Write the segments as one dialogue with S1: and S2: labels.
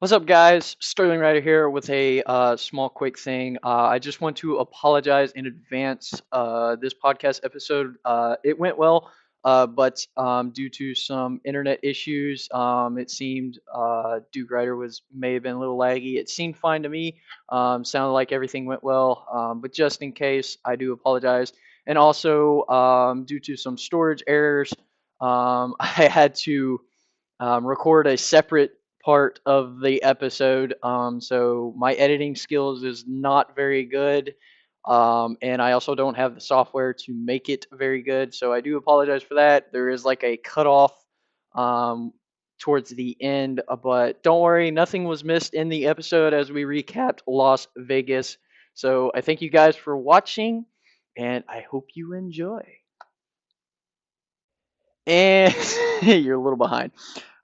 S1: What's up, guys? SterlingRider here with a small, quick thing. I just want to apologize in advance. This podcast episode, it went well, but due to some internet issues, it seemed Duke Rider may have been a little laggy. It seemed fine to me. Sounded like everything went well, but just in case, I do apologize. And also, due to some storage errors, I had to record a separate part of the episode. So my editing skills is not very good. And I also don't have the software to make it very good. So I do apologize for that. There is like a cutoff um, towards the end, but don't worry, nothing was missed in the episode as we recapped Las Vegas. So I thank you guys for watching, and I hope you enjoy. And you're a little behind.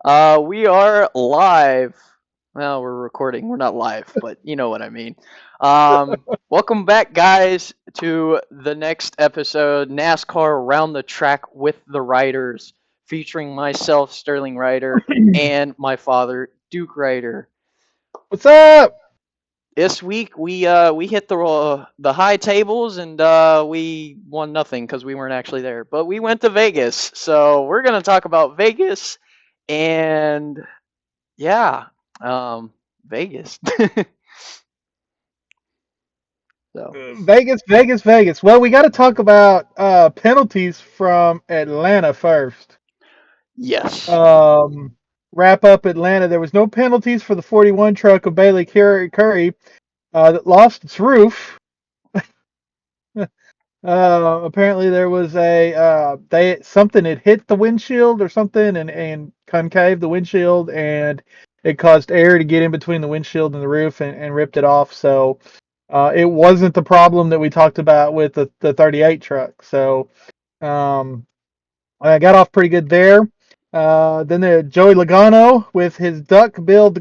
S1: We are live. Well, we're recording. We're not live, but you know what I mean. Welcome back, guys, to the next episode, NASCAR Around the Track with the Riders, featuring myself, Sterling Ryder, and my father, Duke Ryder.
S2: What's up?
S1: This week we hit the high tables and we won nothing because we weren't actually there, but we went to Vegas, so we're gonna talk about Vegas and yeah, Vegas. So
S2: Vegas. Well, we got to talk about penalties from Atlanta first.
S1: yes,
S2: Um, Wrap up Atlanta. There was no penalties for the 41 truck of Bailey Curry that lost its roof. Apparently, there was something had hit the windshield or something and concave the windshield, and it caused air to get in between the windshield and the roof and ripped it off. So it wasn't the problem that we talked about with the 38 truck. So um, I got off pretty good there. Then the Joey Logano with his duck feet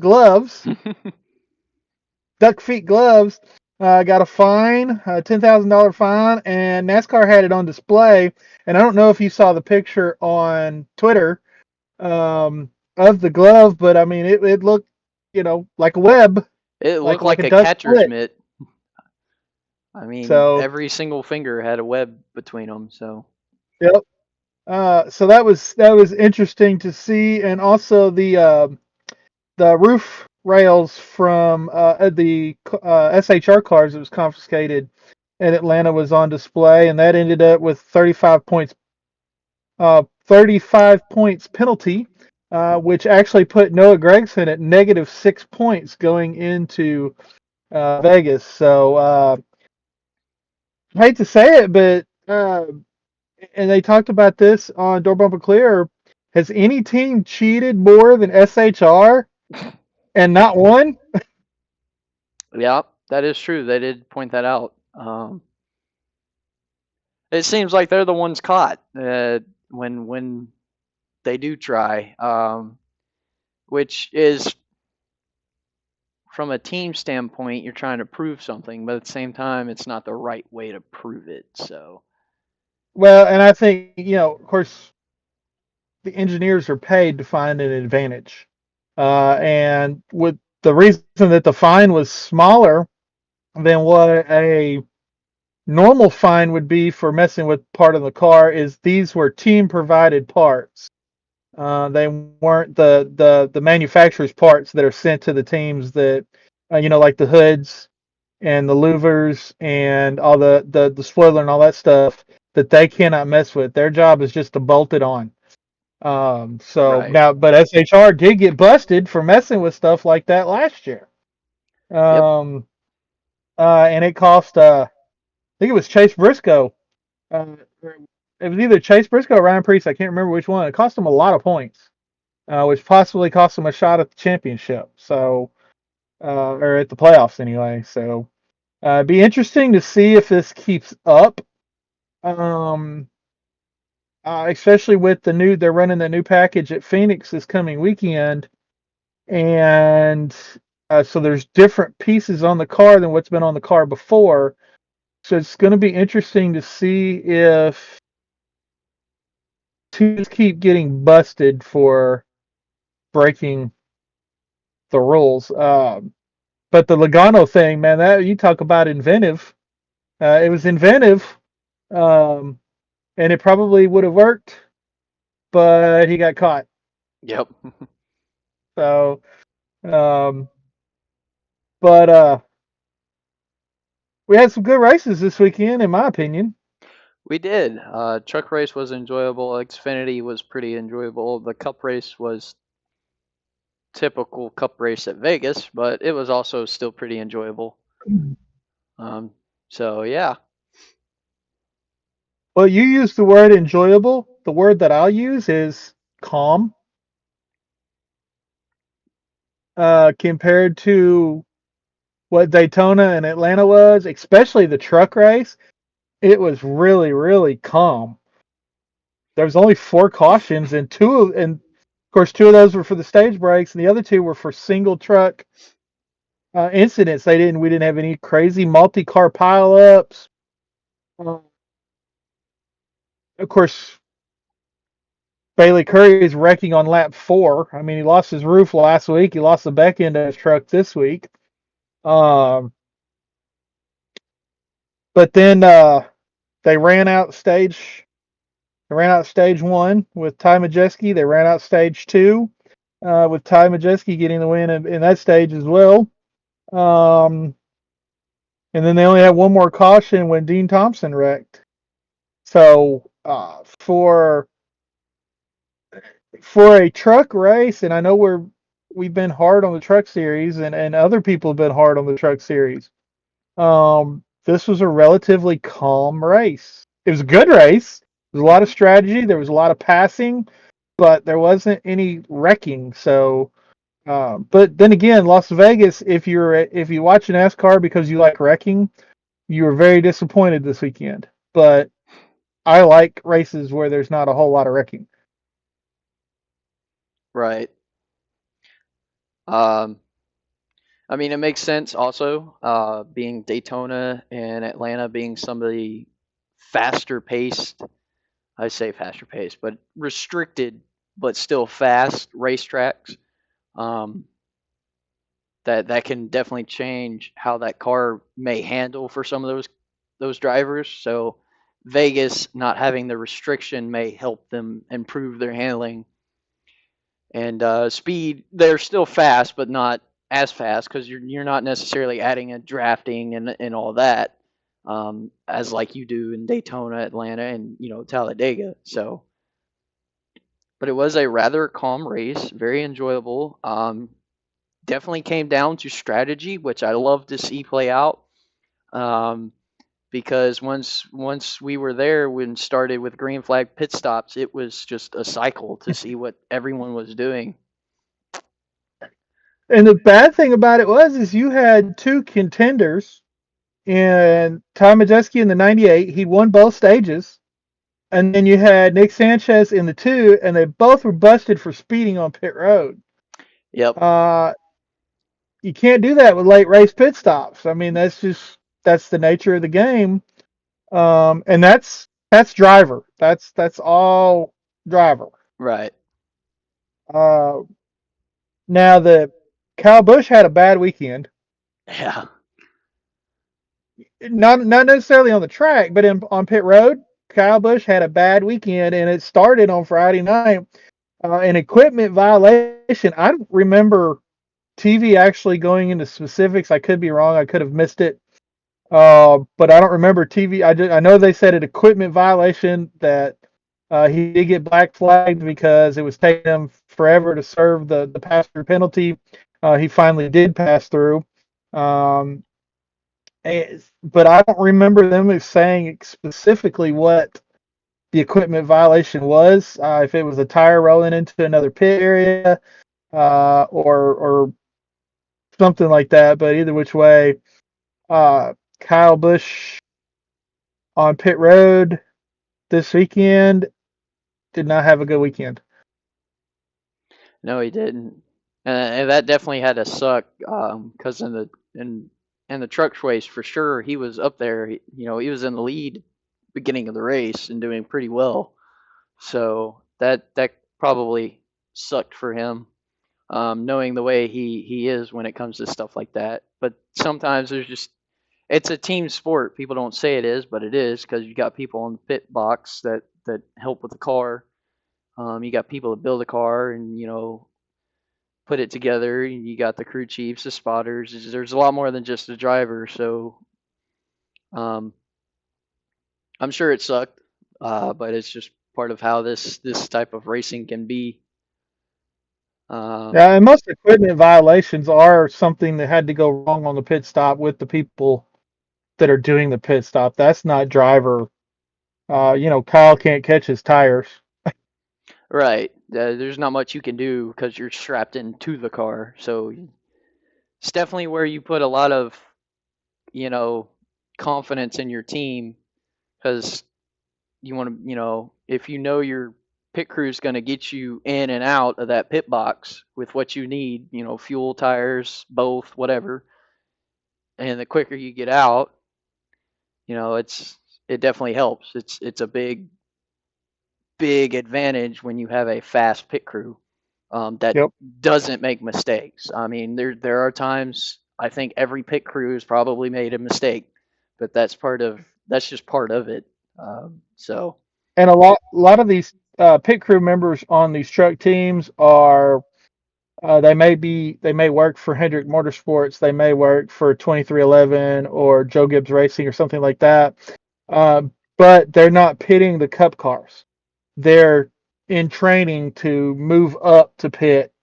S2: gloves, got a fine, a $10,000 fine, and NASCAR had it on display. And I don't know if you saw the picture on Twitter of the glove, but I mean it looked, like a web,
S1: it looked
S2: like
S1: like
S2: a
S1: a
S2: duck
S1: catcher's
S2: foot.
S1: mitt. I mean,
S2: So
S1: every single finger had a web between them. So
S2: yep. So that was interesting to see, and also the roof rails from the SHR cars that was confiscated in Atlanta was on display, and that ended up with 35 points. 35 points penalty, which actually put Noah Gragson at -6 points going into Vegas. So I hate to say it, but and they talked about this on Door Bumper Clear. Has any team cheated more than SHR and not won?
S1: yeah, that is true. They did point that out. It seems like they're the ones caught when they do try, which is from a team standpoint, you're trying to prove something, but at the same time, it's not the right way to prove it. So
S2: Well, and I think, of course, the engineers are paid to find an advantage. And with the reason that the fine was smaller than what a normal fine would be for messing with part of the car is these were team provided parts. They weren't the manufacturer's parts that are sent to the teams that, like the hoods and the louvers and all the spoiler and all that stuff that they cannot mess with. Their job is just to bolt it on. So
S1: right,
S2: now, but SHR did get busted for messing with stuff like that last year.
S1: yep,
S2: Um, and it cost, I think it was Chase Briscoe. Uh, it was either Chase Briscoe or Ryan Preece. I can't remember which one. It cost him a lot of points, which possibly cost him a shot at the championship. So, or at the playoffs anyway. So, it'd be interesting to see if this keeps up. Um, Especially with they're running the new package at Phoenix this coming weekend, and so there's different pieces on the car than what's been on the car before. So it's going to be interesting to see if teams keep getting busted for breaking the rules. But the Logano thing, man, that you talk about inventive. It was inventive, um, and it probably would have worked, but he got caught.
S1: Yep.
S2: So, um, but we had some good races this weekend, in my opinion.
S1: We did. Truck race was enjoyable. Xfinity was pretty enjoyable. The Cup race was typical Cup race at Vegas, but it was also still pretty enjoyable. Um, so yeah.
S2: Well, you use the word enjoyable. The word that I'll use is calm. Compared to what Daytona and Atlanta was, especially the truck race, it was really, really calm. There was only 4 cautions, and and of course, 2 of those were for the stage breaks, and the other 2 were for single truck incidents. We didn't have any crazy multi-car pileups. Uh, of course, Bailey Curry is wrecking on lap 4. I mean, he lost his roof last week. He lost the back end of his truck this week. Um, but then they ran out stage. They ran out stage 1 with Ty Majeski. They ran out stage 2 with Ty Majeski getting the win in that stage as well. Um, and then they only had one more caution when Dean Thompson wrecked. So for a truck race, and I know we've been hard on the truck series, and other people have been hard on the truck series. This was a relatively calm race. It was a good race. There was a lot of strategy. There was a lot of passing, but there wasn't any wrecking. So, but then again, Las Vegas, if you watch NASCAR because you like wrecking, you were very disappointed this weekend. But I like races where there's not a whole lot of wrecking.
S1: Right. Um, I mean, it makes sense also, being Daytona and Atlanta being some of the faster paced, I say faster paced, but restricted but still fast racetracks. Um, that can definitely change how that car may handle for some of those drivers. So Vegas not having the restriction may help them improve their handling and speed. They're still fast, but not as fast because you're not necessarily adding a drafting and all that, as like you do in Daytona, Atlanta, and Talladega. So, but it was a rather calm race, very enjoyable. Definitely came down to strategy, which I love to see play out. Um, because once we were there when started with green flag pit stops, it was just a cycle to see what everyone was doing.
S2: And the bad thing about it is you had 2 contenders in Ty Majeski in the 98. He won both stages. And then you had Nick Sanchez in the 2, and they both were busted for speeding on pit road.
S1: Yep.
S2: Uh, you can't do that with late race pit stops. I mean, that's the nature of the game. And that's driver. That's all driver.
S1: Right.
S2: Uh, now the Kyle Busch had a bad weekend.
S1: Yeah.
S2: Not necessarily on the track, but on pit road. Kyle Busch had a bad weekend, and it started on Friday night. An equipment violation. I don't remember TV actually going into specifics. I could be wrong. I could have missed it. But I don't remember TV. I know they said an equipment violation that he did get black flagged because it was taking him forever to serve the pass through penalty. He finally did pass through. Um, but I don't remember them saying specifically what the equipment violation was. If it was a tire rolling into another pit area, or something like that. But either which way, Kyle Busch on pit road this weekend did not have a good weekend.
S1: No, he didn't, and that definitely had to suck. Because in the truck race for sure, he was up there. He was in the lead beginning of the race and doing pretty well. So that probably sucked for him. knowing the way he is when it comes to stuff like that. But sometimes there's just it's a team sport. People don't say it is, but it is because you got people in the pit box that help with the car. You got people that build a car and put it together. You got the crew chiefs, the spotters. There's a lot more than just the driver. So um, I'm sure it sucked, but it's just part of how this type of racing can be. Um,
S2: Yeah, and most equipment violations are something that had to go wrong on the pit stop with the people that are doing the pit stop. That's not driver. Kyle can't catch his tires.
S1: right. There's not much you can do because you're strapped into the car. So it's definitely where you put a lot of you know confidence in your team because you want to if your pit crew is going to get you in and out of that pit box with what you need, fuel, tires, both, whatever, and the quicker you get out, it definitely helps. It's a big advantage when you have a fast pit crew that
S2: Yep.
S1: doesn't make mistakes. I mean, there are times I think every pit crew has probably made a mistake, but that's just part of it. So
S2: And a lot of these pit crew members on these truck teams are they may work for Hendrick Motorsports, they may work for 2311 or Joe Gibbs Racing or something like that. Uh, but they're not pitting the Cup cars. They're in training to move up to pit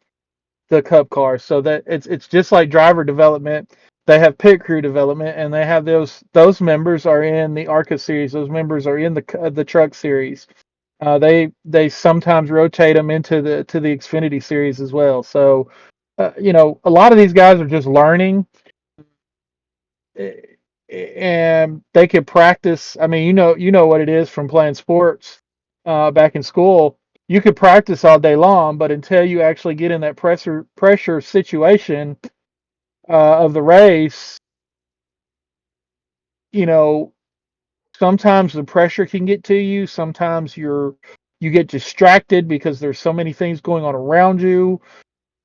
S2: the Cup cars, so that it's just like driver development. They have pit crew development, and they have those members are in the ARCA series. Those members are in the truck series. They sometimes rotate them into the Xfinity series as well. So a lot of these guys are just learning, and they could practice. I mean, you know what it is from playing sports back in school. You could practice all day long, but until you actually get in that pressure situation of the race, you know, sometimes the pressure can get to you. Sometimes you get distracted because there's so many things going on around you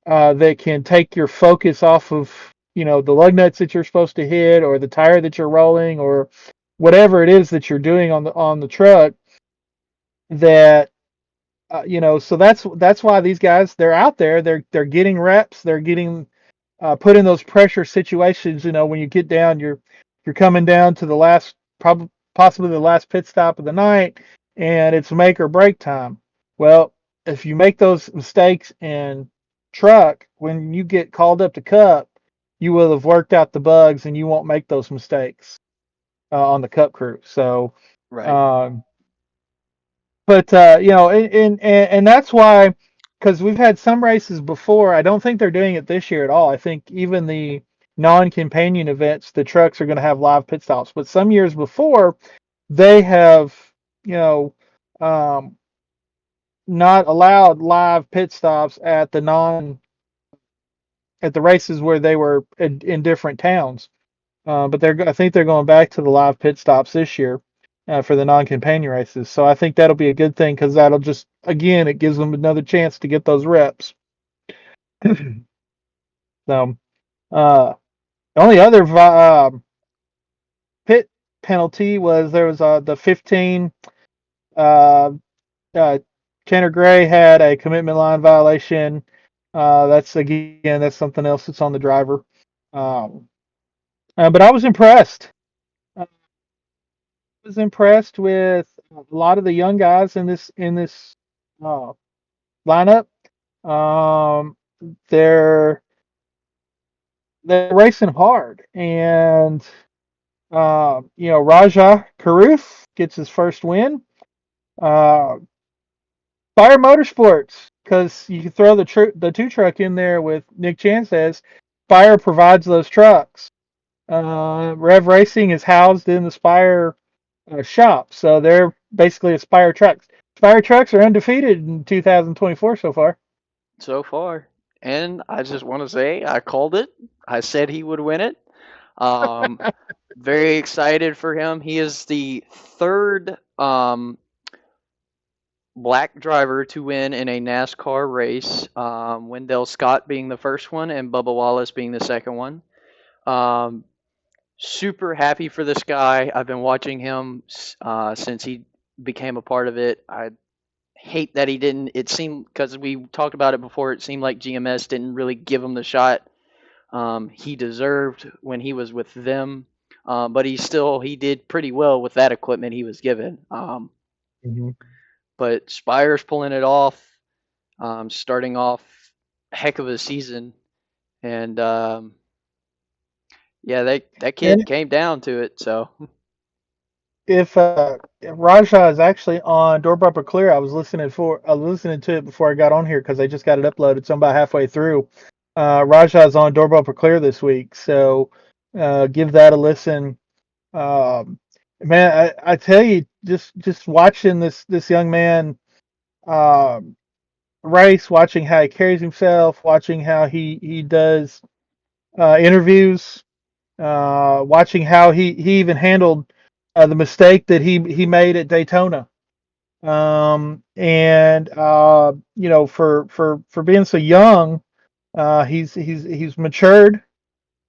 S2: that can take your focus off of the lug nuts that you're supposed to hit, or the tire that you're rolling, or whatever it is that you're doing on the truck. That so that's why these guys, they're out there, they're getting reps, they're getting put in those pressure situations. When you get down, you're coming down to the last, possibly the last pit stop of the night, and it's make or break time. Well, if you make those mistakes in truck, when you get called up to Cup, you will have worked out the bugs and you won't make those mistakes on the Cup crew. So,
S1: right.
S2: um, but and that's why, because we've had some races before. I don't think they're doing it this year at all. I think even the non-companion events, the trucks are going to have live pit stops. But some years before, they have, you know, um, not allowed live pit stops at the races where they were in different towns. But I think they're going back to the live pit stops this year for the non-companion races. So I think that'll be a good thing, because that'll just, again, it gives them another chance to get those reps. So the only other pit penalty was, there was the 15. Uh, uh, Tanner Gray had a commitment line violation. That's something else that's on the driver. Um, but I was impressed. Was impressed with a lot of the young guys in this uh, lineup. Um, they're they're racing hard, and Raja Karuf gets his first win. Uh, Fire Motorsports, because you can throw the two truck in there with Nick Chan says. Fire provides those trucks. Rev Racing is housed in the Spire shop, so they're basically a Spire Trucks. Spire Trucks are undefeated in 2024 so far.
S1: So far. And I just want to say I called it. I said he would win it. Um, very excited for him. He is the third black driver to win in a NASCAR race. Wendell Scott being the first one, and Bubba Wallace being the second one. Um, Super happy for this guy. I've been watching him since he became a part of it. I hate that he didn't. It seemed, because we talked about it before, it seemed like GMS didn't really give him the shot he deserved when he was with them. But he did pretty well with that equipment he was given.
S2: Mhm.
S1: But Spire's pulling it off, starting off heck of a season, and yeah, that kid
S2: And
S1: came down to it. So
S2: if Raja is actually on Door Bumper Clear, I was listening to it before I got on here because I just got it uploaded, so I'm about halfway through. Raja is on Door Bumper Clear this week, so give that a listen. Um, Man, I tell you, just watching this young man um, race, watching how he carries himself, watching how he does interviews, watching how he even handled the mistake that he made at Daytona. And for being so young, he's matured,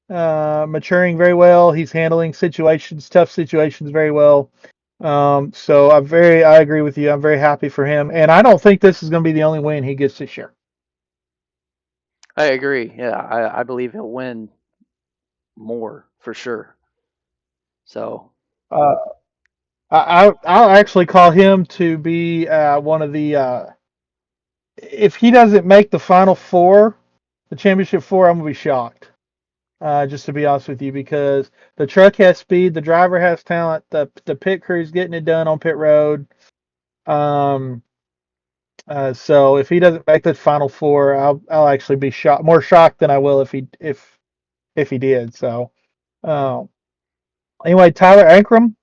S2: maturing very well. He's handling tough situations very well. So I agree with you. I'm very happy for him, and I don't think this is going to be the only win he gets this year.
S1: I agree. Yeah, I believe he'll win more for sure. So
S2: Uh, I'll actually call him to be one of the. If he doesn't make the final four, the championship four, I'm gonna be shocked. Just to be honest with you, because the truck has speed, the driver has talent, the pit crew's getting it done on pit road. Um, so if he doesn't make the final four, I'll actually be more shocked than I will if he did. So uh, anyway, Tyler Ankrum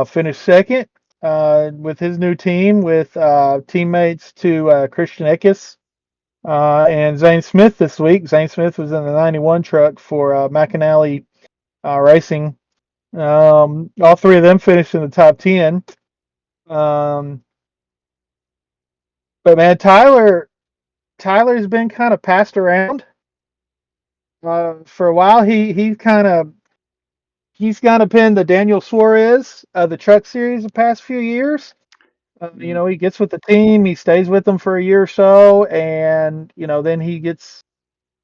S2: finished second with his new team with teammates to Christian Eckes and Zane Smith this week. Zane Smith was in the 91 truck for McAnally Racing. All three of them finished in the top 10. Um, but man, Tyler's been kind of passed around. For a while, he's kind of been the Daniel Suarez of the Truck Series the past few years.
S1: mm,
S2: He gets with the team, he stays with them for a year or so, and then he gets,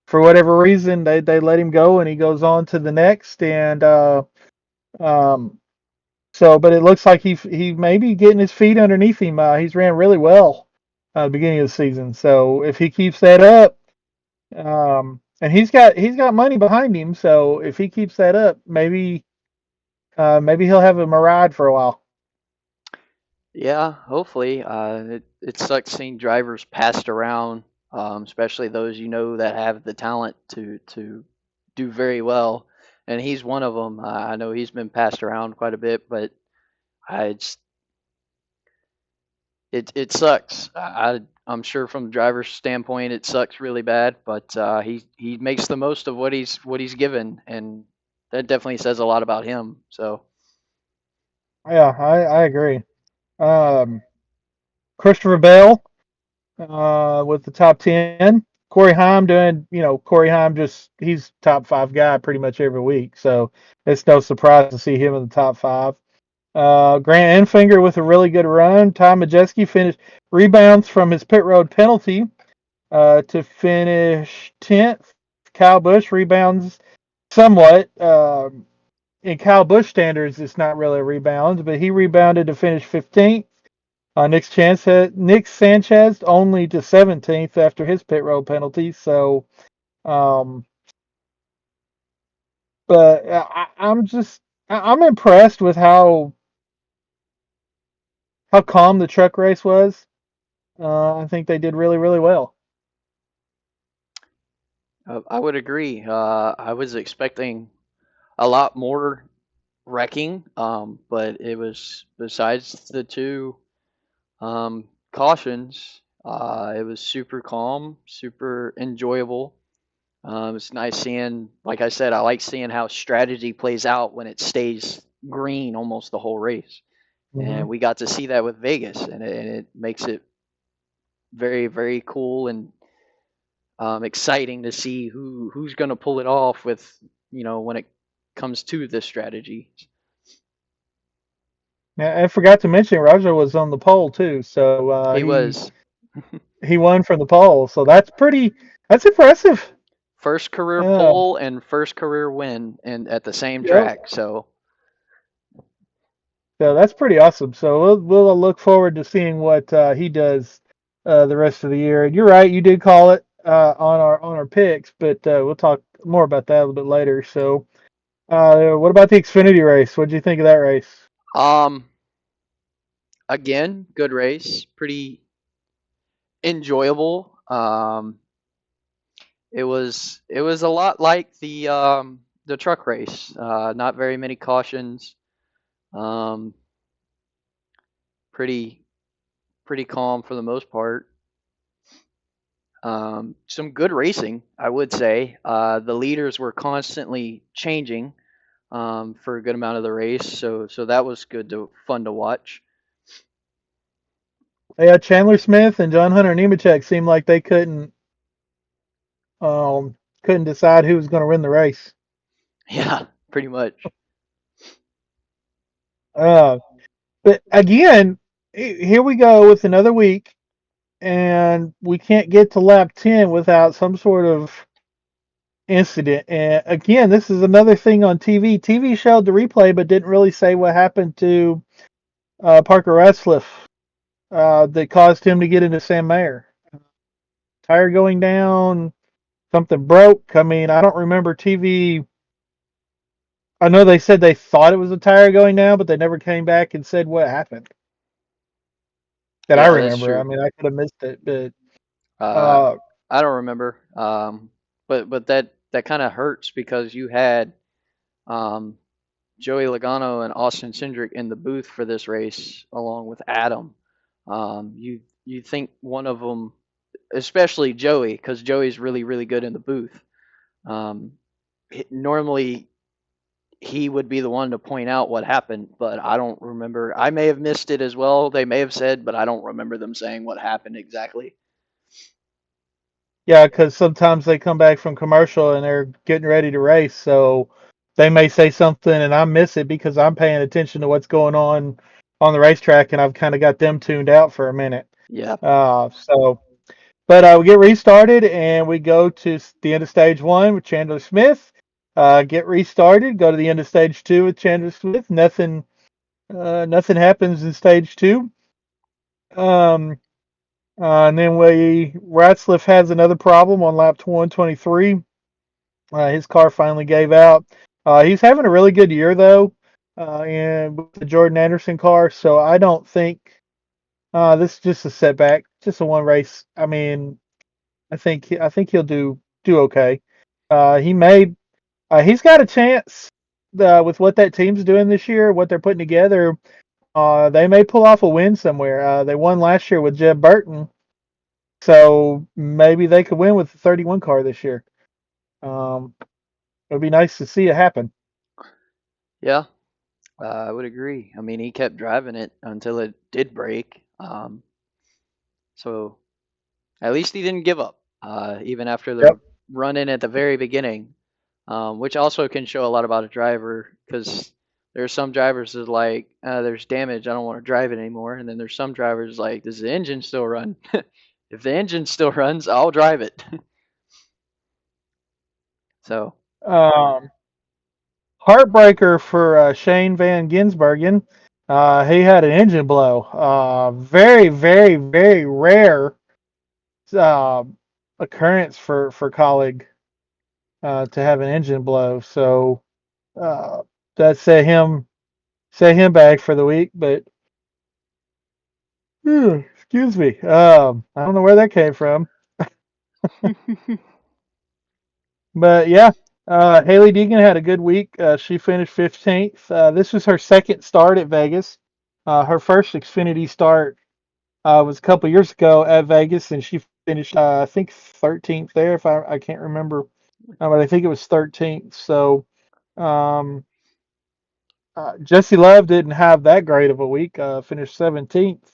S2: for whatever reason, they let him go, and he goes on to the next. And um, but it looks like he may be getting his feet underneath him. He's ran really well at the beginning of the season, so if he keeps that up, and he's got money behind him, so if he keeps that up, maybe he'll have him a ride for a while.
S1: yeah, hopefully. It sucks seeing drivers passed around, especially those that have the talent to do very well. And he's one of them. I know he's been passed around quite a bit, but I just, it sucks. I'm sure from the driver's standpoint, it sucks really bad. But he makes the most of what he's given, and that definitely says a lot about him. So
S2: Yeah, I agree. Um, Christopher Bell with the top 10. Corey Heim Corey Heim he's top five guy pretty much every week, so it's no surprise to see him in the top five. Grant Enfinger with a really good run. Ty Majeski finished rebounds from his pit road penalty to finish 10th. Kyle Busch rebounds somewhat. In Kyle Busch standards, it's not really a rebound, but he rebounded to finish 15th. Nick Sanchez only to 17th after his pit road penalty. So, um, but I'm impressed with how calm the truck race was. I think they did really, really well.
S1: I would agree. I was expecting a lot more wrecking, but it was, besides the two cautions, it was super calm, super enjoyable. It's nice seeing, like I said, I like seeing how strategy plays out when it stays green almost the whole race.
S2: Hmm.
S1: And we got to see that with Vegas, and it makes it very very cool and exciting to see who's going to pull it off with when it comes to this strategy.
S2: Yeah, I forgot to mention Roger was on the pole too, so
S1: He was
S2: he won from the pole, so that's impressive.
S1: first career
S2: Uh,
S1: pole and first career win and at the same
S2: yep.
S1: track. So
S2: So that's pretty awesome. So we'll look forward to seeing what he does the rest of the year. And you're right, you did call it on our picks, but we'll talk more about that a little bit later. So what about the Xfinity race? What did you think of that race?
S1: um again, good race, pretty enjoyable. It was a lot like the truck race. Not very many cautions. Um, pretty pretty calm for the most part. Some good racing, I would say. The leaders were constantly changing for a good amount of the race, so that was fun to watch.
S2: Yeah, Chandler Smith and John Hunter Nemechek seemed like they um, couldn't decide who was going to win the race.
S1: Yeah, pretty much.
S2: Uh, but again, here we go with another week, and we can't get to lap 10 without some sort of incident. And again, this is another thing on TV. TV showed the replay, but didn't really say what happened to Parker Ratzliff that caused him to get into Sam Mayer. Tire going down, something broke. I mean, I don't remember TV. I know they said they thought it was a tire going down, but they never came back and said what happened. That I
S1: Yeah, that's
S2: remember. I
S1: true.
S2: mean, I could have missed it, but
S1: Uh,
S2: uh,
S1: I don't remember. But that kind of hurts because you had um, Joey Logano and Austin Cindric in the booth for this race, along with Adam. You think one of them, especially Joey, because Joey's really really good in the booth. Um, Normally he would be the one to point out what happened, but I don't remember. I may have missed it as well. They may have said, but I don't remember them saying what happened exactly.
S2: yeah, because sometimes they come back from commercial and they're getting ready to race, so they may say something and I miss it because I'm paying attention to what's going on the racetrack, and I've kind of got them tuned out for a minute.
S1: Yeah.
S2: So, but we get restarted and we go to the end of stage one with Chandler Smith. Get restarted. Go to the end of stage two with Chandler Smith. Nothing happens in stage two. Um, and then Ratzliff has another problem on lap 123. His car finally gave out. He's having a really good year though, and with the Jordan Anderson car. So I don't think this is just a setback, just a one race. I mean, I think he'll do okay. He may he's got a chance with what that team's doing this year, what they're putting together. They may pull off a win somewhere. They won last year with Jeb Burton, so maybe they could win with the 31 car this year. Um, it would be nice to see it happen.
S1: Yeah, I would agree. I mean, he kept driving it until it did break. So at least he didn't give up, even after the
S2: Yep.
S1: run in at the very beginning, which also can show a lot about a driver because there's some drivers that like, there's damage, I don't want to drive it anymore. And then there's some drivers like, does the engine still run? If the engine still runs, I'll drive it. So,
S2: Um, Heartbreaker for Shane Van Gisbergen. He had an engine blow. Very, very, very rare uh, occurrence for colleague to have an engine blow. So uh, that set him back for the week. But excuse me, I don't know where that came from. But yeah, Haley Deegan had a good week. She finished 15th. This was her second start at Vegas. Her first Xfinity start was a couple years ago at Vegas, and she finished, I think, 13th there. If I can't remember, but I think it was 13th. So um, Jesse Love didn't have that great of a week. Finished 17th.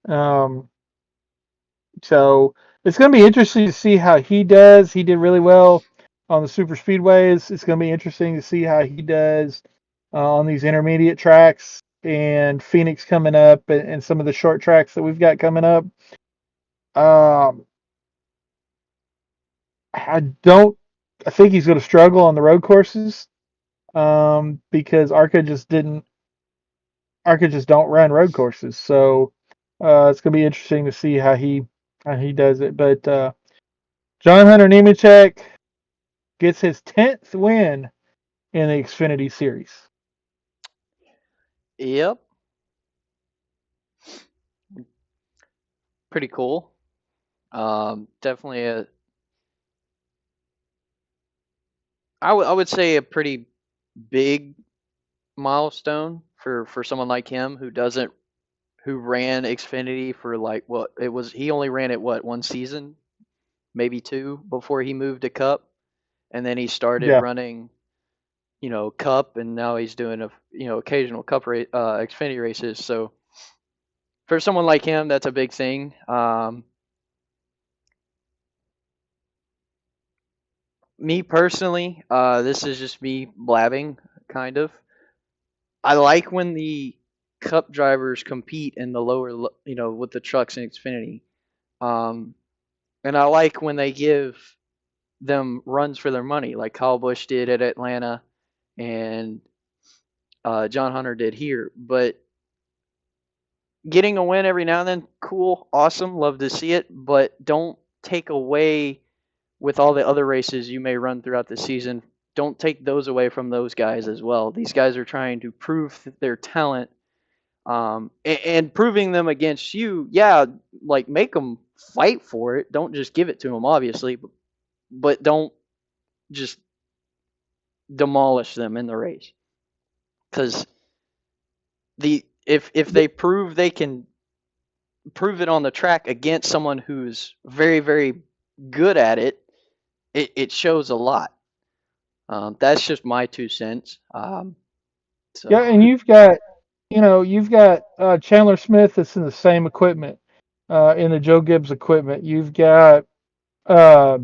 S2: Um, So it's going to be interesting to see how he does. He did really well on the super speedways. It's going to be interesting to see how he does on these intermediate tracks and Phoenix coming up and some of the short tracks that we've got coming up. Um, I don't. I think he's going to struggle on the road courses because Arca just didn't. Arca just don't run road courses. So it's going to be interesting to see how he does it. But John Hunter Nemechek gets his 10th win in the Xfinity Series.
S1: Yep, pretty cool. Definitely I would say a pretty big milestone for someone like him who ran Xfinity for like what it was. He only ran it what, one season, maybe two, before he moved to Cup, and then he started
S2: Yeah.
S1: running, Cup, and now he's doing occasional Cup Xfinity races. So for someone like him, that's a big thing. Me personally, this is just me blabbing, kind of. I like when the Cup drivers compete in the lower, with the trucks in Xfinity. Um, and I like when they give them runs for their money, like Kyle Busch did at Atlanta, and John Hunter did here. But getting a win every now and then, cool, awesome, love to see it. But don't take away with all the other races you may run throughout the season. Don't take those away from those guys as well. These guys are trying to prove their talent, and proving them against you. Yeah, like make them fight for it. Don't just give it to them, obviously, but don't just demolish them in the race. Because if they prove they can prove it on the track against someone who's very very good at it, it shows a lot. That's just my 2 cents.
S2: Yeah,
S1: So
S2: and you've got Chandler Smith that's in the same equipment, in the Joe Gibbs equipment. You've got uh,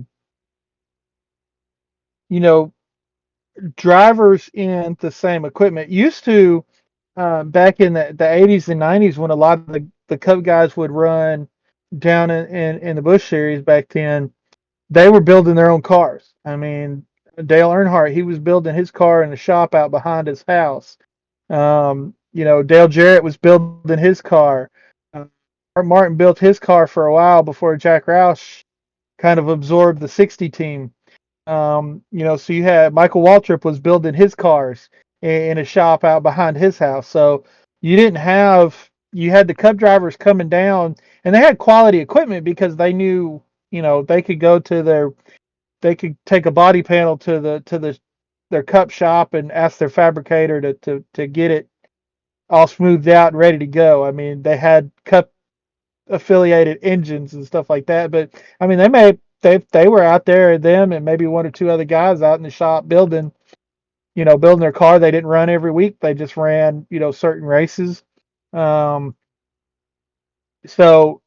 S2: you know drivers in the same equipment. Used to back in the 80s and 90s when a lot of the Cup guys would run down in the Busch series back then, they were building their own cars. I mean, Dale Earnhardt, he was building his car in the shop out behind his house. Dale Jarrett was building his car. Uh, Martin built his car for a while before Jack Roush kind of absorbed the 60 team. So you had Michael Waltrip was building his cars in a shop out behind his house. So you had the Cup drivers coming down, and they had quality equipment because they knew, they could they could take a body panel to their Cup shop and ask their fabricator to get it all smoothed out and ready to go. I mean, they had Cup affiliated engines and stuff like that. But I mean, they were out there, them and maybe one or two other guys out in the shop building their car. They didn't run every week. They just ran, certain races. Um, so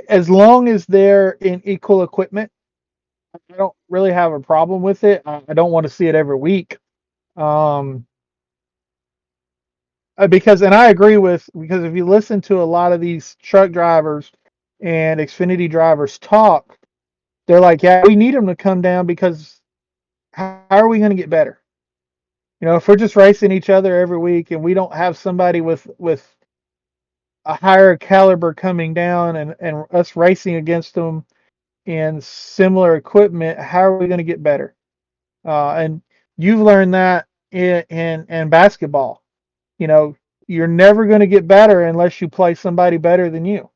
S2: as long as they're in equal equipment, I don't really have a problem with it. I don't want to see it every week. Um, and I agree because if you listen to a lot of these truck drivers and Xfinity drivers talk, they're like, yeah, we need them to come down because how are we going to get better? If we're just racing each other every week and we don't have somebody with a higher caliber coming down and us racing against them in similar equipment, how are we going to get better? And you've learned that in basketball. You know, you're never going to get better unless you play somebody better than you.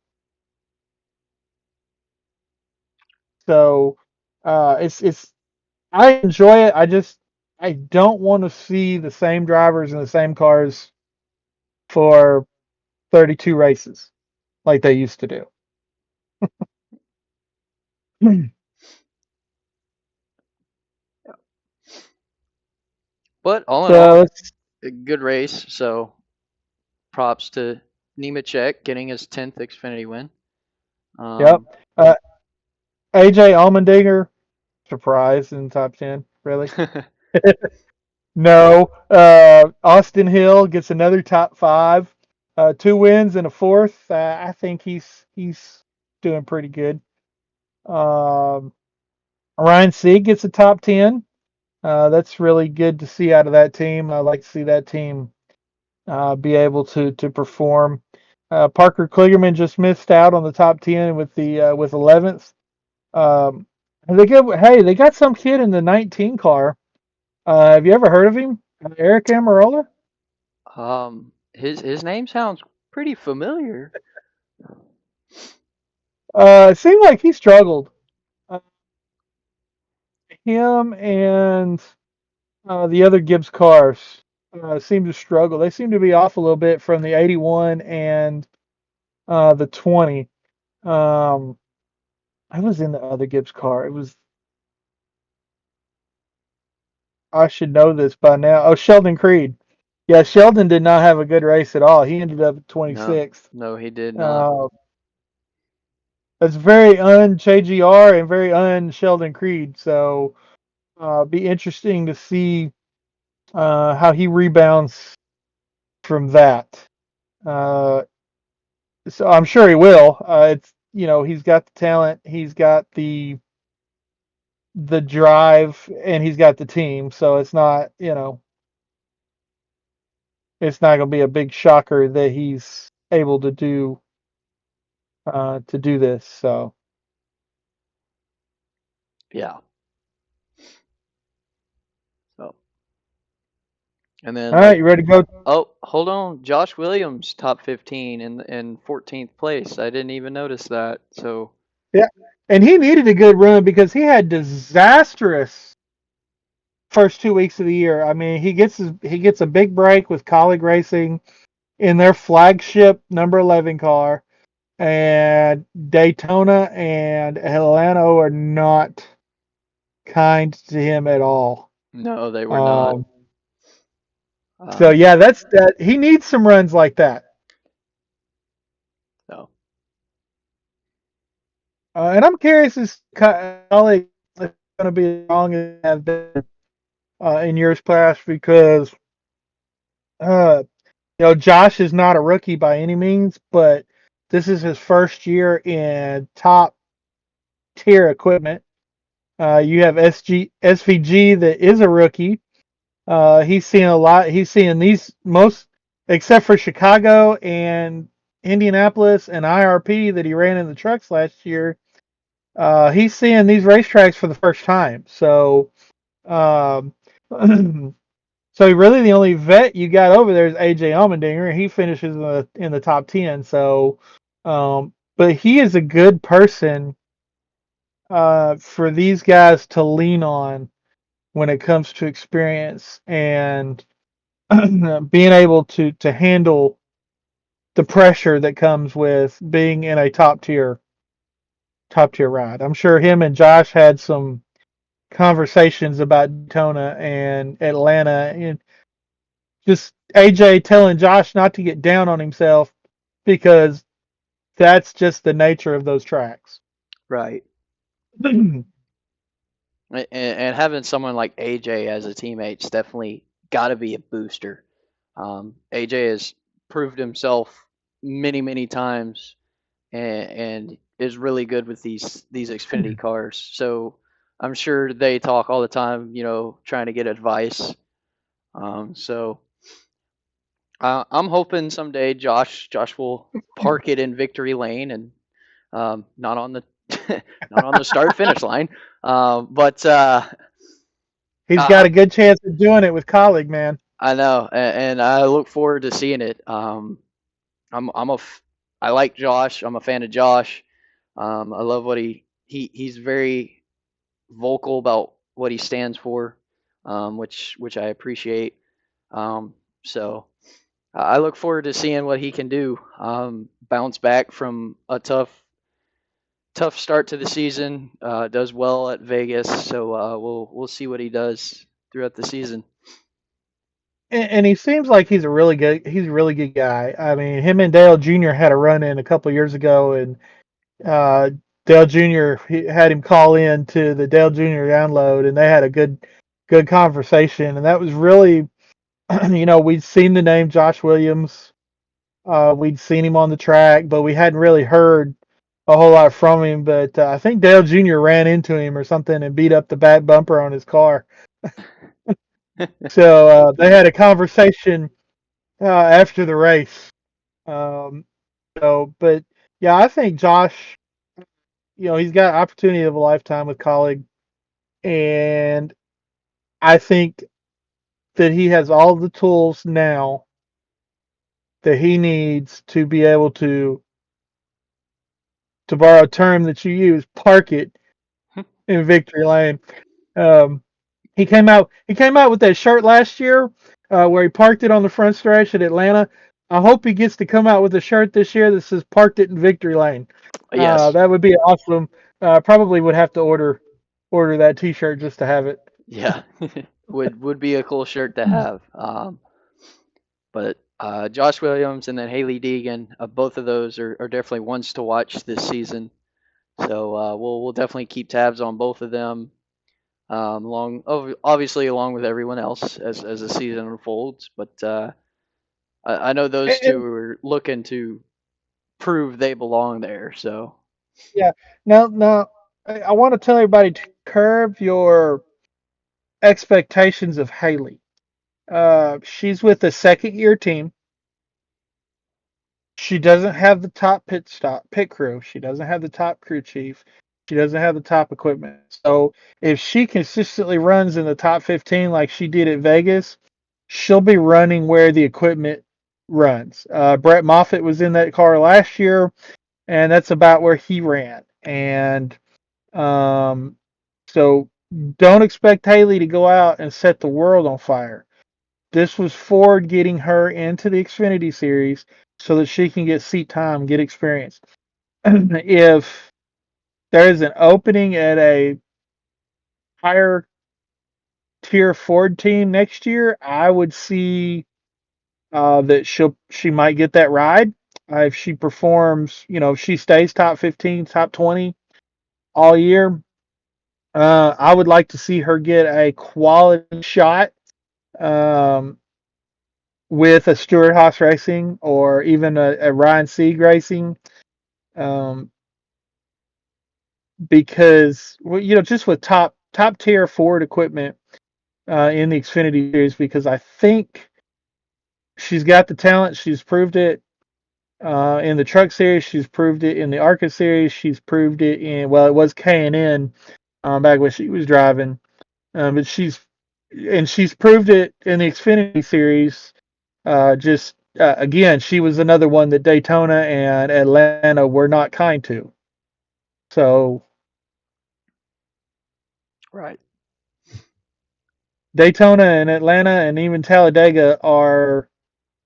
S2: So it's I enjoy it. I don't want to see the same drivers in the same cars for 32 races like they used to do.
S1: but all in all,
S2: So
S1: a good race. So props to Nemechek getting his 10th Xfinity win.
S2: Yep.
S1: Um,
S2: Uh, AJ Allmendinger, surprise in the top 10. Really? No. Austin Hill gets another top 5. 2 wins and a fourth. I think he's doing pretty good. Um, Ryan Sieg gets a top 10. That's really good to see out of that team. I like to see that team be able to perform. Parker Kligerman just missed out on the top 10 with 11th. They got some kid in the 19 car. Have you ever heard of him? Eric Amarola?
S1: his name sounds pretty familiar.
S2: It seemed like he struggled. Uh, him and the other Gibbs cars seem to struggle. They seem to be off a little bit from the 81 and the 20. Um, I was in the other Gibbs car. I should know this by now. Oh, Sheldon Creed. Yeah, Sheldon did not have a good race at all. He ended up
S1: No,
S2: 26th.
S1: no, he did not.
S2: Uh, that's very un-JGR and very un-Sheldon Creed. So be interesting to see how he rebounds from that. Uh, so I'm sure he will. It's he's got the talent, he's got the drive, and he's got the team. So it's not going to be a big shocker that he's able to do this. So
S1: Yeah. So, and then
S2: all right, you ready to go?
S1: oh, hold on, Josh Williams top 15 in 14th place. I didn't even notice that. So,
S2: Yeah, and he needed a good run because he had disastrous first 2 weeks of the year. I mean, he gets a big break with Colleague Racing in their flagship number 11 car, and Daytona and Atlanta are not kind to him at all.
S1: no, they were not.
S2: Um, so
S1: Um,
S2: yeah, that's that. He needs some runs like that.
S1: so
S2: And I'm curious as Colleague is going to be as long as they have been in years past because uh, Josh is not a rookie by any means, but this is his first year in top tier equipment. You have SVG that is a rookie. He's seeing a lot. He's seeing these most, except for Chicago and Indianapolis and IRP that he ran in the trucks last year. He's seeing these racetracks for the first time. So, um, so really the only vet you got over there is AJ Allmendinger. He finishes in the top 10. So, but he is a good person for these guys to lean on when it comes to experience and being able to handle the pressure that comes with being in a top tier ride. I'm sure him and Josh had some conversations about Daytona and Atlanta, and just AJ telling Josh not to get down on himself because that's just the nature of those tracks.
S1: right. And having someone like AJ as a teammate's definitely got to be a booster. AJ has proved himself many times and is really good with these Xfinity cars. So I'm sure they talk all the time, trying to get advice. So I'm hoping someday Josh will park it in victory lane and not on the not on the start finish line. But
S2: He's got
S1: I,
S2: a good chance of doing it with Colleague, man.
S1: I know, and I look forward to seeing it. I like Josh. I'm a fan of Josh. I love what he's very vocal about what he stands for, which I appreciate. So I look forward to seeing what he can do. Bounce back from a tough start to the season. Does well at Vegas, so we'll see what he does throughout the season.
S2: And he seems like he's a really good guy. I mean, him and Dale Jr. had a run in a couple of years ago, and uh, Dale Jr. He had him call in to the Dale Jr. download, and they had a good conversation. And that was really, we'd seen the name Josh Williams, we'd seen him on the track, but we hadn't really heard a whole lot from him. But I think Dale Jr. ran into him or something and beat up the back bumper on his car. So they had a conversation after the race. Um, but yeah, I think Josh, he's got opportunity of a lifetime with Colleague, and I think that he has all the tools now that he needs to be able to borrow a term that you use, park it in victory lane. Um, he came out with that shirt last year where he parked it on the front stretch at Atlanta. I hope he gets to come out with a shirt this year that says "Parked it in victory lane."
S1: Yes.
S2: That would be awesome. Probably would have to order that T-shirt just to have it.
S1: Yeah. Would be a cool shirt to have. But Josh Williams and then Haley Deegan, both of those are definitely ones to watch this season. So we'll definitely keep tabs on both of them, obviously along with everyone else as the season unfolds. But I know those two
S2: And,
S1: are looking to prove they belong there. So
S2: yeah, now I want to tell everybody to curb your expectations of Haley. She's with a second year team. She doesn't have the top pit crew. She doesn't have the top crew chief. She doesn't have the top equipment. So if she consistently runs in the top 15 like she did at Vegas, she'll be running where the equipment runs. Brett Moffitt was in that car last year, and that's about where he ran. And um, so don't expect Haley to go out and set the world on fire. This was Ford getting her into the Xfinity Series so that she can get seat time, get experience. If there is an opening at a higher tier Ford team next year, I would see that she might get that ride if she performs. If she stays top 15, top 20 all year. I would like to see her get a quality shot um, with a Stewart Haas Racing or even a Ryan Sieg Racing, um, because just with top tier Ford equipment in the Xfinity series, because I think she's got the talent. She's proved it in the Truck Series. She's proved it in the ARCA Series. She's proved it it was K&N back when she was driving, but she's proved it in the Xfinity Series. Just again, she was another one that Daytona and Atlanta were not kind to. So
S1: right.
S2: Daytona and Atlanta and even Talladega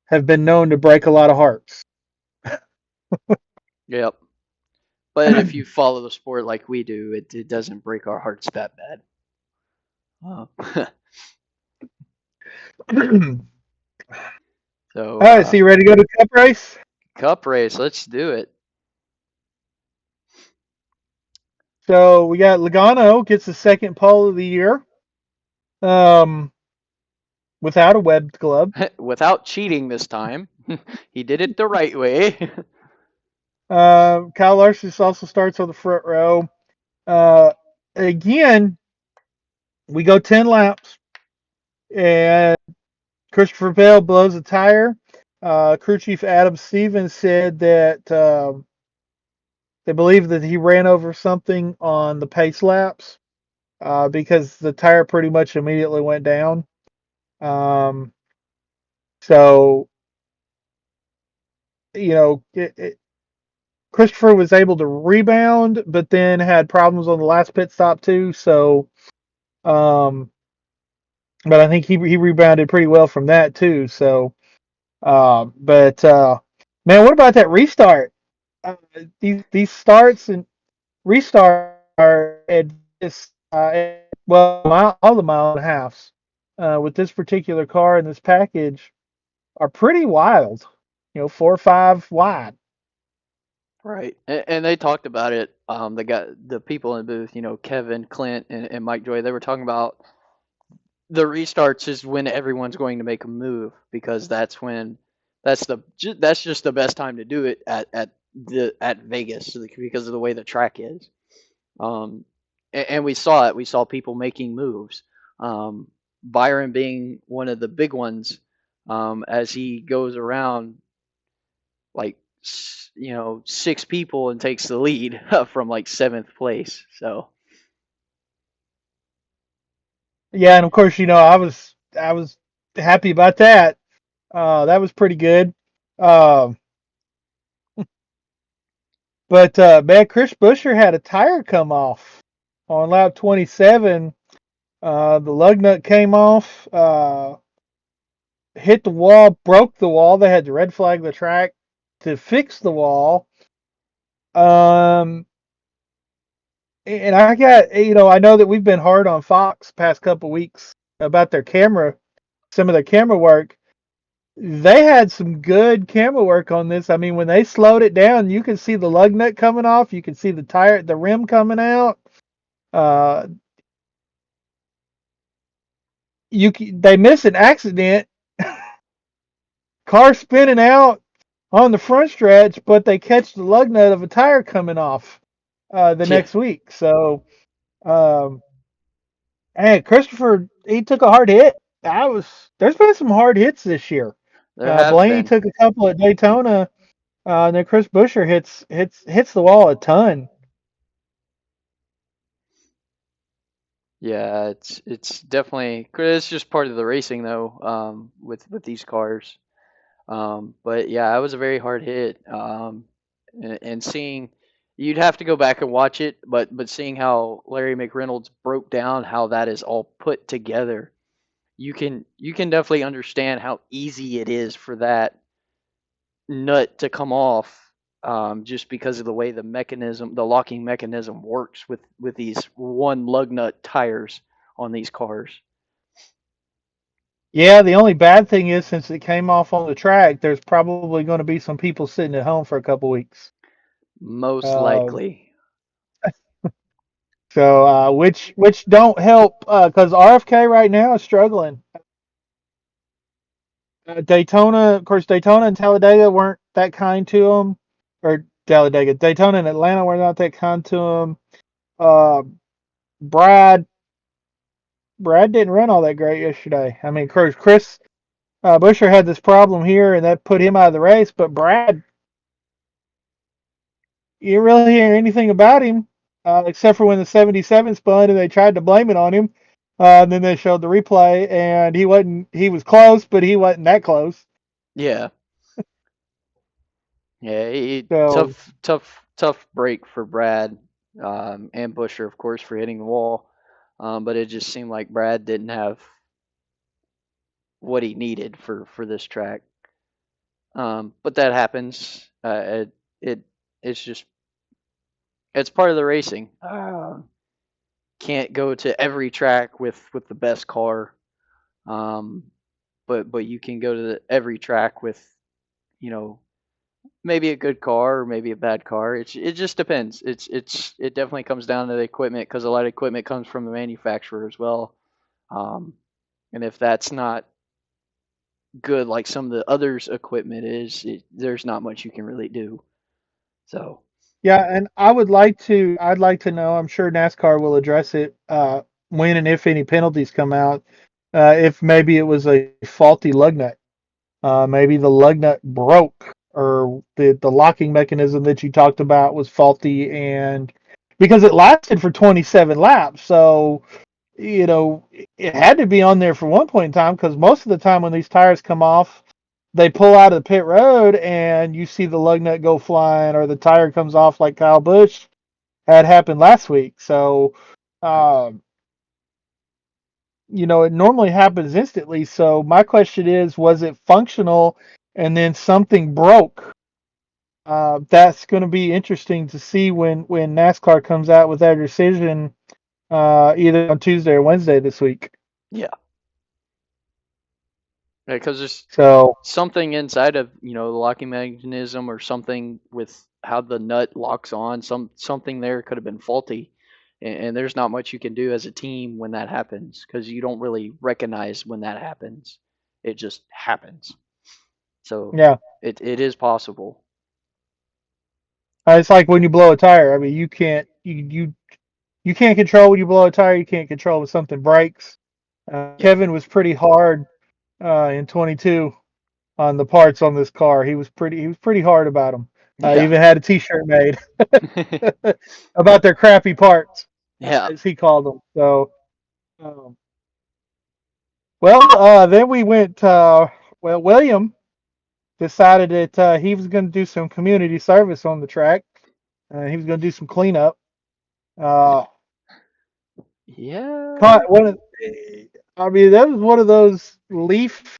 S2: have been known to break a lot of hearts.
S1: Yep. But if you follow the sport like we do, it doesn't break our hearts that bad. Uh,
S2: All
S1: so
S2: right, so you ready to go to Cup race?
S1: cup race, let's do it.
S2: So we got Logano gets the second pole of the year, um, without a webbed glove.
S1: Without cheating this time. He did it the right way.
S2: Kyle Larson also starts on the front row. Uh, Again, we go 10 laps, and Christopher Bell blows a tire. Crew Chief Adam Stevens said that they believe that he ran over something on the pace laps because the tire pretty much immediately went down. Um, so, Christopher was able to rebound, but then had problems on the last pit stop too. So, um, but I think he rebounded pretty well from that too. So, but man, what about that restart? These starts and restarts are at this all the mile and a halves with this particular car and this package are pretty wild. 4 or 5 wide.
S1: Right, and they talked about it. The people in the booth, Kevin, Clint, and Mike Joy, they were talking about the restarts is when everyone's going to make a move because that's just the best time to do it at Vegas because of the way the track is. Um, and we saw it. We saw people making moves. Um, Byron being one of the big ones, as he goes around like six people and takes the lead from like seventh place. So
S2: Yeah, and of course, I was happy about that. That was pretty good. Um, but man, Chris Buescher had a tire come off on lap 27. The lug nut came off, hit the wall, broke the wall. They had to red flag the track to fix the wall. Um, and I know that we've been hard on Fox past couple weeks about some of their camera work. They had some good camera work on this. I mean, when they slowed it down, you could see the lug nut coming off. You could see the rim coming out. Uh, they miss an accident, car spinning out on the front stretch, but they catch the lug nut of a tire coming off the
S1: yeah,
S2: next week. So, um, and Christopher, he took a hard hit. There's been some hard hits this year.
S1: there have
S2: Blaney
S1: been.
S2: took a couple at Daytona. And then Chris Buescher hits the wall a ton.
S1: Yeah, it's definitely it's just part of the racing though. With these cars. But yeah, it was a very hard hit. And seeing, you'd have to go back and watch it, but seeing how Larry McReynolds broke down how that is all put together, you can definitely understand how easy it is for that nut to come off. Just because of the way the locking mechanism works with these one lug nut tires on these cars.
S2: Yeah, the only bad thing is since it came off on the track, there's probably going to be some people sitting at home for a couple weeks.
S1: Most
S2: Uh,
S1: likely.
S2: which don't help because RFK right now is struggling. Daytona, of course, Daytona and Talladega weren't that kind to him, or Talladega, Daytona and Atlanta were not that kind to him. Uh, Brad, Brad didn't run all that great yesterday. I mean, Chris Buescher had this problem here, and that put him out of the race. But Brad, you didn't really hear anything about him, except for when the 77 spun and they tried to blame it on him. And then they showed the replay, and he wasn't. He was close, but he wasn't that close.
S1: Yeah. Yeah,
S2: So
S1: tough break for Brad, and Busher, of course, for hitting the wall. But it just seemed like Brad didn't have what he needed for this track. But that happens. It it's just it's part of the racing. Can't go to every track with the best car. Um, but you can go to every track with you know maybe a good car or maybe a bad car. It just depends. It definitely comes down to the equipment because a lot of equipment comes from the manufacturer as well. Um, and if that's not good, like some of the others' equipment is, there's not much you can really do. So
S2: yeah, and I'd like to know. I'm sure NASCAR will address it when and if any penalties come out. If maybe it was a faulty lug nut. Maybe the lug nut broke or the locking mechanism that you talked about was faulty and because it lasted for 27 laps. So, it had to be on there for one point in time because most of the time when these tires come off, they pull out of the pit road and you see the lug nut go flying or the tire comes off like Kyle Busch had happened last week. So, um, it normally happens instantly. So my question is, was it functional and then something broke? That's going to be interesting to see when NASCAR comes out with their decision either on Tuesday or Wednesday this week.
S1: yeah, because there's
S2: So
S1: something inside of the locking mechanism or something with how the nut locks on. Something there could have been faulty, and there's not much you can do as a team when that happens because you don't really recognize when that happens. It just happens. So
S2: Yeah.
S1: it is possible.
S2: It's like when you blow a tire. I mean, you can't control when you blow a tire. You can't control when something breaks.
S1: Yep.
S2: Kevin was pretty hard in 22 on the parts on this car. He was pretty hard about them.
S1: Yeah.
S2: Even had a T-shirt made about their crappy parts,
S1: Yeah.
S2: as he called them. So, um, then we went. William decided that he was going to do some community service on the track. He was going to do some cleanup. Uh,
S1: Yeah.
S2: caught one of, I mean, that was one of those leaf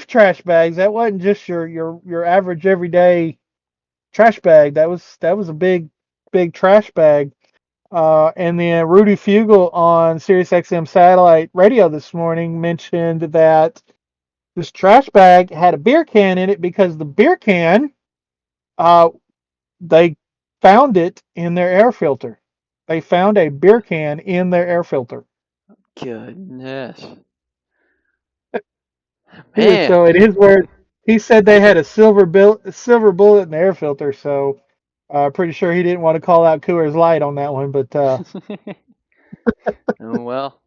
S2: trash bags. That wasn't just your average everyday trash bag. That was a big trash bag. And then Rudy Fugel on SiriusXM satellite radio this morning mentioned that this trash bag had a beer can in it because the beer can, uh, they found it in their air filter. They found a beer can in their air filter.
S1: Goodness.
S2: Yeah,
S1: Man.
S2: so in his words, he said they had a silver bullet in the air filter. So pretty sure he didn't want to call out Coors Light on that one, but
S1: Oh, well.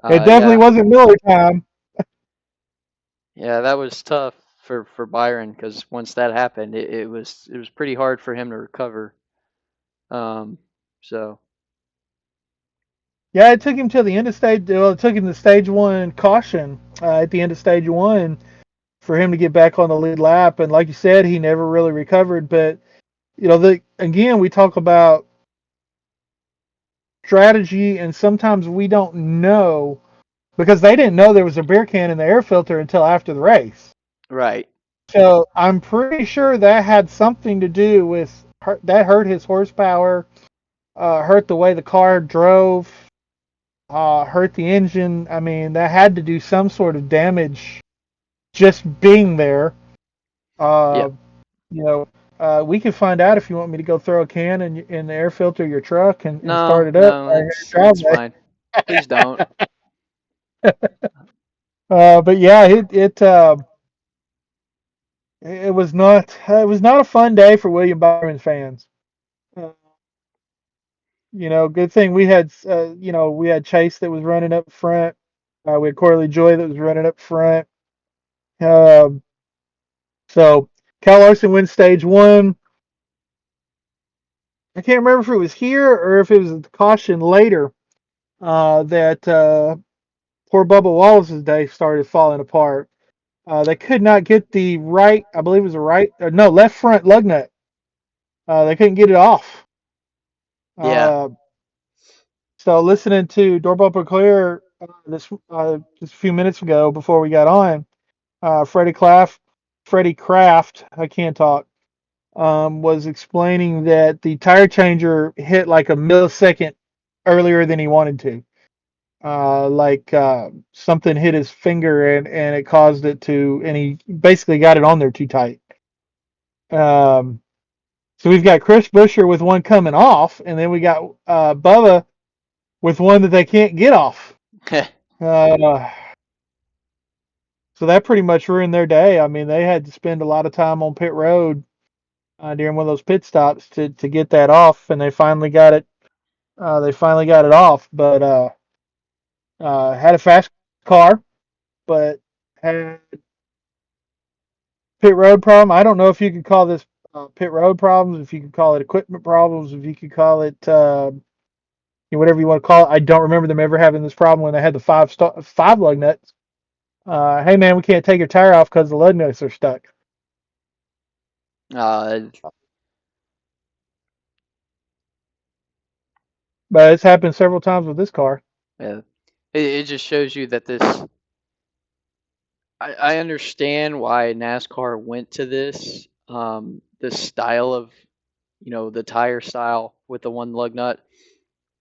S2: it definitely
S1: Yeah.
S2: wasn't Miller time.
S1: Yeah, that was tough for Byron because once that happened, it was pretty hard for him to recover. Um, so
S2: Yeah, it took him to the end of stage. Well, it took him to stage one caution at the end of stage one for him to get back on the lead lap. And like you said, he never really recovered. But again, we talk about strategy, and sometimes we don't know because they didn't know there was a beer can in the air filter until after the race.
S1: right.
S2: So I'm pretty sure that had something to do with that hurt his horsepower, hurt the way the car drove, hurt the engine. I mean, that had to do some sort of damage just being there. Uh,
S1: Yep.
S2: we can find out if you want me to go throw a can in the air filter of your truck and start
S1: No,
S2: it up
S1: no,
S2: right here
S1: it's
S2: in
S1: it's
S2: the
S1: fine. Please don't.
S2: driveway. But yeah, it was not a fun day for William Byron fans. Uh, good thing we had Chase that was running up front. We had Corley Joy that was running up front. Um, so Cal Larson wins stage one. I can't remember if it was here or if it was the caution later that poor Bubba Wallace's day started falling apart. They could not get the right, I believe it was the right, no, left front lug nut. They couldn't get it off.
S1: Yeah.
S2: Uh, so listening to Door Bumper Clear just a few minutes ago before we got on, Freddie Kraft, I can't talk, was explaining that the tire changer hit like a millisecond earlier than he wanted to. Something hit his finger and it caused it to, and he basically got it on there too tight. Um, so we've got Chris Buescher with one coming off, and then we got Bubba with one that they can't get off. Uh, so that pretty much ruined their day. I mean, they had to spend a lot of time on pit road during one of those pit stops to get that off, and they finally got it. They finally got it off, but had a fast car, but had pit road problem. I don't know if you could call this pit road problems, if you could call it equipment problems, if you could call it whatever you want to call it. I don't remember them ever having this problem when they had the five lug nuts. Hey man, we can't take your tire off because the lug nuts are stuck.
S1: uh,
S2: But it's happened several times with this car.
S1: yeah. It just shows you that this. I understand why NASCAR went to this style of, the tire style with the one lug nut,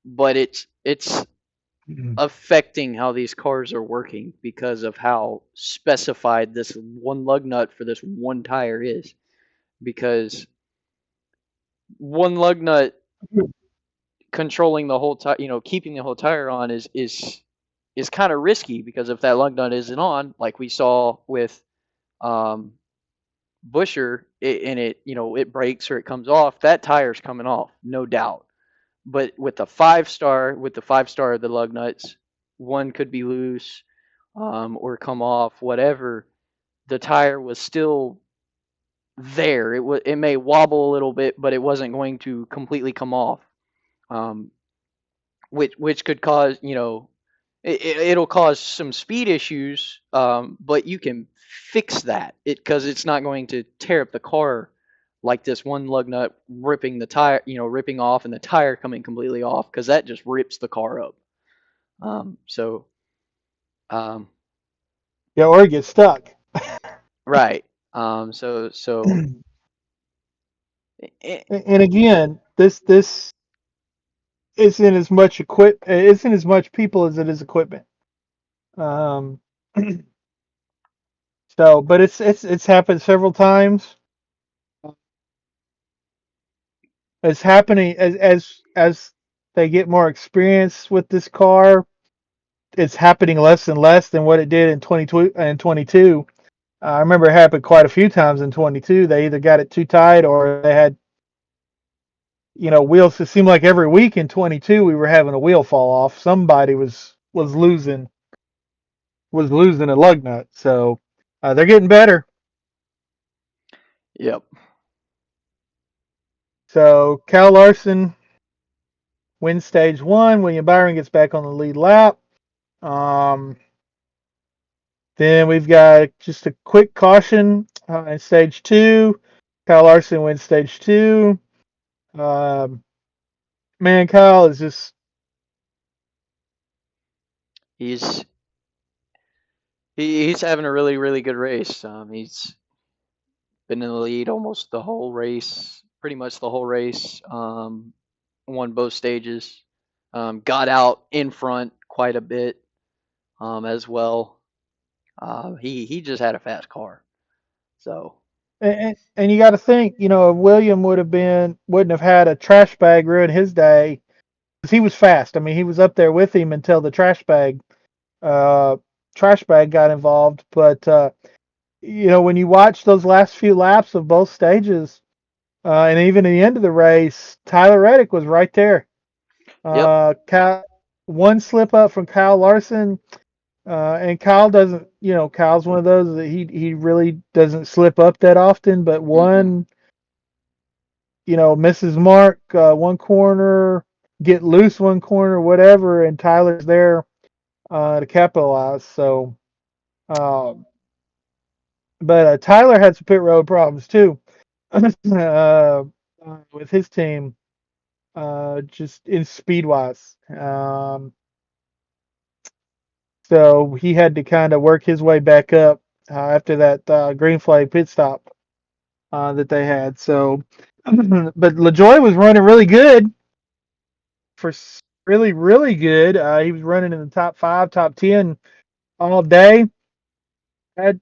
S1: but it's
S2: Mhm.
S1: affecting how these cars are working because of how specified this one lug nut for this one tire is. because one lug nut controlling the whole tire, keeping the whole tire on is kind of risky, because if that lug nut isn't on, like we saw with um, Busher, and it breaks or it comes off, that tire's coming off, no doubt. But with the 5 star of the lug nuts, one could be loose, or come off, whatever. The tire was still there. It may wobble a little bit, but it wasn't going to completely come off. Um, which could cause, it'll cause some speed issues, but you can fix that because it's not going to tear up the car like this one lug nut ripping the tire, ripping off and the tire coming completely off, because that just rips the car up. So um,
S2: Yeah, or it gets stuck.
S1: right. So eh,
S2: And again, this isn't as much people as it is equipment. Um, so, but it's happened several times. It's happening as they get more experience with this car. It's happening less and less than what it did in 22. I remember it happened quite a few times in 22. They either got it too tight or they had, wheels. It seemed like every week in 22 we were having a wheel fall off. Somebody was losing a lug nut. So they're getting better.
S1: yep.
S2: So Cal Larson wins stage one. William Byron gets back on the lead lap. Um, then we've got just a quick caution in stage two. Kyle Larson wins stage two. Um, man, Kyle is just
S1: He's he's having a really, really good race. He's been in the lead almost the whole race, pretty much the whole race. Won both stages. Got out in front quite a bit, as well. He just had a fast car. So
S2: and you got to think, if William wouldn't have had a trash bag ruin his day, because he was fast. I mean, he was up there with him until the uh, trash bag got involved. But when you watch those last few laps of both stages, and even at the end of the race, Tyler Reddick was right there.
S1: yep.
S2: One slip up from Kyle Larson, and Kyle doesn't. Kyle's one of those that he really doesn't slip up that often. But
S1: Mm-mm.
S2: one, misses mark one corner, get loose one corner, whatever, and Tyler's there to capitalize. So, um, but Tyler had some pit road problems too with his team, just in speed wise. So he had to kind of work his way back up after that green flag pit stop that they had. So, but LaJoie was running really good really, really good. He was running in the top 5, top 10 all day.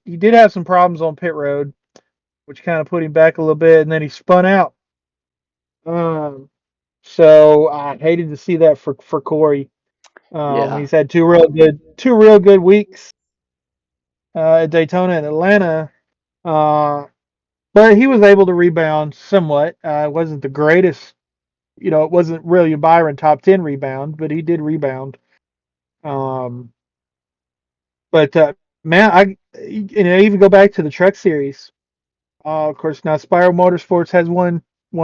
S2: He did have some problems on pit road, which kind of put him back a little bit, and then he spun out. Um, so I hated to see that for Corey.
S1: Yeah.
S2: He's had two real good weeks at Daytona and Atlanta, uh, but he was able to rebound somewhat. It wasn't the greatest, it wasn't really a Byron top 10 rebound, but he did rebound. Um, but man, even go back to the Truck Series. Of course, now Spiral Motorsports has won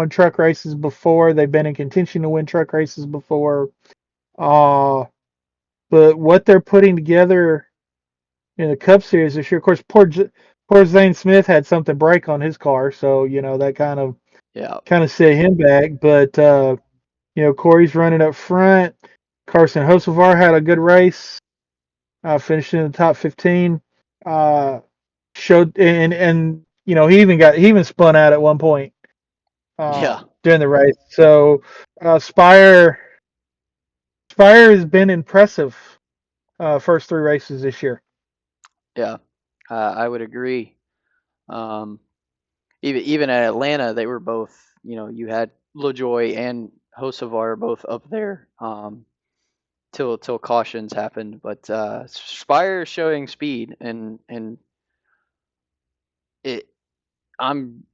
S2: truck races before. They've been in contention to win truck races before. Uh, but what they're putting together in the Cup Series this year, of course, poor Zane Smith had something break on his car, so that
S1: Yeah.
S2: kind of set him back. But Corey's running up front. Carson Hocevar had a good race, finishing in the top 15. Uh, Showed and he even spun out at one point
S1: Yeah.
S2: during the race. So Spire has been impressive first 3 races this year.
S1: Yeah. I would agree. Um, even at Atlanta, they were both. You know, you had LaJoie and Hocevar both up there till cautions happened. But Spire is showing speed, and it. I'm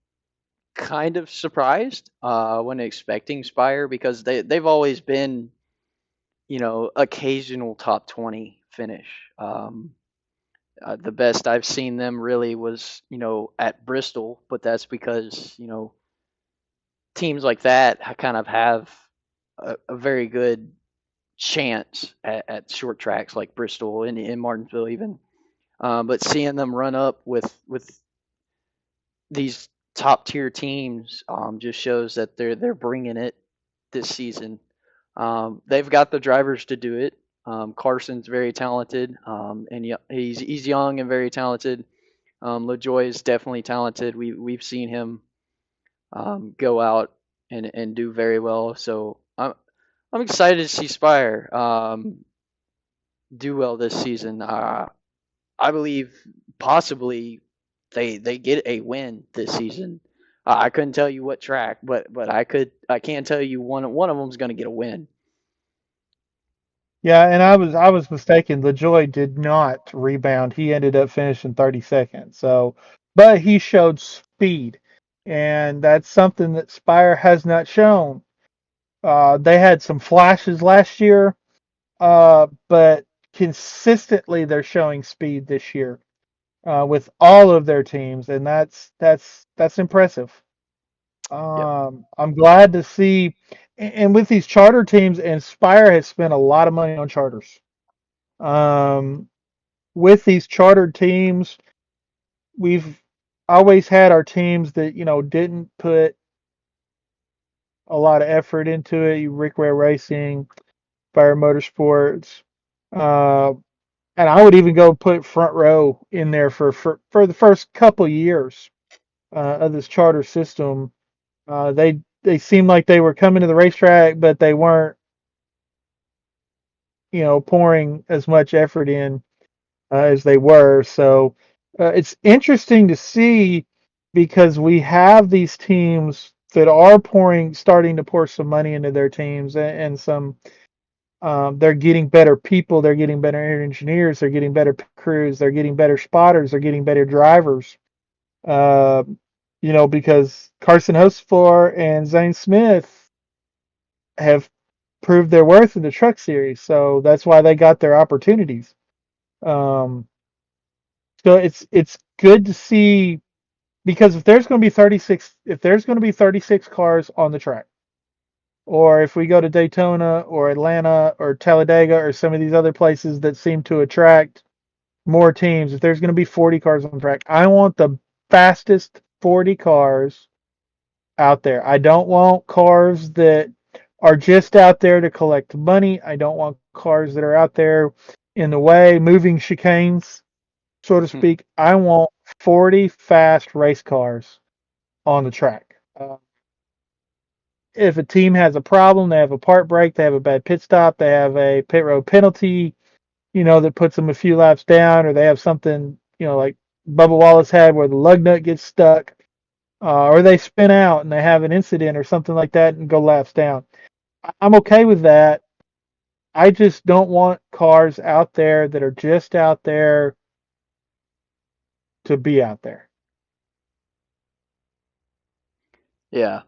S1: kind of surprised when expecting Spire because they've always been, you know, occasional top 20 finish. The best I've seen them really was, you know, at Bristol, but that's because, you know, teams like that kind of have a very good chance at short tracks like Bristol and in Martinsville even. But seeing them run up with these top tier teams just shows that they're bringing it this season. They've got the drivers to do it. Carson's very talented, and he's young and very talented. LaJoie is definitely talented. We've seen him go out and do very well. So I'm excited to see Spire do well this season. I believe possibly they get a win this season. I couldn't tell you what track, but I can tell you one of them's going to get a win.
S2: Yeah, and I was mistaken. LaJoie did not rebound. He ended up finishing 32nd. So, but he showed speed, and that's something that Spire has not shown. They had some flashes last year, but consistently they're showing speed this year with all of their teams, and that's impressive.
S1: Yep.
S2: I'm glad to see, and with these charter teams, and Spire has spent a lot of money on charters. Um, with these chartered teams, we've always had our teams that didn't put a lot of effort into it. Rick Ware Racing, Fire Motorsports, uh, and I would even go put Front Row in there for the first couple years of this charter system. They seemed like they were coming to the racetrack, but they weren't pouring as much effort in as they were. So it's interesting to see because we have these teams that are starting to pour some money into their teams, and some they're getting better people, they're getting better engineers, they're getting better crews, they're getting better spotters, they're getting better drivers. Uh, because Carson Hocevar and Zane Smith have proved their worth in the truck series, so that's why they got their opportunities. Um, so it's good to see because if there's going to be 36 cars on the track, or if we go to Daytona or Atlanta or Talladega or some of these other places that seem to attract more teams, if there's going to be 40 cars on the track, I want the fastest 40 cars out there. I don't want cars that are just out there to collect money. I don't want cars that are out there in the way, moving chicanes, so to speak. I want 40 fast race cars on the track. If a team has a problem, they have a part break, they have a bad pit stop, they have a pit road penalty, that puts them a few laps down, or they have something, like Bubba Wallace had where the lug nut gets stuck, or they spin out and they have an incident or something like that and go laps down. I'm okay with that. I just don't want cars out there that are just out there to be out there.
S1: Yeah,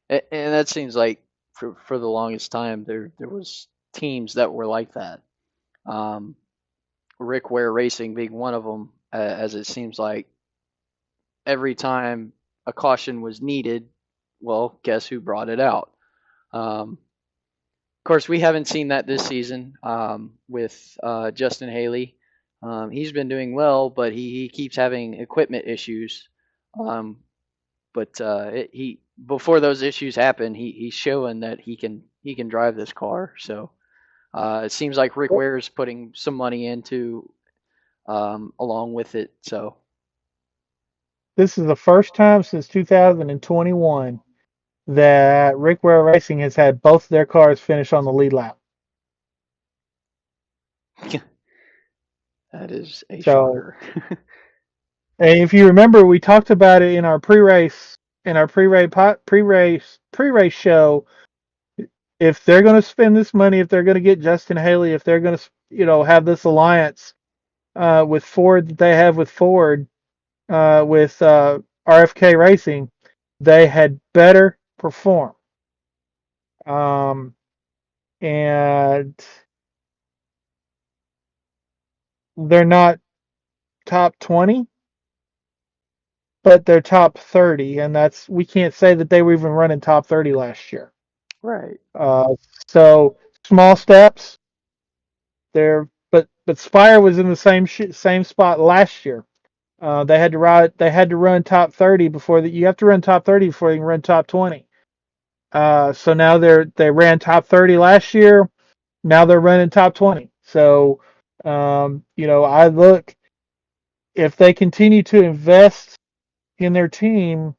S1: and that seems like for the longest time there was teams that were like that. Um, Rick Ware Racing being one of them, as it seems like every time a caution was needed, well, guess who brought it out? Of course, we haven't seen that this season with Justin Haley. He's been doing well, but he keeps having equipment issues. Um, but he before those issues happen, he's showing that he can drive this car. So it seems like Rick Ware is putting some money into along with it. So
S2: This is the first time since 2021 that Rick Ware Racing has had both of their cars finish on the lead lap.
S1: that is a
S2: So
S1: shocker.
S2: And if you remember, we talked about it in our pre-race show. If they're going to spend this money, if they're going to get Justin Haley, if they're going to, have this alliance with Ford that they have with Ford, with RFK Racing, they had better perform. And they're not top 20, but they're top 30, and we can't say that they were even running top 30 last year.
S1: Right.
S2: Uh, so small steps there, but Spire was in the same spot last year. They had to run top 30 before that. You have to run top 30 before you can run top 20. So now they ran top 30 last year. Now they're running top 20. So, I look, if they continue to invest in their team,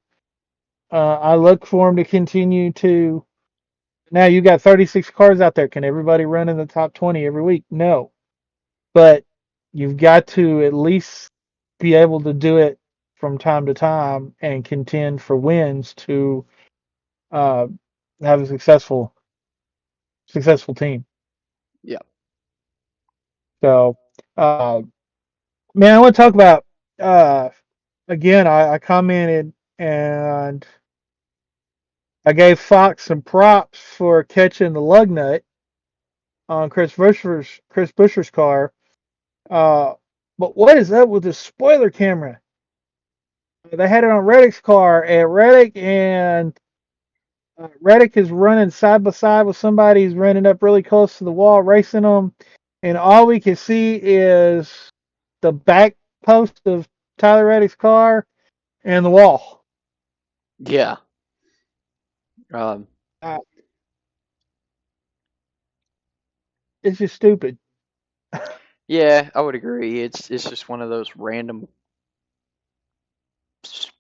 S2: I look for them to continue to. Now you got 36 cars out there. Can everybody run in the top 20 every week? No, but you've got to at least be able to do it from time to time and contend for wins to uh, have a successful team.
S1: Yeah.
S2: So, uh, man, I want to talk about uh, again. I commented and I gave Fox some props for catching the lug nut on Chris Buescher's car. Uh, but what is up with this spoiler camera? They had it on Reddick's car, and Reddick is running side by side with somebody. He's running up really close to the wall, racing them, and all we can see is the back post of Tyler Reddick's car and the wall.
S1: Yeah. Um,
S2: Uh, it's just stupid.
S1: yeah, I would agree. It's just one of those random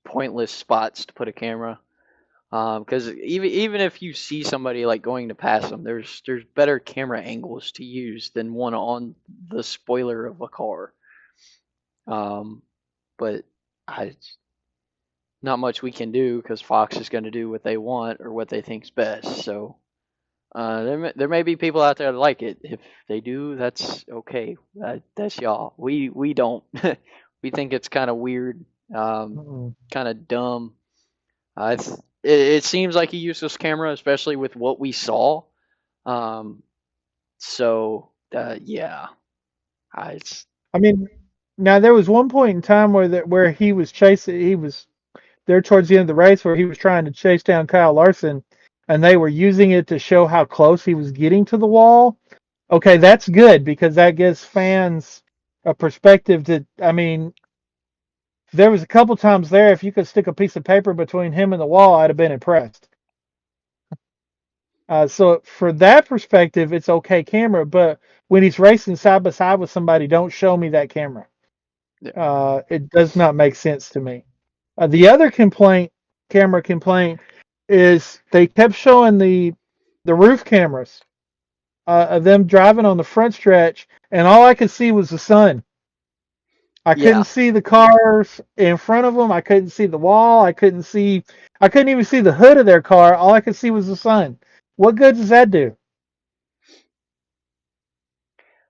S1: pointless spots to put a camera. Because even if you see somebody like going to pass them, there's better camera angles to use than one on the spoiler of a car. Um, but I not much we can do because Fox is going to do what they want or what they think's best. So there may be people out there that like it. If they do, that's okay. That's y'all. We don't. We think it's kind of weird,
S2: Mm.
S1: kind of dumb. It seems like he used this camera, especially with what we saw. Um, yeah, it's
S2: I mean, now there was one point in time where he was chasing. He was there towards the end of the race where he was trying to chase down Kyle Larson, and they were using it to show how close he was getting to the wall. Okay, that's good because that gives fans a perspective to. I mean, there was a couple times there. If you could stick a piece of paper between him and the wall, I'd have been impressed. So for that perspective, it's okay camera. But when he's racing side by side with somebody, don't show me that camera.
S1: yeah,
S2: It does not make sense to me. The other camera complaint, is they kept showing the roof cameras of them driving on the front stretch, and all I could see was the sun. I couldn't
S1: yeah.
S2: see the cars in front of them. I couldn't see the wall. I couldn't even see the hood of their car. All I could see was the sun. What good does that do?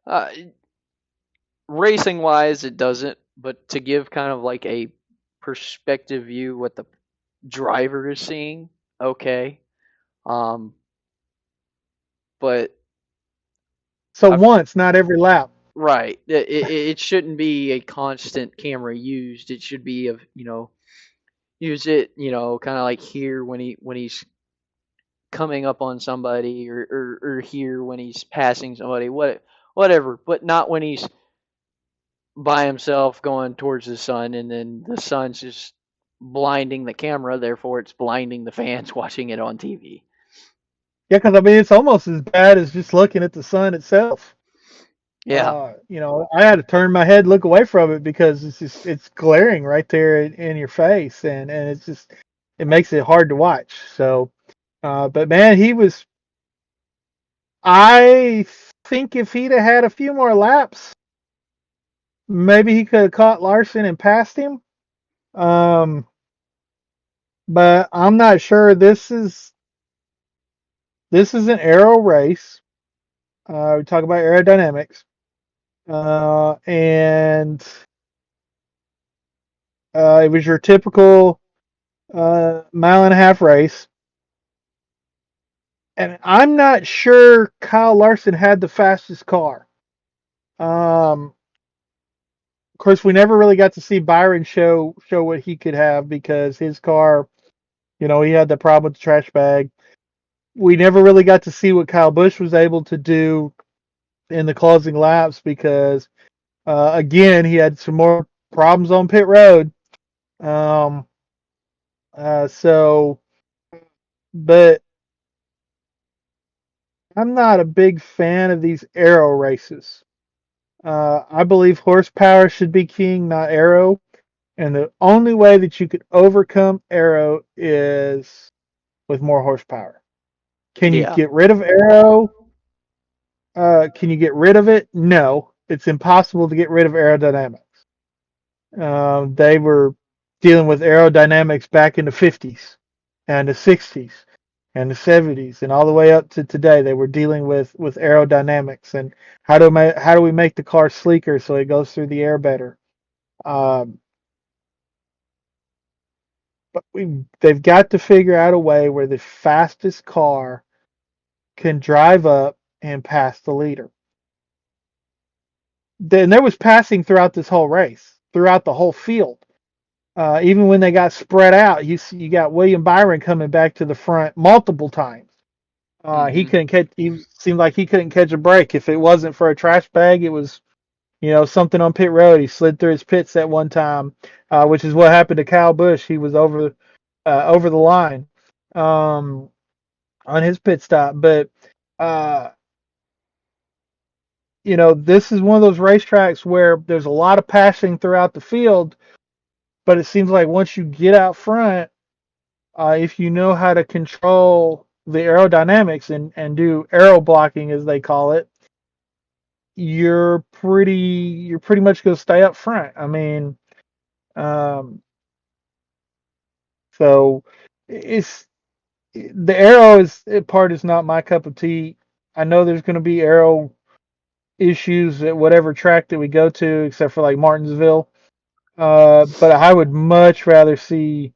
S1: Uh, Racing wise, it doesn't. But to give kind of like a perspective view, what the driver is seeing, okay. Um, but
S2: So
S1: I
S2: once, not every lap.
S1: right, it shouldn't be a constant camera used. It should be of use it kind of like here when he's coming up on somebody or here when he's passing somebody, whatever, but not when he's by himself going towards the sun and then the sun's just blinding the camera, therefore it's blinding the fans watching it on TV.
S2: Yeah, because I mean it's almost as bad as just looking at the sun itself.
S1: Yeah.
S2: I had to turn my head, look away from it because it's glaring right there in your face, and it makes it hard to watch. So, but man, he was. I think if he'd have had a few more laps, maybe he could have caught Larson and passed him. Um, but I'm not sure. This is an aero race. We talk about aerodynamics, and it was your typical mile and a half race. And I'm not sure Kyle Larson had the fastest car. Of course, we never really got to see Byron show what he could have because his car, he had the problem with the trash bag. We never really got to see what Kyle Busch was able to do in the closing laps because, again, he had some more problems on pit road. Um, so, but I'm not a big fan of these aero races. I believe horsepower should be king, not aero. And the only way that you could overcome aero is with more horsepower. Can you
S1: Yeah.
S2: get rid of aero? Can you get rid of it? No, it's impossible to get rid of aerodynamics. They were dealing with aerodynamics back in the 50s and the 60s and the 70s and all the way up to today. They were dealing with aerodynamics and how do we make the car sleeker so it goes through the air better. Um, but they've got to figure out a way where the fastest car can drive up and pass the leader. Then there was passing throughout this whole race, throughout the whole field. Even when they got spread out, you got William Byron coming back to the front multiple times. He
S1: Hmm.
S2: couldn't catch. He seemed like he couldn't catch a break. If it wasn't for a trash bag, it was something on pit road. He slid through his pits at one time, which is what happened to Kyle Busch. He was over the line um, on his pit stop. But uh, this is one of those racetracks where there's a lot of passing throughout the field, but it seems like once you get out front, if you know how to control the aerodynamics and do aero blocking as they call it, you're pretty much going to stay up front. I mean, um, so it's the aero is part is not my cup of tea. I know there's going to be aero issues at whatever track that we go to, except for like Martinsville. But I would much rather see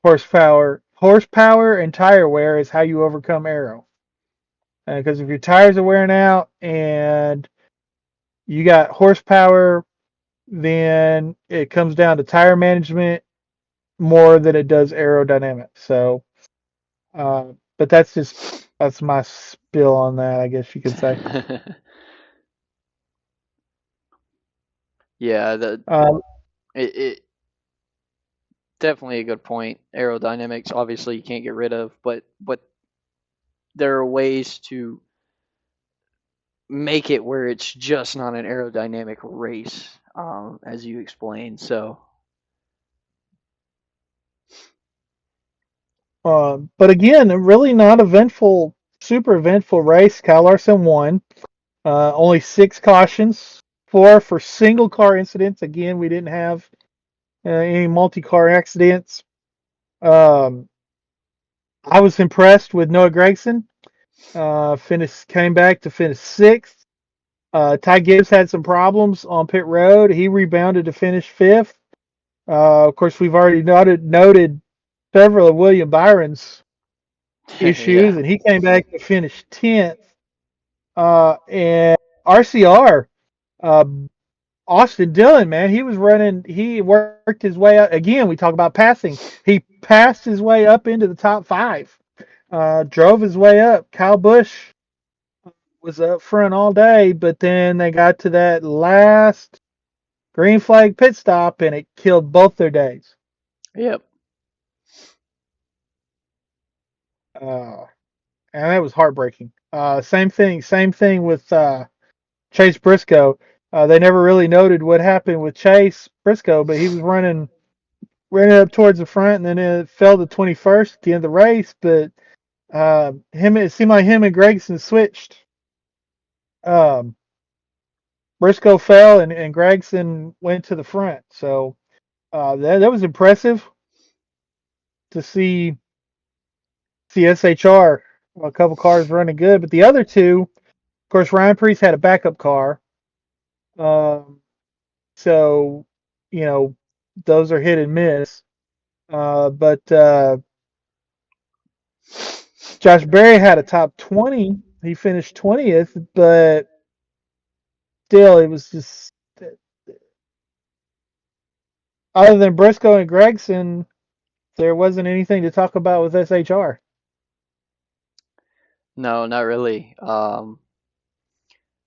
S2: horsepower. Horsepower and tire wear is how you overcome aero. Because if your tires are wearing out and you got horsepower, then it comes down to tire management more than it does aerodynamics. So, but that's my spill on that, I guess you could say.
S1: Yeah, the
S2: Uh,
S1: it definitely a good point. Aerodynamics, obviously, you can't get rid of, but there are ways to make it where it's just not an aerodynamic race, as you explained. So,
S2: but again, really not eventful, super eventful race. Kyle Larson won. Only 6 cautions, 4 for single car incidents. Again, we didn't have any multi-car accidents. Um, I was impressed with Noah Gragson. Came back to finish 6th. Ty Gibbs had some problems on pit road. He rebounded to finish 5th. Of course, we've already noted several of William Byron's issues,
S1: yeah,
S2: and he came back to finish 10th. And RCR, uh, Austin Dillon, man, he was running. He worked his way up. Again, we talk about passing. He passed his way up into the top 5. Drove his way up. Kyle Busch was up front all day, but then they got to that last green flag pit stop, and it killed both their days.
S1: yep,
S2: Uh, and that was heartbreaking. Same thing with Chase Briscoe. They never really noted what happened with Chase Briscoe, but he was running up towards the front, and then it fell to 21st at the end of the race. But it seemed like him and Gregson switched. Um, Briscoe fell, and Gregson went to the front. So That was impressive to see SHR, a couple cars running good, but the other two, of course, Ryan Preece had a backup car, um, so you know those are hit and miss. But Josh Berry had a top 20. He finished 20th, but still, it was just other than Briscoe and Gregson, there wasn't anything to talk about with SHR.
S1: No, not really.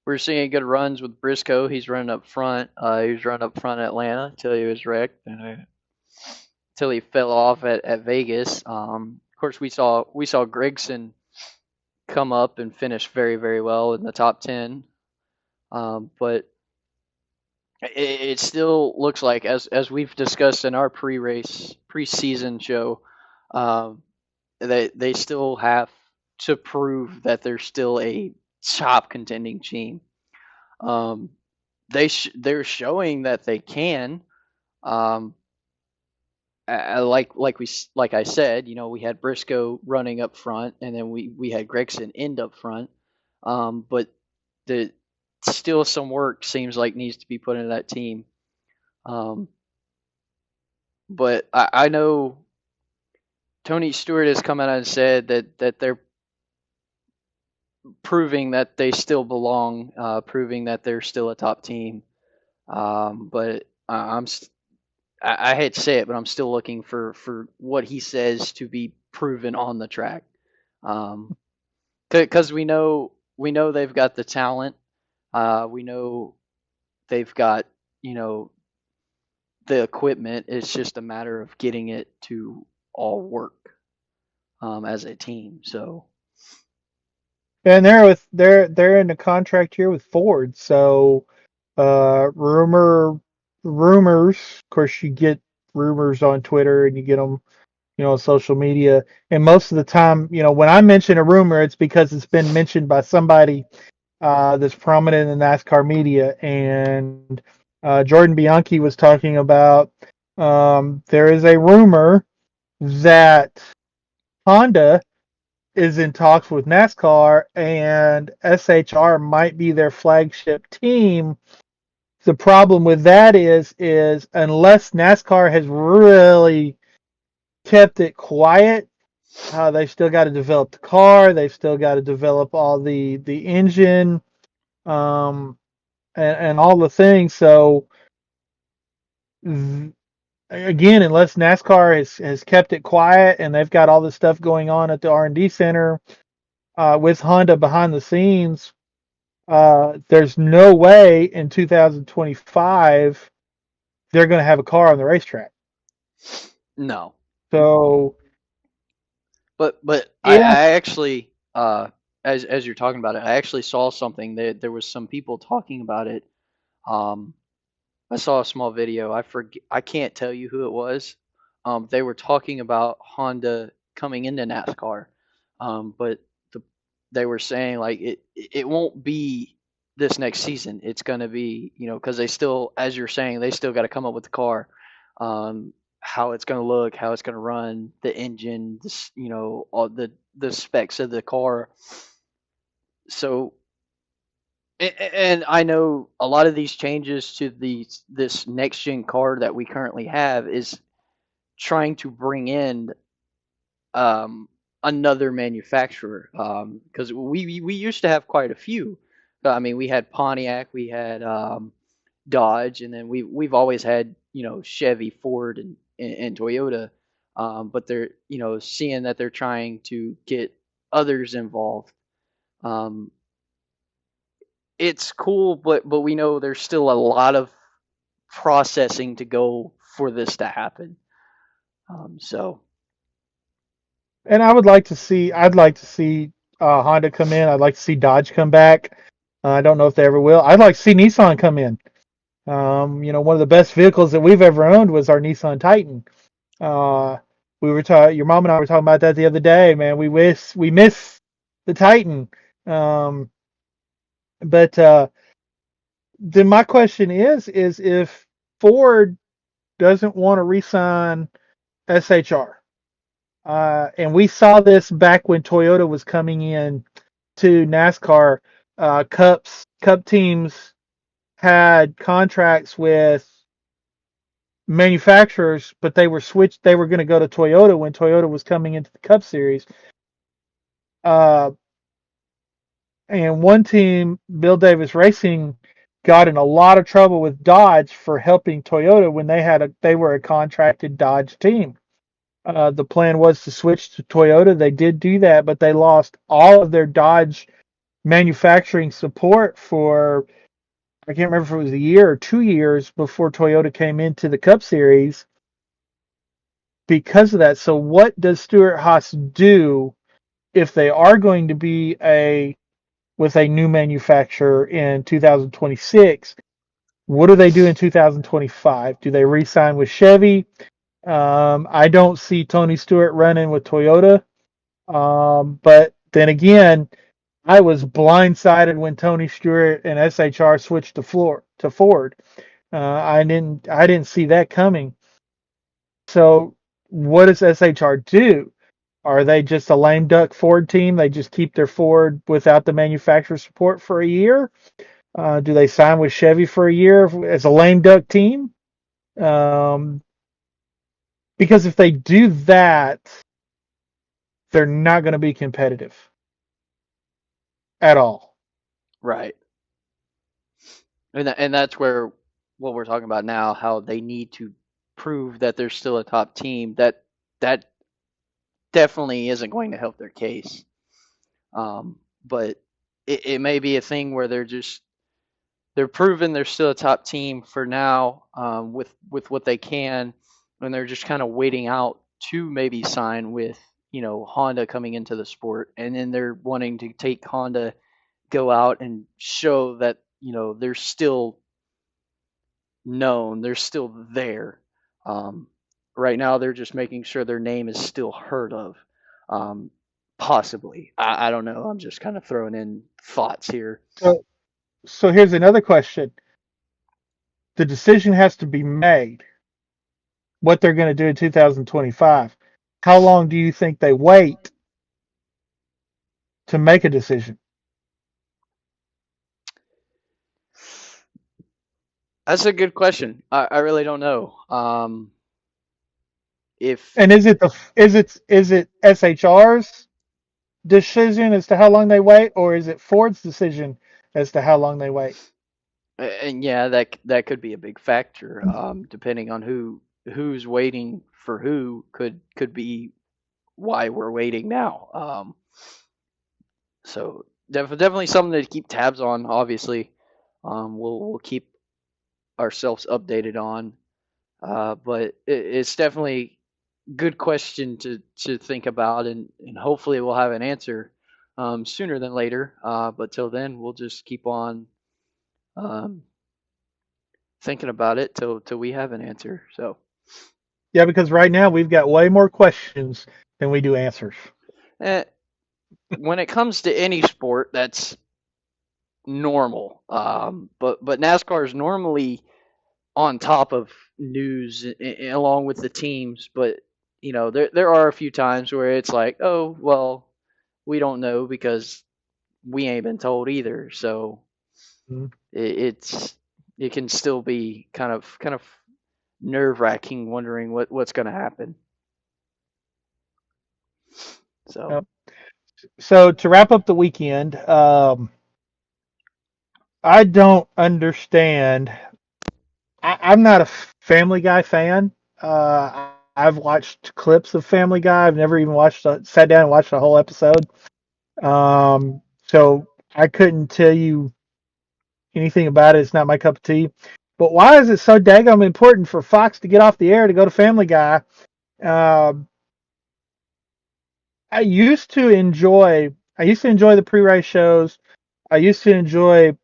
S1: We're seeing good runs with Briscoe. He's running up front. He was running up front at Atlanta until he was wrecked, and until he fell off at Vegas. Of course, we saw Gregson come up and finish very very well in the top 10. But it still looks like, as we've discussed in our pre-race preseason show, um, they still have to prove that they're still a top contending team. Um, they're showing that they can. Um, like I said, we had Briscoe running up front, and then we had Gregson end up front. But the still some work seems like needs to be put into that team. Um, but I know Tony Stewart has come out and said that they're proving that they still belong, proving that they're still a top team. But I hate to say it, but I'm still looking for what he says to be proven on the track. Because we know they've got the talent. We know they've got you know the equipment. It's just a matter of getting it to all work as a team. So
S2: And they're in a contract here with Ford, so rumors. Of course, you get rumors on Twitter and you get them, on social media. And most of the time, when I mention a rumor, it's because it's been mentioned by somebody that's prominent in the NASCAR media. And Jordan Bianchi was talking about there is a rumor that Honda is in talks with NASCAR and SHR might be their flagship team. The problem with that is unless NASCAR has really kept it quiet, they've still got to develop the car. They've still got to develop all the engine, um, and all the things. So again, unless NASCAR has kept it quiet and they've got all this stuff going on at the R&D center with Honda behind the scenes, there's no way in 2025 they're going to have a car on the racetrack.
S1: no,
S2: So
S1: but I
S2: if
S1: actually as you're talking about it, I actually saw something that there was some people talking about it. Um, I saw a small video. I can't tell you who it was. They were talking about Honda coming into NASCAR, but the, they were saying like it won't be this next season. It's gonna be because they still, as you're saying, they still got to come up with the car, how it's gonna look, how it's gonna run, the engine, this all the specs of the car. So and I know a lot of these changes to this next gen car that we currently have is trying to bring in um, another manufacturer because we used to have quite a few. I mean, we had Pontiac, we had Dodge, and then we've always had Chevy, Ford, and Toyota. But they're seeing that they're trying to get others involved. Um, it's cool, but we know there's still a lot of processing to go for this to happen. So
S2: and I'd like to see Honda come in. I'd like to see Dodge come back. I don't know if they ever will. I'd like to see Nissan come in. One of the best vehicles that we've ever owned was our Nissan Titan. Uh, we were talking. Your mom and I were talking about that the other day. Man, we miss the Titan. Um, but then my question is if Ford doesn't want to re-sign SHR. And we saw this back when Toyota was coming in to NASCAR. Cup teams had contracts with manufacturers, but they were switched. They were going to go to Toyota when Toyota was coming into the Cup Series. Uh, and one team, Bill Davis Racing, got in a lot of trouble with Dodge for helping Toyota when they were a contracted Dodge team. The plan was to switch to Toyota. They did do that, but they lost all of their Dodge manufacturing support for, I can't remember if it was a year or 2 years before Toyota came into the Cup Series because of that. So what does Stewart-Haas do if they are going to be with a new manufacturer in 2026? What do they do in 2025? Do they re-sign with Chevy? I don't see Tony Stewart running with Toyota. But then again, I was blindsided when Tony Stewart and SHR switched to Ford. I didn't see that coming. So what does SHR do? Are they just a lame duck Ford team? They just keep their Ford without the manufacturer support for a year? Do they sign with Chevy for a year as a lame duck team? Um, because if they do that, they're not going to be competitive at all.
S1: Right. And that's where what we're talking about now, how they need to prove that they're still a top team. That definitely isn't going to help their case. But it may be a thing where they're proving they're still a top team for now, with what they can, and they're just kind of waiting out to maybe sign with Honda coming into the sport, and then they're wanting to take Honda, go out and show that they're still known, they're still there. Um, right now, they're just making sure their name is still heard of. Um, Possibly, I don't know. I'm just kind of throwing in thoughts here.
S2: So here's another question. The decision has to be made what they're going to do in 2025. How long do you think they wait to make a decision?
S1: That's a good question. I really don't know. If
S2: And is it SHR's decision as to how long they wait, or is it Ford's decision as to how long they wait?
S1: and yeah, that could be a big factor. Depending on who's waiting for who could be why we're waiting now. So definitely something to keep tabs on. Obviously, we'll keep ourselves updated on. But it's definitely good question to think about, and hopefully we'll have an answer sooner than later. But till then, we'll just keep on um, thinking about it till we have an answer. So
S2: Yeah, because right now we've got way more questions than we do answers.
S1: eh, when it comes to any sport, that's normal. But NASCAR is normally on top of news along with the teams. But there are a few times where it's like, oh well, we don't know because we ain't been told either. So
S2: Mm-hmm.
S1: it's it can still be kind of nerve wracking, wondering what's going to happen. So
S2: Yep. So to wrap up the weekend, I don't understand. I'm not a Family Guy fan. I've watched clips of Family Guy. I've never even sat down and watched a whole episode. So I couldn't tell you anything about it. It's not my cup of tea. But why is it so daggum important for Fox to get off the air to go to Family Guy? Um, I used to enjoy. I used to enjoy the pre-race shows. I used to enjoy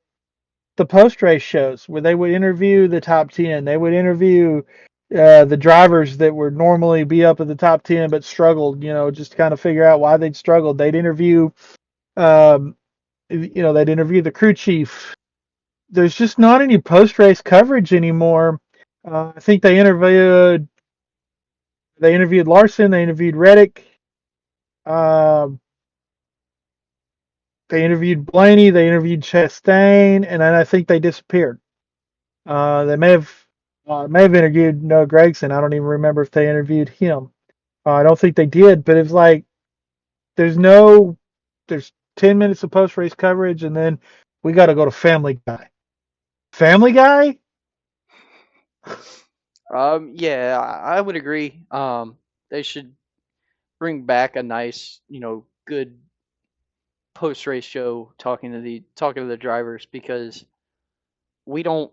S2: the post-race shows where they would interview the top 10. They would interview the drivers that would normally be up at the top 10 but struggled, just to kind of figure out why they'd struggled. Um, they'd interview the crew chief. There's just not any post-race coverage anymore I think they interviewed Larson, they interviewed Reddick, um, they interviewed Blaney, they interviewed Chastain, and then I think they disappeared. They may have interviewed Noah Gregson. I don't even remember if they interviewed him. I don't think they did, but it's like there's no there's 10 minutes of post race coverage, and then we got to go to Family Guy. Family Guy?
S1: Yeah, I would agree. They should bring back a nice, good post race show talking to the drivers because we don't,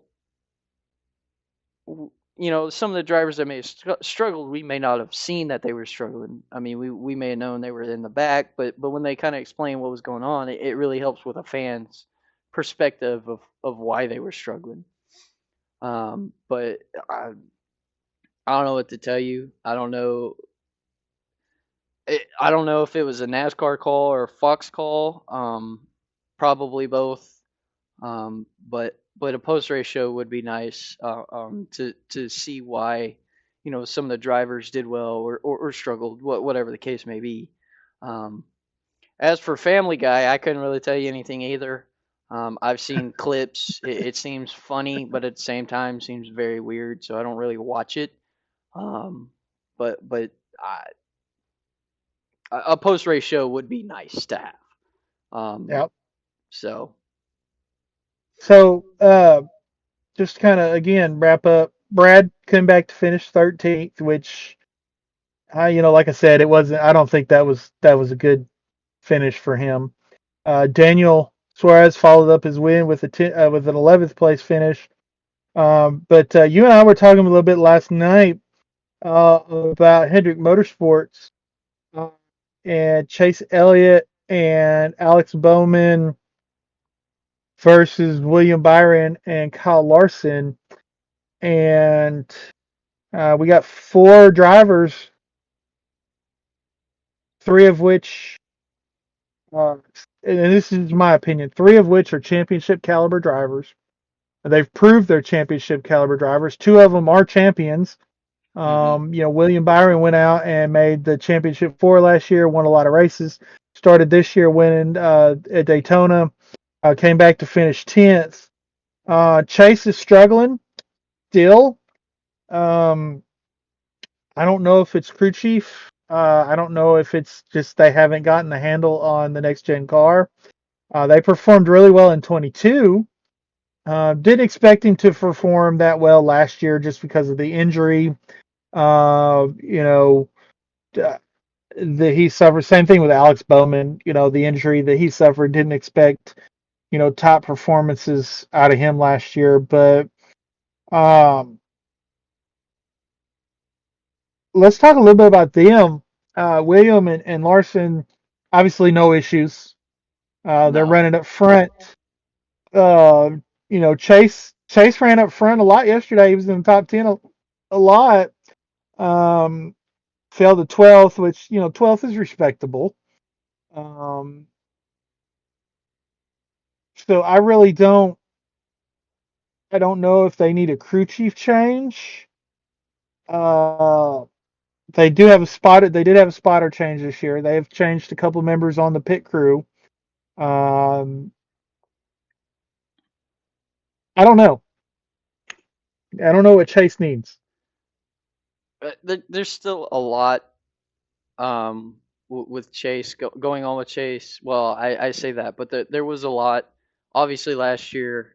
S1: some of the drivers that may have struggled, we may not have seen that they were struggling. I mean, we may have known they were in the back, but when they kind of explain what was going on, it really helps with a fan's perspective of why they were struggling. But I don't know what to tell you. I don't know if it was a NASCAR call or a Fox call. Probably both. But a post race show would be nice to see why some of the drivers did well or struggled, whatever the case may be. Um, as for Family Guy, I couldn't really tell you anything either. I've seen clips. It seems funny, but at the same time seems very weird. So I don't really watch it. Um, but I, a post race show would be nice to have. Um,
S2: Yeah.
S1: so
S2: So, just kind of again wrap up. Brad came back to finish 13th, which, like I said, it wasn't. I don't think that was a good finish for him. Daniel Suarez followed up his win with an 11th place finish. But you and I were talking a little bit last night about Hendrick Motorsports uh, and Chase Elliott and Alex Bowman versus William Byron and Kyle Larson. And we got four drivers, three of which, uh, and this is my opinion, three of which are championship caliber drivers. They've proved they're championship caliber drivers. Two of them are champions.
S1: hmm
S2: William Byron went out and made the championship four last year, won a lot of races. Started this year winning at Daytona. Came back to finish 10th. Chase is struggling still. Um, I don't know if it's crew chief. I don't know if it's just they haven't gotten the handle on the next gen car. They performed really well in 22. Didn't expect him to perform that well last year just because of the injury. Uh, you know, uh, that he suffered. Same thing with Alex Bowman. The injury that he suffered. Didn't expect top performances out of him last year. But um, let's talk a little bit about them. William and Larson, obviously no issues. They're
S1: no.
S2: running up front. Uh, Chase ran up front a lot yesterday. He was in the top 10 a lot. Um, Fell to 12th, which 12th is respectable. Um, so I don't know if they need a crew chief change. Uh, they did have a spotter change this year. They have changed a couple members on the pit crew. Um, I don't know. I don't know what Chase needs.
S1: There's still a lot with Chase going on with Chase. Well, I say that, but there was a lot. Obviously, last year,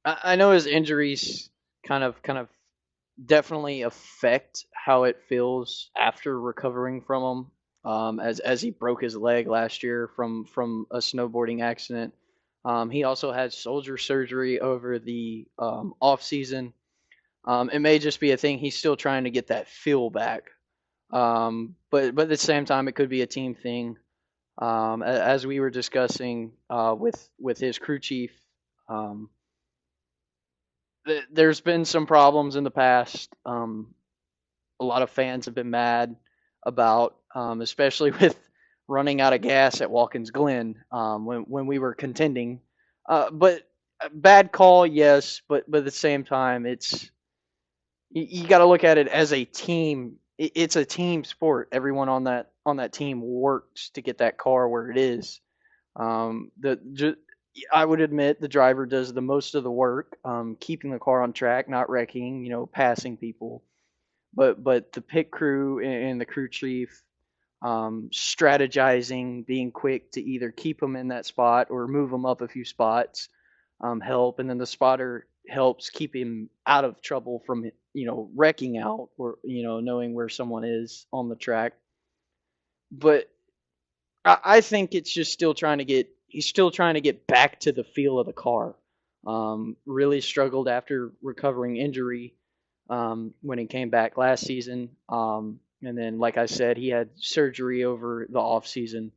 S1: I know his injuries kind of definitely affect how it feels after recovering from them. As he broke his leg last year from a snowboarding accident. He also had shoulder surgery over the off season. It may just be a thing he's still trying to get that feel back. But at the same time, it could be a team thing. As we were discussing with his crew chief, um, there's been some problems in the past. A lot of fans have been mad about, especially with running out of gas at Watkins Glen when we were contending. But a bad call, yes, but at the same time, you got to look at it as a team. It's a team sport. Everyone on that team works to get that car where it is. I would admit the driver does the most of the work, keeping the car on track, not wrecking, passing people. But the pit crew and the crew chief, strategizing, being quick to either keep them in that spot or move them up a few spots, help, and then the spotter helps keep him out of trouble from wrecking out or knowing where someone is on the track. But I think it's just still trying to get he's still trying to get back to the feel of the car. Really struggled after recovering injury when he came back last season. And then, like I said, he had surgery over the off season.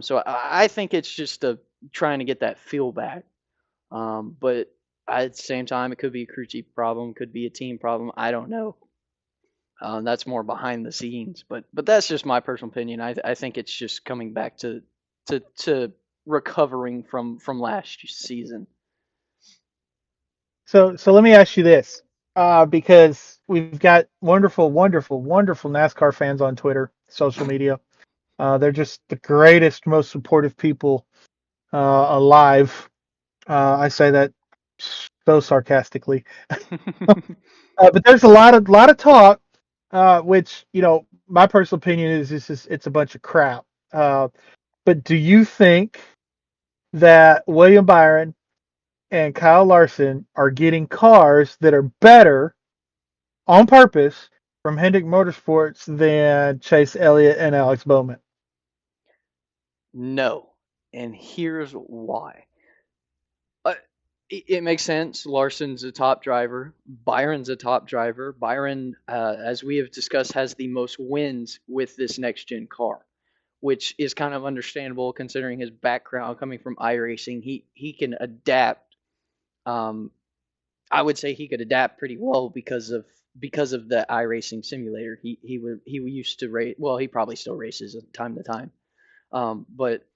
S1: So I think it's just trying to get that feel back. But at the same time, it could be a crew chief problem, could be a team problem. I don't know. That's more behind the scenes, but that's just my personal opinion. I think it's just coming back to recovering from last season.
S2: So let me ask you this, because we've got wonderful, wonderful, wonderful NASCAR fans on Twitter, social media. They're just the greatest, most supportive people alive. I say that so sarcastically, but there's a lot of talk, which my personal opinion is it's a bunch of crap. But do you think that William Byron and Kyle Larson are getting cars that are better on purpose from Hendrick Motorsports than Chase Elliott and Alex Bowman?
S1: No, and here's why. Uh, it makes sense. Larson's a top driver. Byron's a top driver. Byron, as we have discussed, has the most wins with this next gen car, which is kind of understandable considering his background coming from iRacing. He can adapt. Um, I would say he could adapt pretty well because of the iRacing simulator. He used to race. Well, he probably still races time to time. But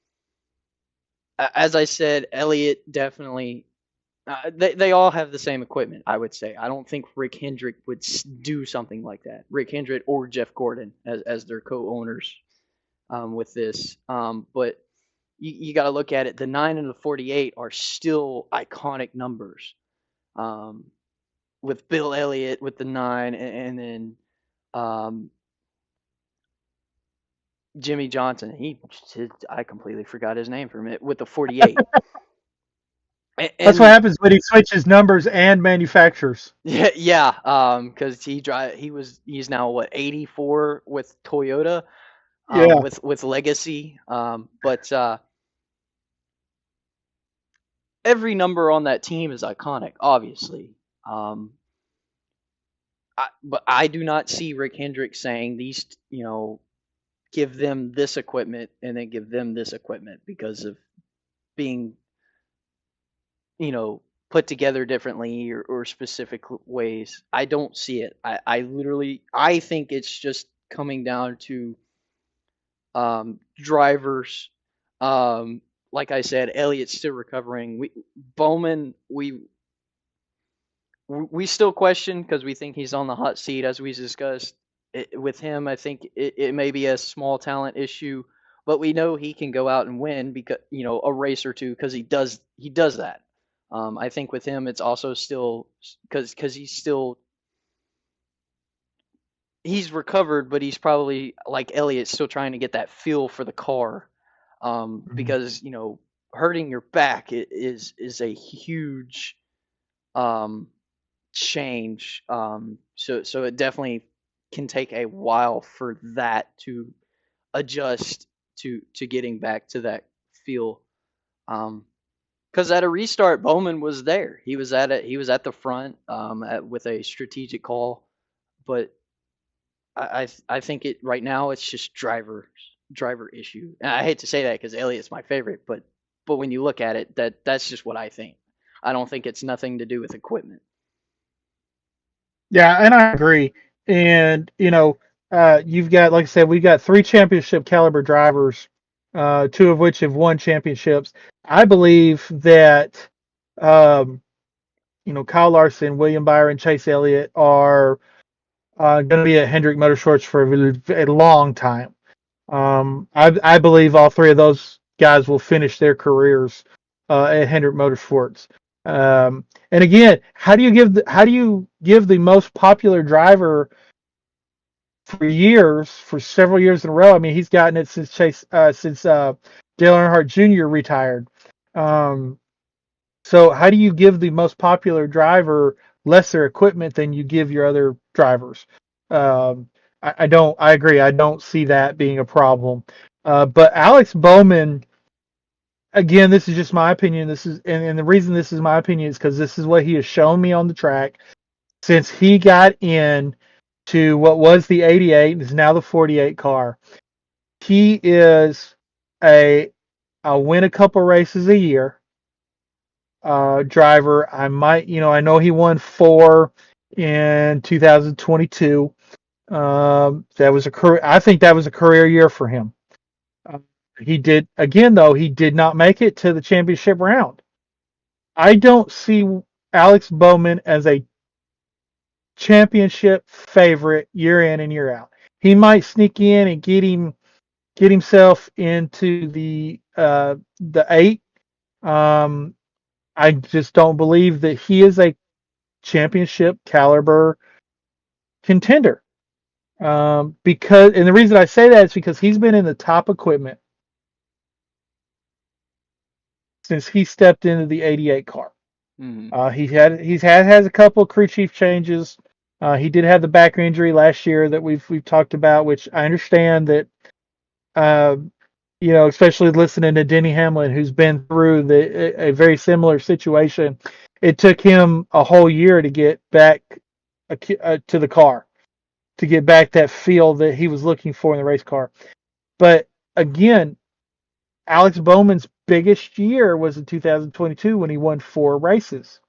S1: as I said, Elliott definitely. They all have the same equipment. I would say. I don't think Rick Hendrick would do something like that. Rick Hendrick or Jeff Gordon as their co-owners with this. But you got to look at it. The 9 and the 48 are still iconic numbers. Um, with Bill Elliott with the 9, and then um, Jimmy Johnson. I completely forgot his name for a minute with the 48.
S2: That's what
S1: And
S2: happens when he switches numbers and manufacturers.
S1: yeah, because he's now what 84 with Toyota,
S2: Yeah.
S1: with Legacy, but every number on that team is iconic, obviously. Um, but I do not see Rick Hendrick saying these, give them this equipment and then give them this equipment because of being, put together differently or specific ways. I don't see it. I think it's just coming down to drivers. Like I said, Elliott's still recovering. Bowman, we still question because we think he's on the hot seat as we discussed. With him, I think it may be a small talent issue, but we know he can go out and win because a race or two because he does that. I think with him, it's also still because he's recovered, but he's probably like Elliott still trying to get that feel for the car, because hurting your back is a huge um, change. So it definitely can take a while for that to adjust to getting back to that feel. Because at a restart, Bowman was there. He was at the front with a strategic call, but I think it right now it's just driver issue. And I hate to say that because Elliott's my favorite, but when you look at it, that's just what I think. I don't think it's nothing to do with equipment.
S2: Yeah, and I agree. And you've got, like I said, we've got three championship caliber drivers, two of which have won championships. I believe that Um, Kyle Larson, William Byron, Chase Elliott are going to be at Hendrick Motorsports for a long time. I believe all three of those guys will finish their careers at Hendrick Motorsports. And again, how do you give the most popular driver for several years in a row? I mean, he's gotten it since Dale Earnhardt Jr. retired. Um, so how do you give the most popular driver lesser equipment than you give your other drivers? Um, I don't. I agree. I don't see that being a problem. But Alex Bowman, again, this is just my opinion. And the reason this is my opinion is because this is what he has shown me on the track since he got in to what was the 88 and is now the 48 car. He is a win a couple races a year driver. I know he won 4 in 2022. That was a career. I think that was a career year for him. Uh, he did again, though. He did not make it to the championship round. I don't see Alex Bowman as a championship favorite year in and year out. He might sneak in and get himself into the 8. Um, I just don't believe that he is a championship caliber contender. And the reason I say that is because he's been in the top equipment since he stepped into the 88 car.
S1: Mhm.
S2: Has a couple of crew chief changes. He did have the back injury last year that we've talked about, which I understand that. Uh, especially listening to Denny Hamlin, who's been through a very similar situation. It took him a whole year to get back to the car, to get back that feel that he was looking for in the race car. But again, Alex Bowman's biggest year was in 2022 when he won 4 races.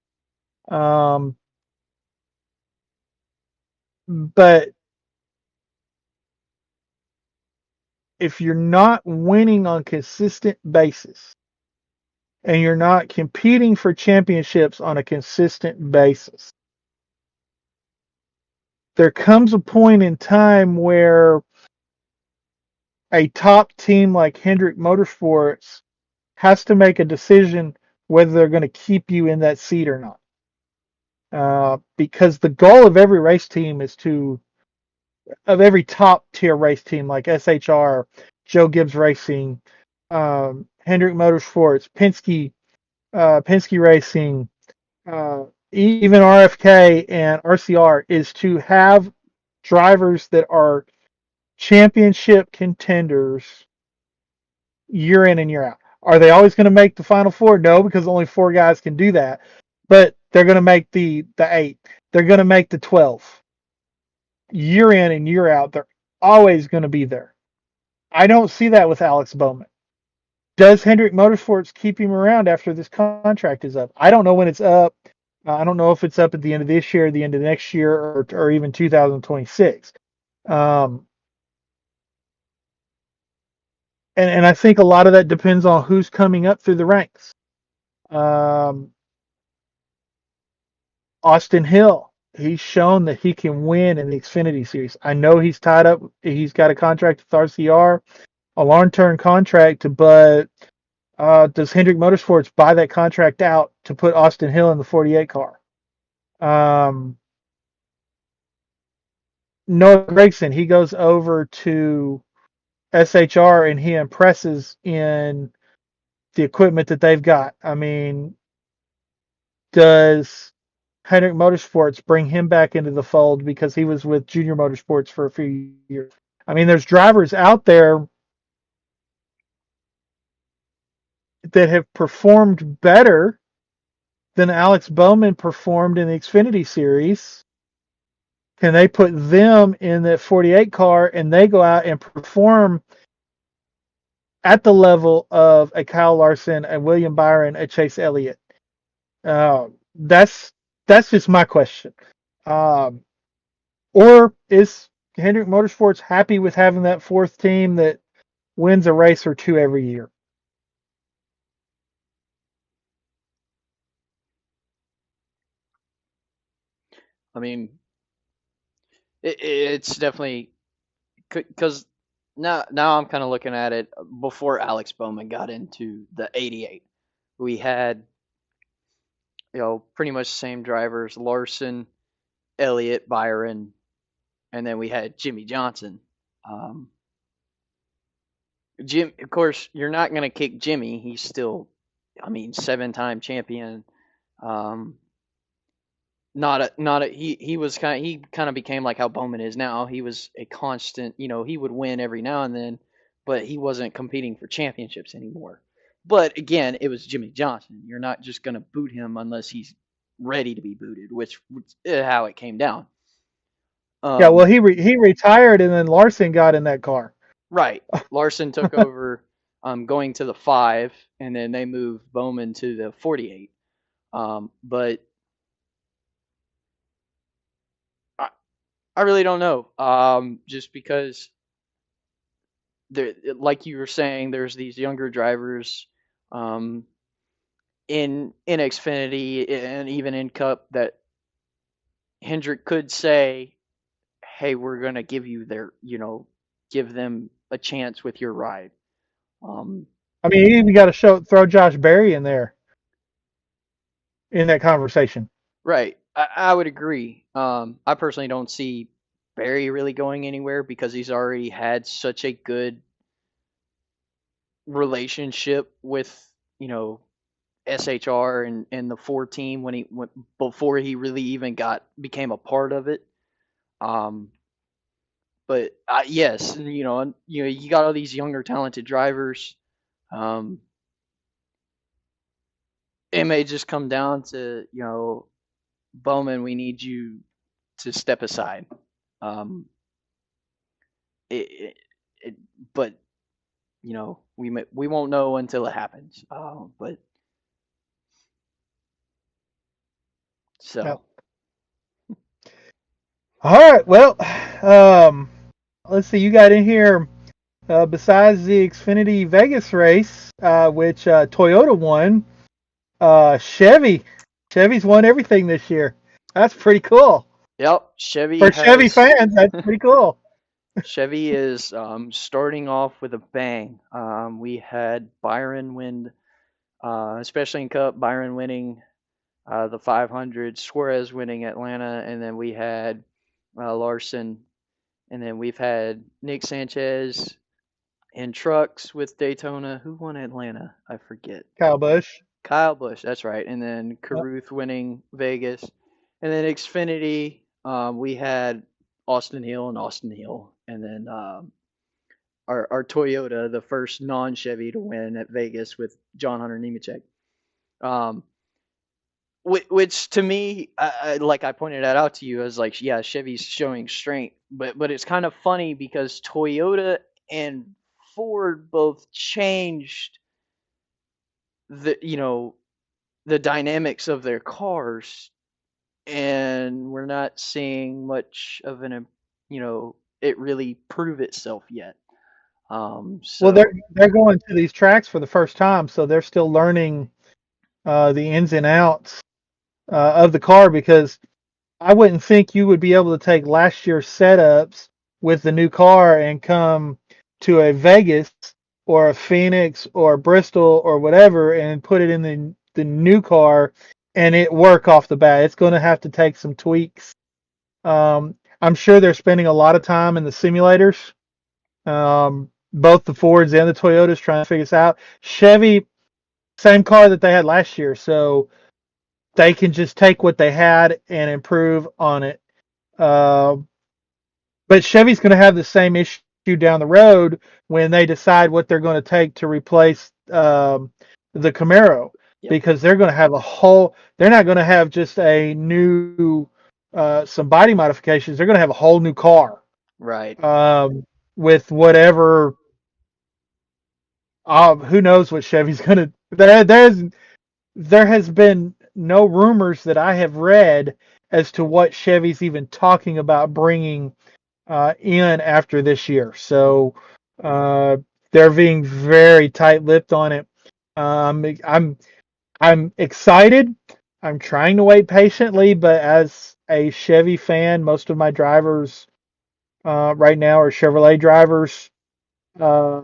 S2: Um, but if you're not winning on consistent basis and you're not competing for championships on a consistent basis, there comes a point in time where a top team like Hendrick Motorsports has to make a decision whether they're going to keep you in that seat or not. Because the goal of every race team of every top tier race team like SHR, Joe Gibbs Racing, Hendrick Motorsports, Penske Racing, even RFK and RCR, is to have drivers that are championship contenders year in and year out. Are they always going to make the final 4? No, because only 4 guys can do that. But they're going to make the 8. They're going to make the 12. Year in and year out, they're always going to be there. I don't see that with Alex Bowman. Does Hendrick Motorsports keep him around after this contract is up? I don't know when it's up. I don't know if it's up at the end of this year, the end of next year, or even 2026. Um, and I think a lot of that depends on who's coming up through the ranks. Um, Austin Hill, he's shown that he can win in the Xfinity Series. I know he's tied up. He's got a contract with RCR, a long-term contract, but does Hendrick Motorsports buy that contract out to put Austin Hill in the 48 car? Um, Noah Gragson, he goes over to SHR and he impresses in the equipment that they've got. I mean, does Hendrick Motorsports bring him back into the fold because he was with Junior Motorsports for a few years? I mean, there's drivers out there that have performed better than Alex Bowman performed in the Xfinity Series. Can they put them in that 48 car and they go out and perform at the level of a Kyle Larson, a William Byron, a Chase Elliott? Uh, that's just my question. Um, or is Hendrick Motorsports happy with having that 4th team that wins a race or 2 every year?
S1: I mean, it's definitely because now I'm kind of looking at it before Alex Bowman got into the 88. We had pretty much the same drivers: Larson, Elliott, Byron, and then we had Jimmy Johnson. Um, Jim, of course, you're not going to kick Jimmy. He's still, I mean, 7-time champion. Um, not a he kind of became like how Bowman is now. He was a constant, he would win every now and then, but he wasn't competing for championships anymore. But again, it was Jimmy Johnson. You're not just going to boot him unless he's ready to be booted, which is how it came down.
S2: Yeah, well,
S1: Um,
S2: he retired, and then Larson got in that car.
S1: right. Larson took over going to the 5, and then they moved Bowman to the 48. But I, I really don't know. Just because there, like you were saying, there's these younger drivers um, in Xfinity and even in Cup that Hendrick could say, "Hey, we're gonna give you give them a chance with your ride." Um,
S2: I mean, he even got to throw Josh Berry in there in that conversation.
S1: right. I would agree. I personally don't see Barry really going anywhere because he's already had such a good relationship with SHR and the 4 team when he went before he really even became a part of it. Um, but yes, you got all these younger talented drivers. Um, it may just come down to Bowman, we need you to step aside. Um, it, it, it but we won't know until it happens. But
S2: Yep.
S1: so
S2: All right. Well, um, let's see. You got in here besides the Xfinity Vegas race, which Toyota won. Chevy's won everything this year. That's pretty cool.
S1: yep, Chevy
S2: For Chevy
S1: has
S2: fans, that's pretty cool.
S1: Chevy is starting off with a bang. We had Byron win, especially in Cup. Byron winning the 500, Suarez winning Atlanta, and then we had Larson, and then we've had Nick Sanchez in trucks with Daytona. Who won Atlanta? I forget.
S2: Kyle Busch.
S1: Kyle Busch, that's right. And then
S2: Yep.
S1: Caruth winning Vegas. And then Xfinity, we had Austin Hill and Austin Hill. And then our Toyota, the first non Chevy to win at Vegas with John Hunter Nemechek. Um, which to me, like I pointed that out to you, as like, yeah, Chevy's showing strength, but it's kind of funny because Toyota and Ford both changed the the dynamics of their cars, and we're not seeing much of it really prove itself yet.
S2: Well,
S1: So
S2: they're going to these tracks for the first time, so they're still learning the ins and outs of the car because I wouldn't think you would be able to take last year's setups with the new car and come to a Vegas or a Phoenix or Bristol or whatever and put it in the new car and it work off the bat. It's going to have to take some tweaks. I'm sure they're spending a lot of time in the simulators, both the Fords and the Toyotas trying to figure this out. Chevy, same car that they had last year, so they can just take what they had and improve on it. Uh, but Chevy's going to have the same issue down the road when they decide what they're going to take to replace the Camaro,
S1: yep,
S2: because they're going to have a whole. They're not going to have just a new some body modifications. They're going to have a whole new car
S1: right,
S2: with whatever. Who knows what Chevy's going to. There has been no rumors that I have read as to what Chevy's even talking about bringing in after this year. So uh, they're being very tight-lipped on it. I'm excited. I'm trying to wait patiently, but as a Chevy fan. Most of my drivers right now are Chevrolet drivers. Uh,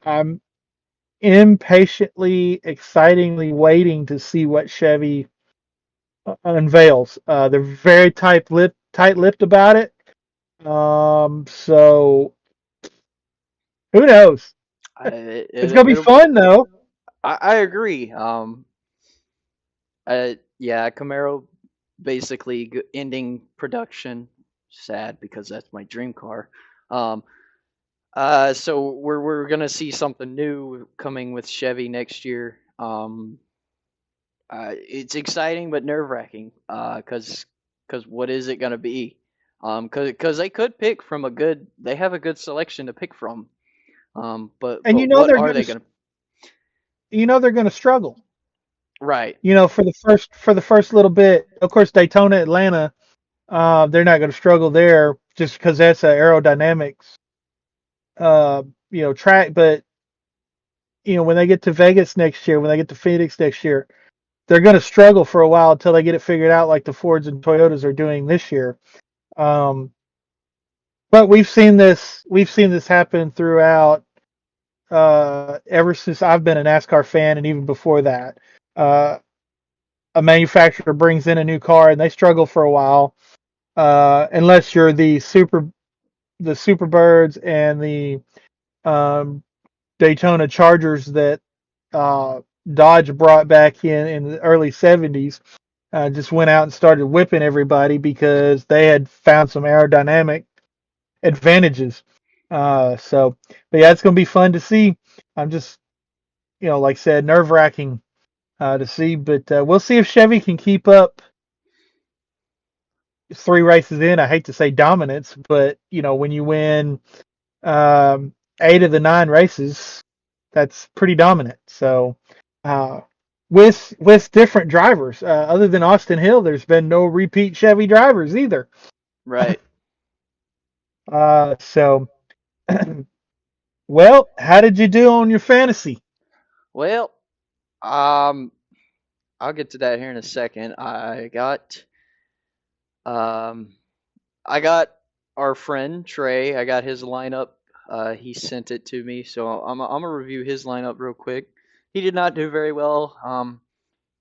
S2: I'm impatiently, excitingly waiting to see what Chevy unveils. They're very tight-lipped about it. So who knows? It's gonna be
S1: It'll.
S2: fun though.
S1: I agree. Yeah, Camaro basically ending production. Sad because that's my dream car. Um, so we're gonna see something new coming with Chevy next year. It's exciting but nerve wracking. Cause what is it gonna be? Cause they could pick from a good. They have a good selection to pick from.
S2: And
S1: But what are they gonna?
S2: they're gonna struggle.
S1: Right.
S2: For the first little bit. Of course, Daytona, Atlanta, they're not gonna struggle there just because that's a aerodynamics track. But when they get to Vegas next year, when they get to Phoenix next year, they're going to struggle for a while until they get it figured out, like the Fords and Toyotas are doing this year. Um, but we've seen this happen throughout ever since I've been a NASCAR fan, and even before that. Uh, a manufacturer brings in a new car and they struggle for a while, unless you're the Superbirds and the um, Daytona Chargers that uh, Dodge brought back in the early 70s. Just went out and started whipping everybody because they had found some aerodynamic advantages. But yeah, it's going to be fun to see. I'm just, like I said, nerve wracking to see, but we'll see if Chevy can keep up 3 races in. I hate to say dominance, but when you win 8 of the 9 races, that's pretty dominant. So, uh, with different drivers, other than Austin Hill, there's been no repeat Chevy drivers either.
S1: Right.
S2: So, well, how did you do on your fantasy?
S1: Well, um, I'll get to that here in a second. Um, I got our friend Trey. I got his lineup. He sent it to me, so I'm gonna review his lineup real quick. He did not do very well.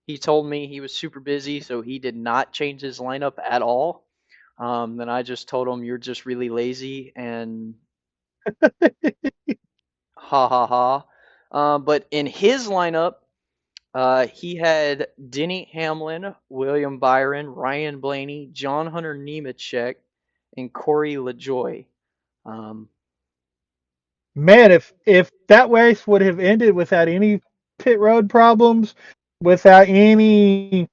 S1: He told me he was super busy, so he did not change his lineup at all. Then I just told him you're just really lazy and ha ha ha. But in his lineup, he had Denny Hamlin, William Byron, Ryan Blaney, John Hunter Nemechek, and Corey LaJoie. Um,
S2: Man, if that race would have ended without any pit road problems, without any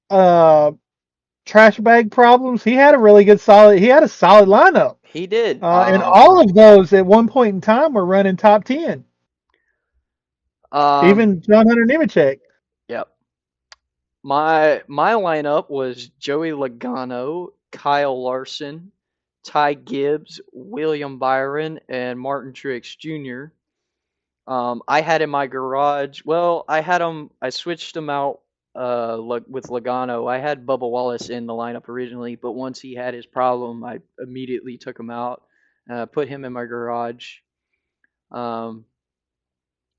S2: uh, trash bag problems, he had a solid lineup.
S1: he did.
S2: And all of those at one point in time were running top 10.
S1: Um,
S2: Even John Hunter Nemechek.
S1: yep. My lineup was Joey Logano, Kyle Larson, Ty Gibbs, William Byron, and Martin Truex Jr. I had in my garage. Well, I had them. I switched them out. With Logano, I had Bubba Wallace in the lineup originally, but once he had his problem, I immediately took him out. Put him in my garage. Um,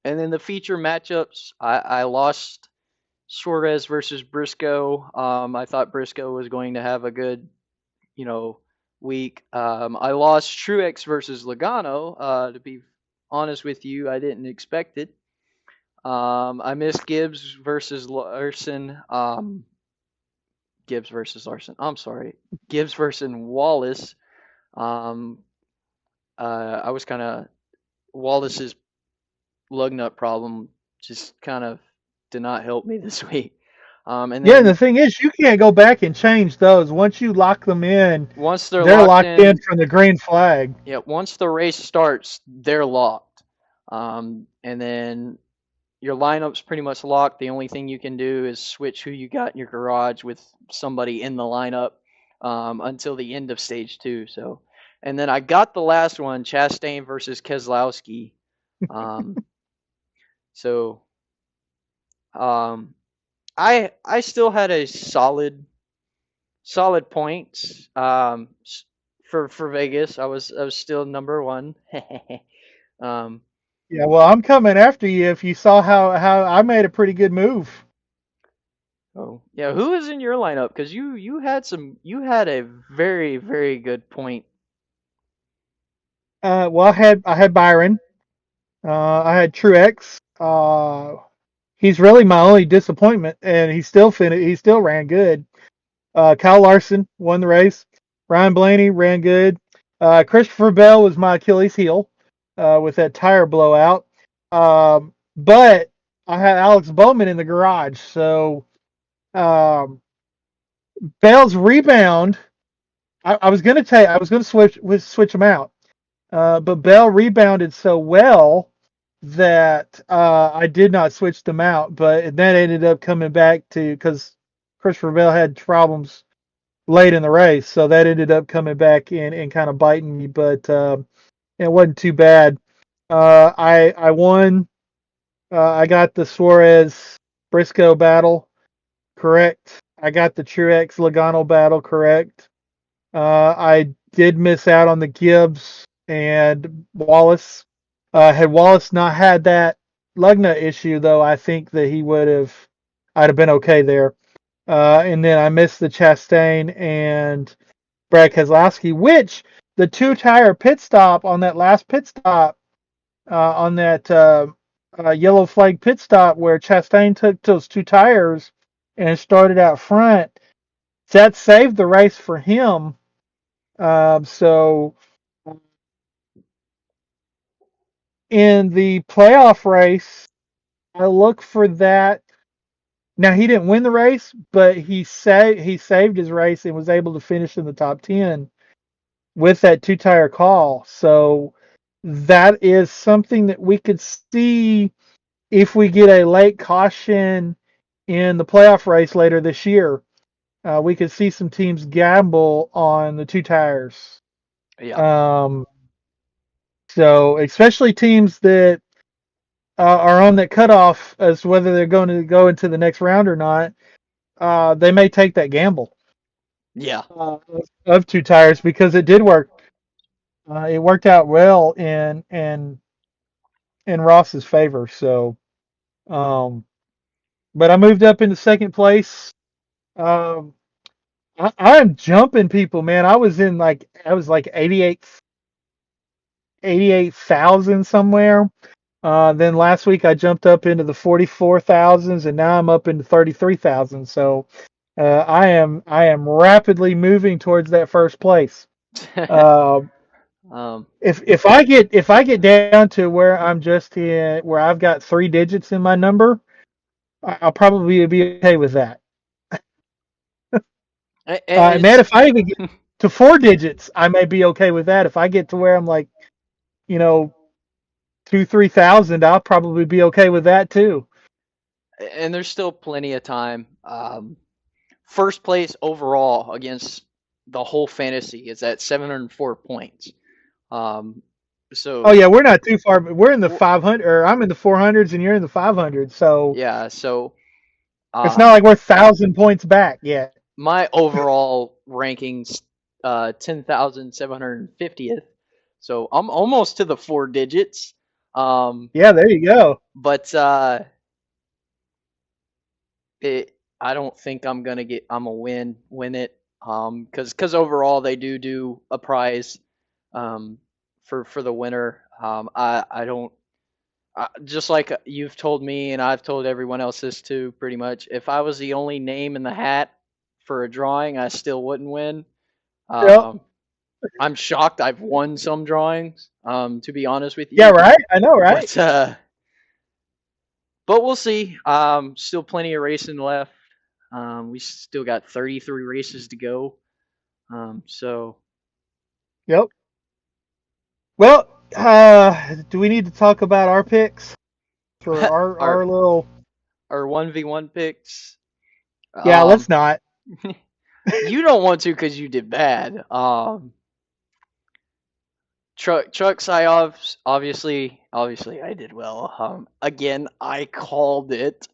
S1: and then the feature matchups, I lost Suarez versus Briscoe. I thought Briscoe was going to have a good, you know, week. I lost Truex versus Logano. To be honest with you, I didn't expect it. I missed Gibbs versus Larson. Gibbs versus Larson. I'm sorry. Gibbs versus Wallace. Um, I was kind of Wallace's lug nut problem just kind of did not help me this week. And
S2: Yeah, and the
S1: then
S2: thing is, you can't go back and change those. Once you lock them in,
S1: once they're
S2: they're
S1: locked
S2: locked in
S1: in,
S2: from the green flag.
S1: yeah, once the race starts, they're locked. And then your lineup's pretty much locked. The only thing you can do is switch who you got in your garage with somebody in the lineup until the end of stage two. So, and then I got the last one, Chastain versus Keselowski. Um, so um, I still had a solid. solid points. For Vegas, I was still number one. um,
S2: Yeah, well, I'm coming after you. If you saw how I made a pretty good move.
S1: oh yeah, who is in your lineup? Because you had a very very good point.
S2: Well, I had Byron. I had Truex. He's really my only disappointment, and he still ran good. Kyle Larson won the race. Ryan Blaney ran good. Christopher Bell was my Achilles heel with that tire blowout. But I had Alex Bowman in the garage, so um, Bell's rebound. I was gonna switch them out, but Bell rebounded so well that I did not switch them out. But that ended up coming back to because Christopher Bell had problems late in the race, so that ended up coming back and kind of biting me. But it wasn't too bad. I won. I got the Suarez Briscoe battle correct. I got the Truex Logano battle correct. I did miss out on the Gibbs and Wallace. Had Wallace not had that Lugna issue, though, I think that I'd have been okay there. And then I missed the Chastain and Brad Keselowski, which the two tire pit stop on that last pit stop, on that yellow flag pit stop where Chastain took those two tires and started out front, that saved the race for him. So in the playoff race, I look for that. Now he didn't win the race, but he saved his race and was able to finish in the top 10 with that two tire call. So that is something that we could see if we get a late caution in the playoff race later this year. We could see some teams gamble on the two tires.
S1: Yeah,
S2: Um, so especially teams that are on that cutoff as to whether they're going to go into the next round or not, they may take that gamble
S1: yeah,
S2: of two tires because it did work. It worked out well in Ross's favor. So, um, but I moved up into second place. Um, I'm jumping people, man. I was like 88,000 somewhere. Then last week I jumped up into the 44,000s, and now I'm up into 33,000. So I am rapidly moving towards that first place. Uh,
S1: um,
S2: if I get down to where I'm just in where I've got three digits in my number, I'll probably be okay with that. Man,
S1: it's
S2: if I even get to four digits, I may be okay with that. If I get to where I'm like, you know, 2-3,000, I'll probably be okay with that too.
S1: and there's still plenty of time. First place overall against the whole fantasy is at 704 points. Um,
S2: Oh
S1: so
S2: yeah, we're not too far, but we're in the
S1: w-
S2: 500, or I'm in the 400s and you're in the 500s. So
S1: yeah, so
S2: it's not
S1: um,
S2: like we're 1,000 points back yet.
S1: my overall rankings 10,750th. So I'm almost to the four digits. Um,
S2: Yeah, there you go.
S1: but I don't think I'm gonna win it. Cause overall they do a prize um, for the winner. I don't just like you've told me and I've told everyone else this too. Pretty much, if I was the only name in the hat for a drawing, I still wouldn't win.
S2: Yep.
S1: Um, I'm shocked I've won some drawings. To be honest with
S2: Yeah,
S1: you,
S2: right. I know, right?
S1: but we'll see. Still plenty of racing left. We still got 33 races to go. So
S2: Yep. Well, do we need to talk about our picks for our
S1: our
S2: little?
S1: 1v1 picks.
S2: Yeah,
S1: Um,
S2: let's not.
S1: you don't want to because you did bad. Truck Psyops, obviously I did well. Again, I called it.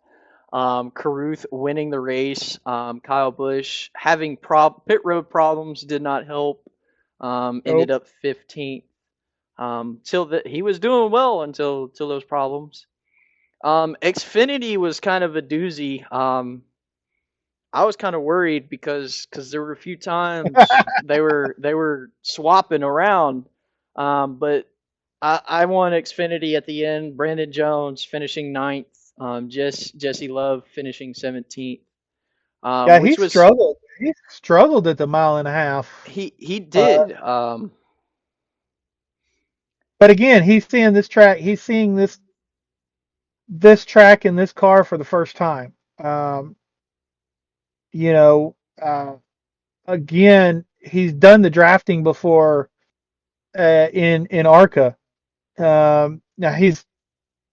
S1: Carruth winning the race. Kyle Busch having pit road problems did not help. Ended
S2: Nope.
S1: up 15th. He was doing well until those problems. Xfinity was kind of a doozy. I was kind of worried because there were a few times they were swapping around, but I won Xfinity at the end. Brandon Jones finishing ninth. Jesse Love finishing 17th.
S2: Yeah, he
S1: Which was
S2: struggled. He struggled at the mile and a half.
S1: he
S2: Uh,
S1: did.
S2: but again, he's seeing this track. He's seeing this track in this car for the first time. Um, you know, again, he's done the drafting before in ARCA. Now he's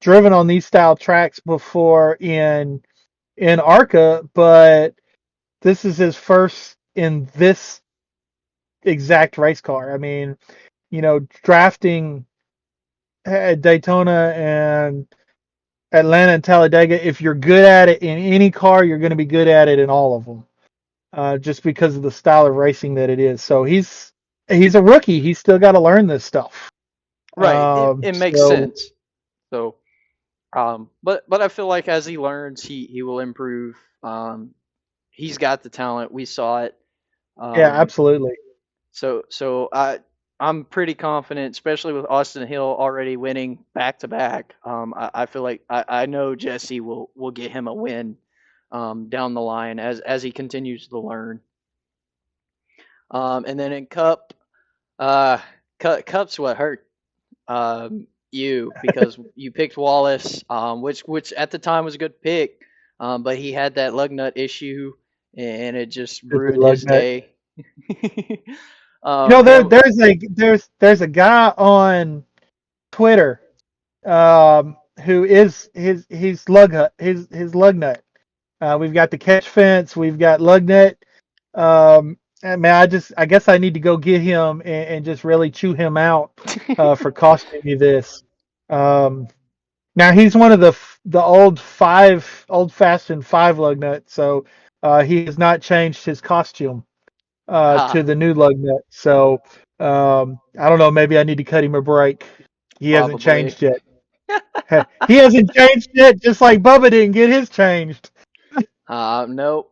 S2: driven on these style tracks before in ARCA, but this is his first in this exact race car. I mean, drafting at Daytona and Atlanta and Talladega, if you're good at it in any car, you're going to be good at it in all of them, just because of the style of racing that it is. So he's a rookie. He's still got to learn this stuff.
S1: Right. It makes
S2: So
S1: sense. So, but I feel like as he learns, he will improve. He's got the talent. We saw it.
S2: yeah,
S1: Um,
S2: absolutely.
S1: I'm pretty confident, especially with Austin Hill already winning back to back. I feel like I know Jesse will get him a win down the line as he continues to learn. And then in Cup, uh, Cup's what hurt you because you picked Wallace, which at the time was a good pick, but he had that lug nut issue and it just
S2: Stupid
S1: ruined
S2: lug
S1: his
S2: nut.
S1: day.
S2: There
S1: Ham,
S2: there's a guy on Twitter who is his his lug nut. We've got the catch fence. We've got lug nut. I mean, I guess I need to go get him and just really chew him out for costing me this. Um, Now he's one of the old fashioned five lug nut, so he has not changed his costume to
S1: ah,
S2: the new lug nut. So I don't know. Maybe I need to cut him a break. He hasn't
S1: probably.
S2: changed yet. He hasn't changed yet, just like Bubba didn't get his changed.
S1: Nope.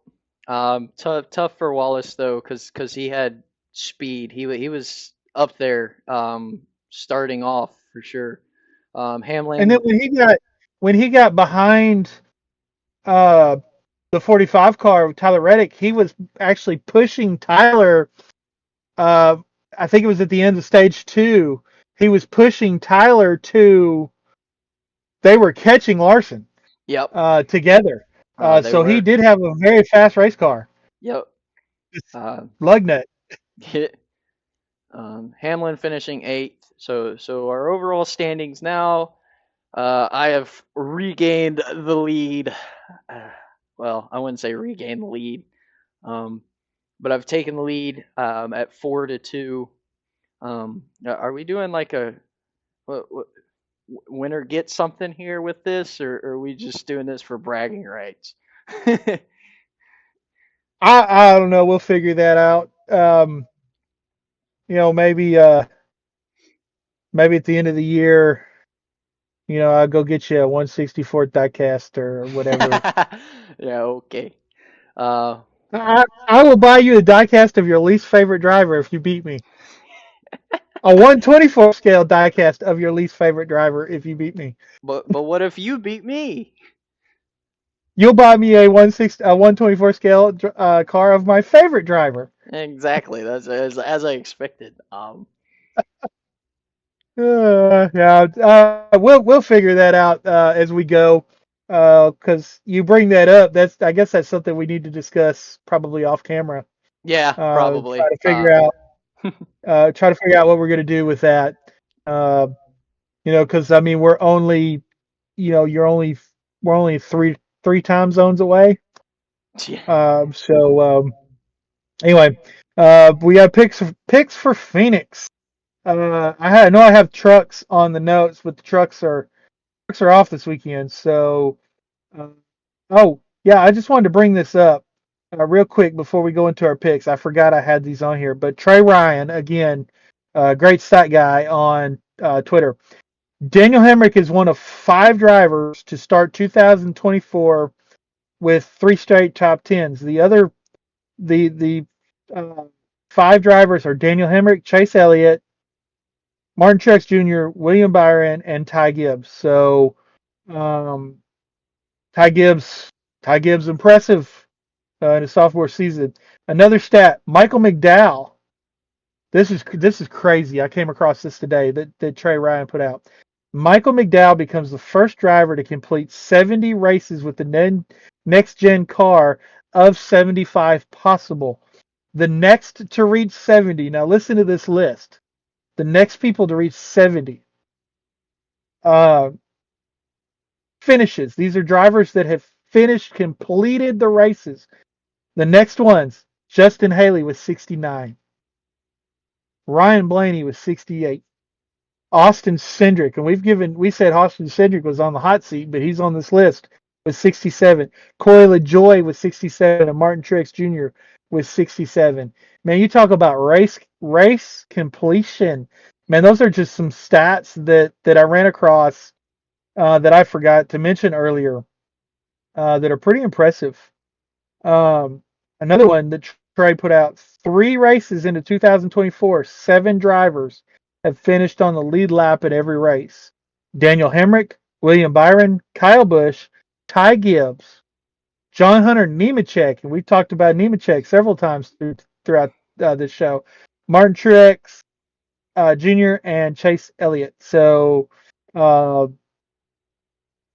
S1: Tough for Wallace though, cause he had speed. He was up there, starting off for sure.
S2: And then
S1: Hamlin,
S2: when he got behind uh, the 45 car of Tyler Reddick, he was actually pushing Tyler. Uh, I think it was at the end of stage two. He was pushing Tyler to. They were catching Larson
S1: yep.
S2: together.
S1: They
S2: So he
S1: were.
S2: did have a very fast race car.
S1: Yep.
S2: It's
S1: Uh,
S2: lug nut.
S1: Hamlin finishing eighth. So our overall standings now. I have regained the lead. Uh, well, I wouldn't say regain the lead, um, but I've taken the lead at 4-2. Are we doing like a what, winner gets something here with this, or are we just doing this for bragging rights?
S2: I don't know. We'll figure that out. Maybe maybe at the end of the year, I'll go get you a 164th diecast or whatever.
S1: Yeah, okay. Uh,
S2: I will buy you a diecast of your least favorite driver if you beat me. A 124 scale diecast of your least favorite driver if you beat me.
S1: but what if you beat me?
S2: You'll buy me a 124 scale car of my favorite driver.
S1: Exactly. That's as I expected.
S2: Yeah, we'll figure that out as we go. Because you bring that up, I guess that's something we need to discuss probably off camera.
S1: Yeah,
S2: Try
S1: probably.
S2: to figure out what we're gonna do with that. Uh, because I mean we're only, you're only we're only three time zones away.
S1: Yeah.
S2: So anyway, we got picks for Phoenix. I know I have trucks on the notes, but the trucks are off this weekend. So uh, Oh, yeah, I just wanted to bring this up real quick before we go into our picks. I forgot I had these on here, but Trey Ryan, again, great stat guy on Twitter. Daniel Hemrick is one of 5 drivers to start 2024 with 3 straight top tens. The 5 drivers are Daniel Hemrick, Chase Elliott, Martin Truex Jr., William Byron, and Ty Gibbs. So um, Ty Gibbs, Ty Gibbs, impressive in his sophomore season. Another stat: Michael McDowell. This is crazy. I came across this today that Trey Ryan put out. Michael McDowell becomes the first driver to complete 70 races with the next gen car of 75 possible. The next to reach 70. Now listen to this list. The next people to reach 70 uh, finishes. These are drivers that have completed the races. The next ones: Justin Haley with 69, Ryan Blaney with 68, Austin Cindric, and we said Austin Cindric was on the hot seat, but he's on this list with 67. Corey LaJoie with 67, and Martin Truex Jr. with 67. Man, you talk about race completion. Man, those are just some stats that I ran across that I forgot to mention earlier that are pretty impressive. Um, Another one that Trey put out: 3 races into 2024, 7 drivers have finished on the lead lap at every race. Daniel Hemrick, William Byron, Kyle Busch, Ty Gibbs, John Hunter Nemechek, and we've talked about Nemechek several times throughout this show. Martin Truex Jr. and Chase Elliott. So uh,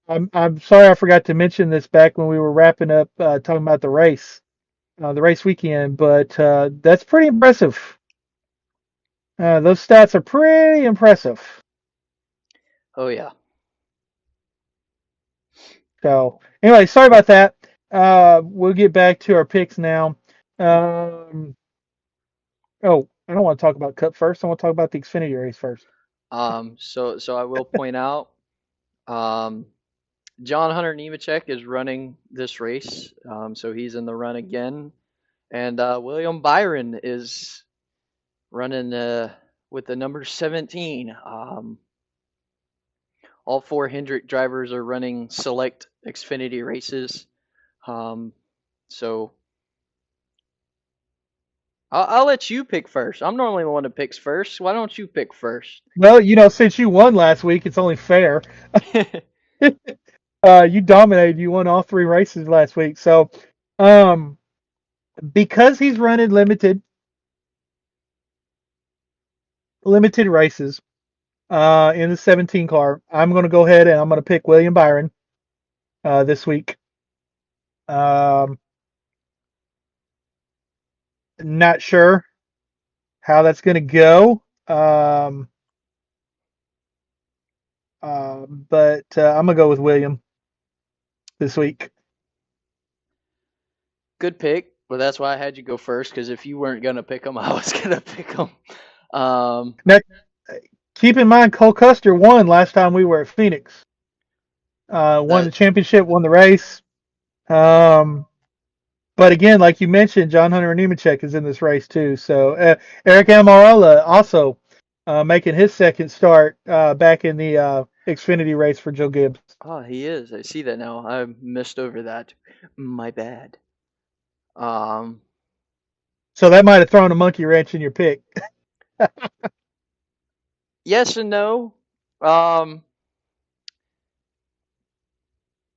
S2: I'm sorry I forgot to mention this back when we were wrapping up talking about the race weekend, but that's pretty impressive. Those stats are pretty impressive.
S1: Oh yeah.
S2: So anyway, sorry about that. We'll get back to our picks now. Um, oh, I don't want to talk about Cup first. I want to talk about the Xfinity race first.
S1: So I will point out, um, John Hunter Nemechek is running this race, so he's in the run again, and William Byron is running with the number 17. All 4 Hendrick drivers are running select Xfinity races, um, so I'll let you pick first. I'm normally the one that picks first. Why don't you pick first?
S2: Well, since you won last week, it's only fair. You dominated. You won all 3 races last week. So, um, because he's running limited races in the 17 car, I'm going to go ahead and I'm going to pick William Byron this week. Um, Not sure how that's going to go, but I'm going to go with William this week.
S1: Good pick. Well, that's why I had you go first, because if you weren't gonna pick him, I was gonna pick him. Um,
S2: Now, keep in mind, Cole Custer won last time we were at Phoenix. Won the
S1: that
S2: championship, won the race. Um, but again, like you mentioned, John Hunter Nemechek is in this race too. So Eric Almirola also making his second start back in the Xfinity race for Joe Gibbs.
S1: oh, he is. I see that now. I missed over that. My bad. Um,
S2: So that might have thrown a monkey wrench in your pick.
S1: yes and no. Um,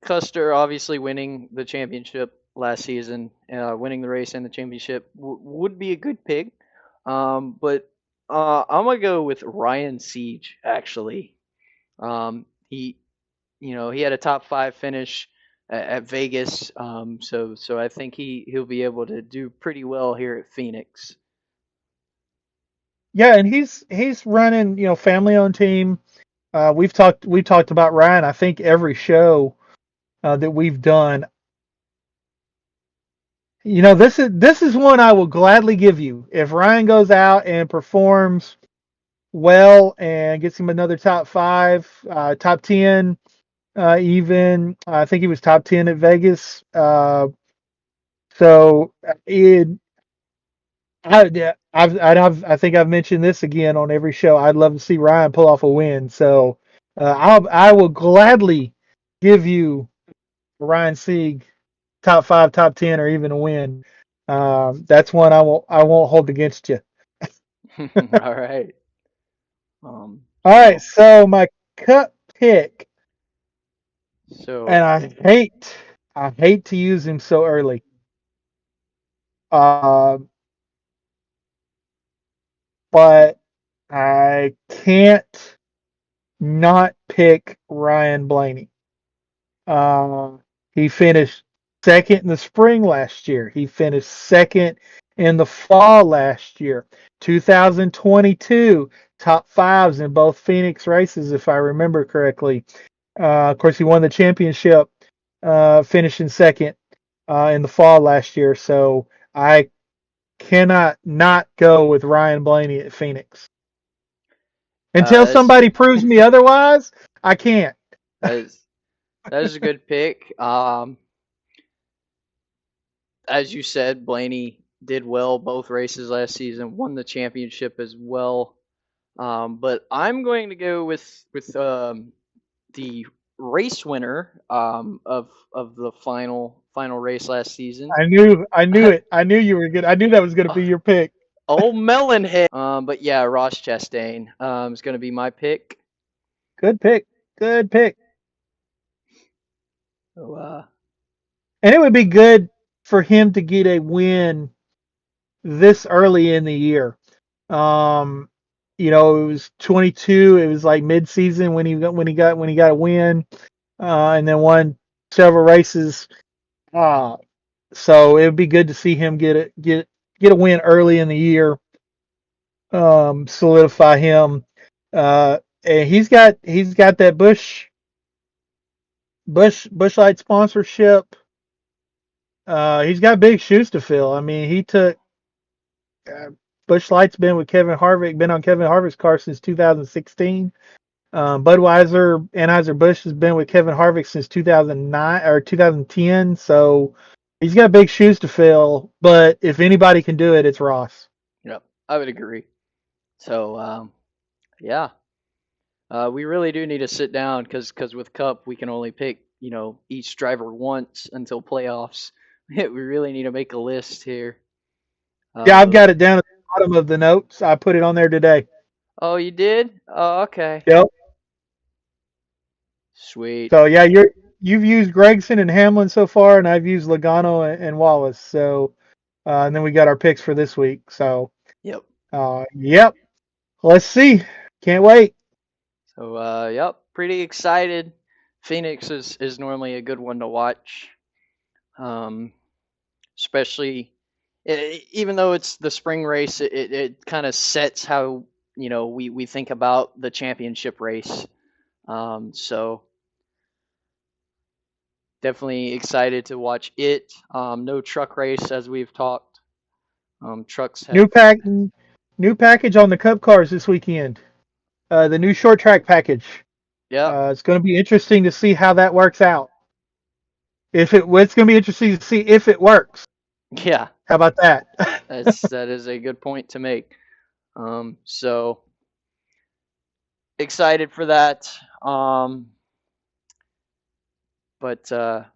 S1: Custer obviously winning the championship last season, winning the race and the championship would be a good pick. But I'm gonna go with Ryan Siege actually. He he had a top 5 finish at Vegas, so I think he'll be able to do pretty well here at Phoenix.
S2: Yeah, and he's running, family owned team. We talked about Ryan. I think every show that we've done. This is one I will gladly give you. If Ryan goes out and performs well and gets him another top 5, top 10, even. I think he was top 10 at Vegas. So it, I think I've mentioned this again on every show. I'd love to see Ryan pull off a win. So I will gladly give you Ryan Sieg top 5, top 10, or even a win. That's one I won't hold against you.
S1: All right.
S2: All right,
S1: So
S2: so my cup pick, and
S1: so
S2: I hate to use him so early. Uh, but I can't not pick Ryan Blaney. Uh, he finished second in the spring last year. He finished second in the fall last year. 2022 top fives in both Phoenix races, if I remember correctly. Of course, he won the championship, finishing second in the fall last year. So I cannot not go with Ryan Blaney at Phoenix. Until
S1: that's
S2: somebody proves me otherwise, I can't.
S1: that is that is a good pick. As you said, Blaney did well both races last season, won the championship as well. But I'm going to go with the race winner of the final race last season.
S2: I knew it. I knew you were good. I knew that was going to be your pick.
S1: Old Melonhead. But yeah, Ross Chastain is going to be my pick.
S2: Good pick. Good pick.
S1: So,
S2: And it would be good for him to get a win this early in the year. Um, it was 22. It was like mid-season when he got a win, and then won several races. Uh, so it would be good to see him get a win early in the year, solidify him. And he's got that Bush Light sponsorship. He's got big shoes to fill. I mean, he took Bush Light's been with Kevin Harvick, been on Kevin Harvick's car since 2016. Budweiser Anheuser Busch has been with Kevin Harvick since 2009 or 2010. So he's got big shoes to fill. But if anybody can do it, it's Ross.
S1: yep, I would agree. So yeah, we really do need to sit down because with Cup we can only pick each driver once until playoffs. We really need to make a list here.
S2: Yeah, I've
S1: Uh,
S2: got it down at the bottom of the notes. I put it on there today.
S1: oh, you did? Oh, okay.
S2: Yep.
S1: Sweet.
S2: So yeah, you've used Gregson and Hamlin so far, and I've used Logano and Wallace. So and then we got our picks for this week. So
S1: Yep.
S2: yep. Let's see. Can't wait.
S1: So yep, pretty excited. Phoenix is normally a good one to watch. Um, especially even though it's the spring race, it kind of sets how we think about the championship race. So definitely excited to watch it. No truck race as we've talked. Trucks
S2: New
S1: have
S2: pack, new package on the Cup cars this weekend. The new short track package.
S1: yep.
S2: It's going to be interesting to see how that works out. It's going to be interesting to see if it works.
S1: Yeah,
S2: How about that?
S1: that is a good point to make. So excited for that. But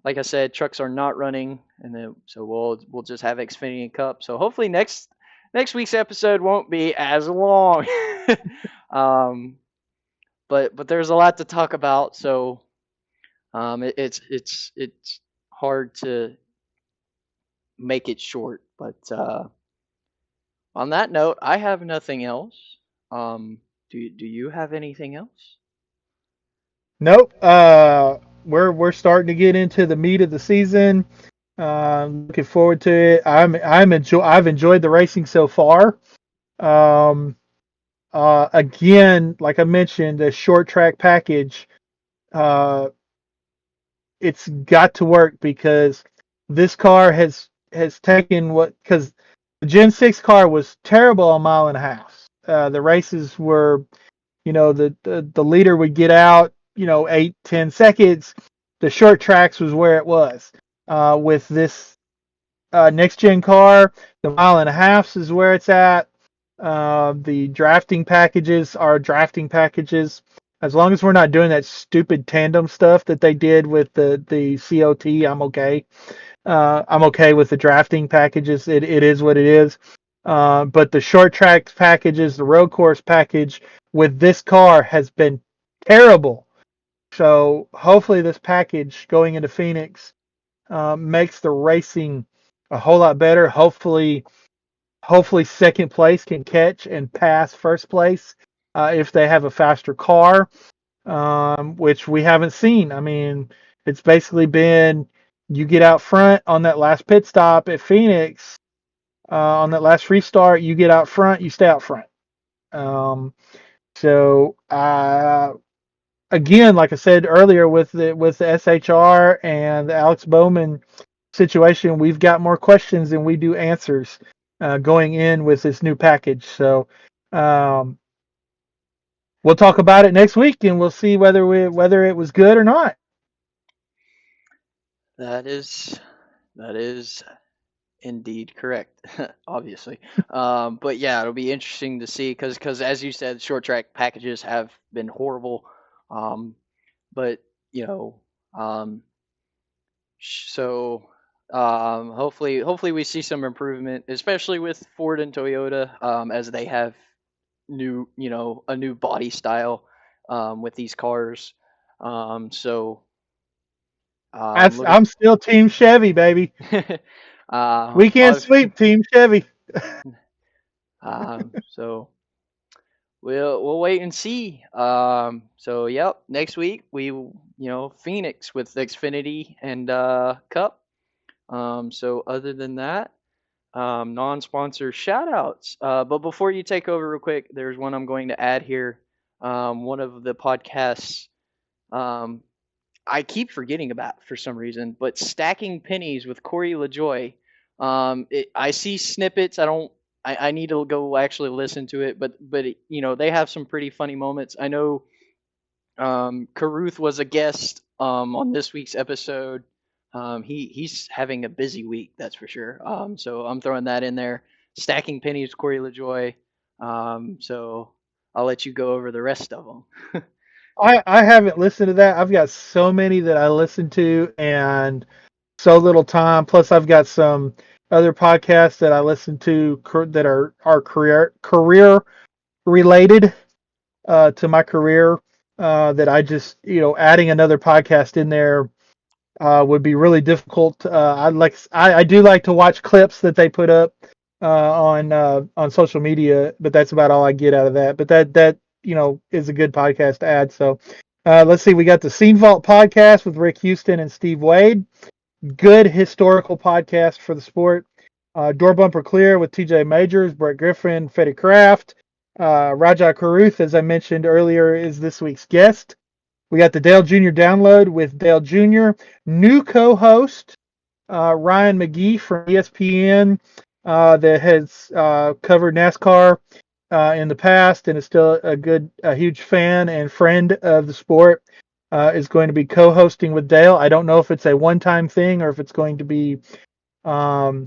S1: like I said, trucks are not running, and then so we'll just have Xfinity Cup. So hopefully next week's episode won't be as long. um, but there's a lot to talk about, so it's hard to make it short. But on that note, I have nothing else. Do you have anything else?
S2: Nope. We're starting to get into the meat of the season. Looking forward to it. I've enjoyed the racing so far. Um, again, like I mentioned, the short track package. Uh, it's got to work because this car has taken what because the Gen 6 car was terrible a mile and a half. The races were, the leader would get out. 8-10 seconds. The short tracks was where it was. With this next gen car, the mile and a half is where it's at. The drafting packages are drafting packages. As long as we're not doing that stupid tandem stuff that they did with the COT, I'm okay. I'm okay with the drafting packages. It is what it is. But the short track packages, the road course package with this car has been terrible. So hopefully this package going into Phoenix makes the racing a whole lot better. Hopefully second place can catch and pass first place if they have a faster car, which we haven't seen. I mean, it's basically been you get out front on that last pit stop at Phoenix, on that last restart, you get out front, you stay out front. Um, so again, like I said earlier, with the SHR and the Alex Bowman situation, we've got more questions than we do answers going in with this new package. So um, we'll talk about it next week, and we'll see whether it was good or not.
S1: That is indeed correct, obviously. But yeah, it'll be interesting to see because as you said, short track packages have been horrible. Um, but you know, um, so hopefully we see some improvement, especially with Ford and Toyota, as they have a new body style with these cars. So looking.
S2: I'm still Team Chevy, baby. We can't
S1: Obviously,
S2: sweep Team Chevy.
S1: so we'll wait and see. So yep, next week Phoenix with Xfinity and Cup. So other than that, non-sponsor shout outs. But before you take over real quick, there's one I'm going to add here. One of the podcasts um, I keep forgetting about for some reason, but Stacking Pennies with Corey LaJoie. I see snippets. I need to go actually listen to it, but they have some pretty funny moments. I know Caruth was a guest on this week's episode. He's having a busy week, that's for sure. So I'm throwing that in there. Stacking Pennies, Corey LaJoie. So I'll let you go over the rest of them.
S2: I haven't listened to that. I've got so many that I listen to and so little time. Plus, I've got some other podcasts that I listen to that are career related to my career. That I just adding another podcast in there would be really difficult. I do like to watch clips that they put up on social media, but that's about all I get out of that. But that is a good podcast to add. So let's see, we got the Scene Vault podcast with Rick Houston and Steve Wade. Good historical podcast for the sport. Door Bumper Clear with TJ Majors, Brett Griffin, Freddie Kraft. Raja Caruth, as I mentioned earlier, is this week's guest. We got the Dale Jr. Download with Dale Jr. New co-host Ryan McGee from ESPN that has covered NASCAR in the past and is still a huge fan and friend of the sport. Is going to be co-hosting with Dale. I don't know if it's a one-time thing or if it's going to be a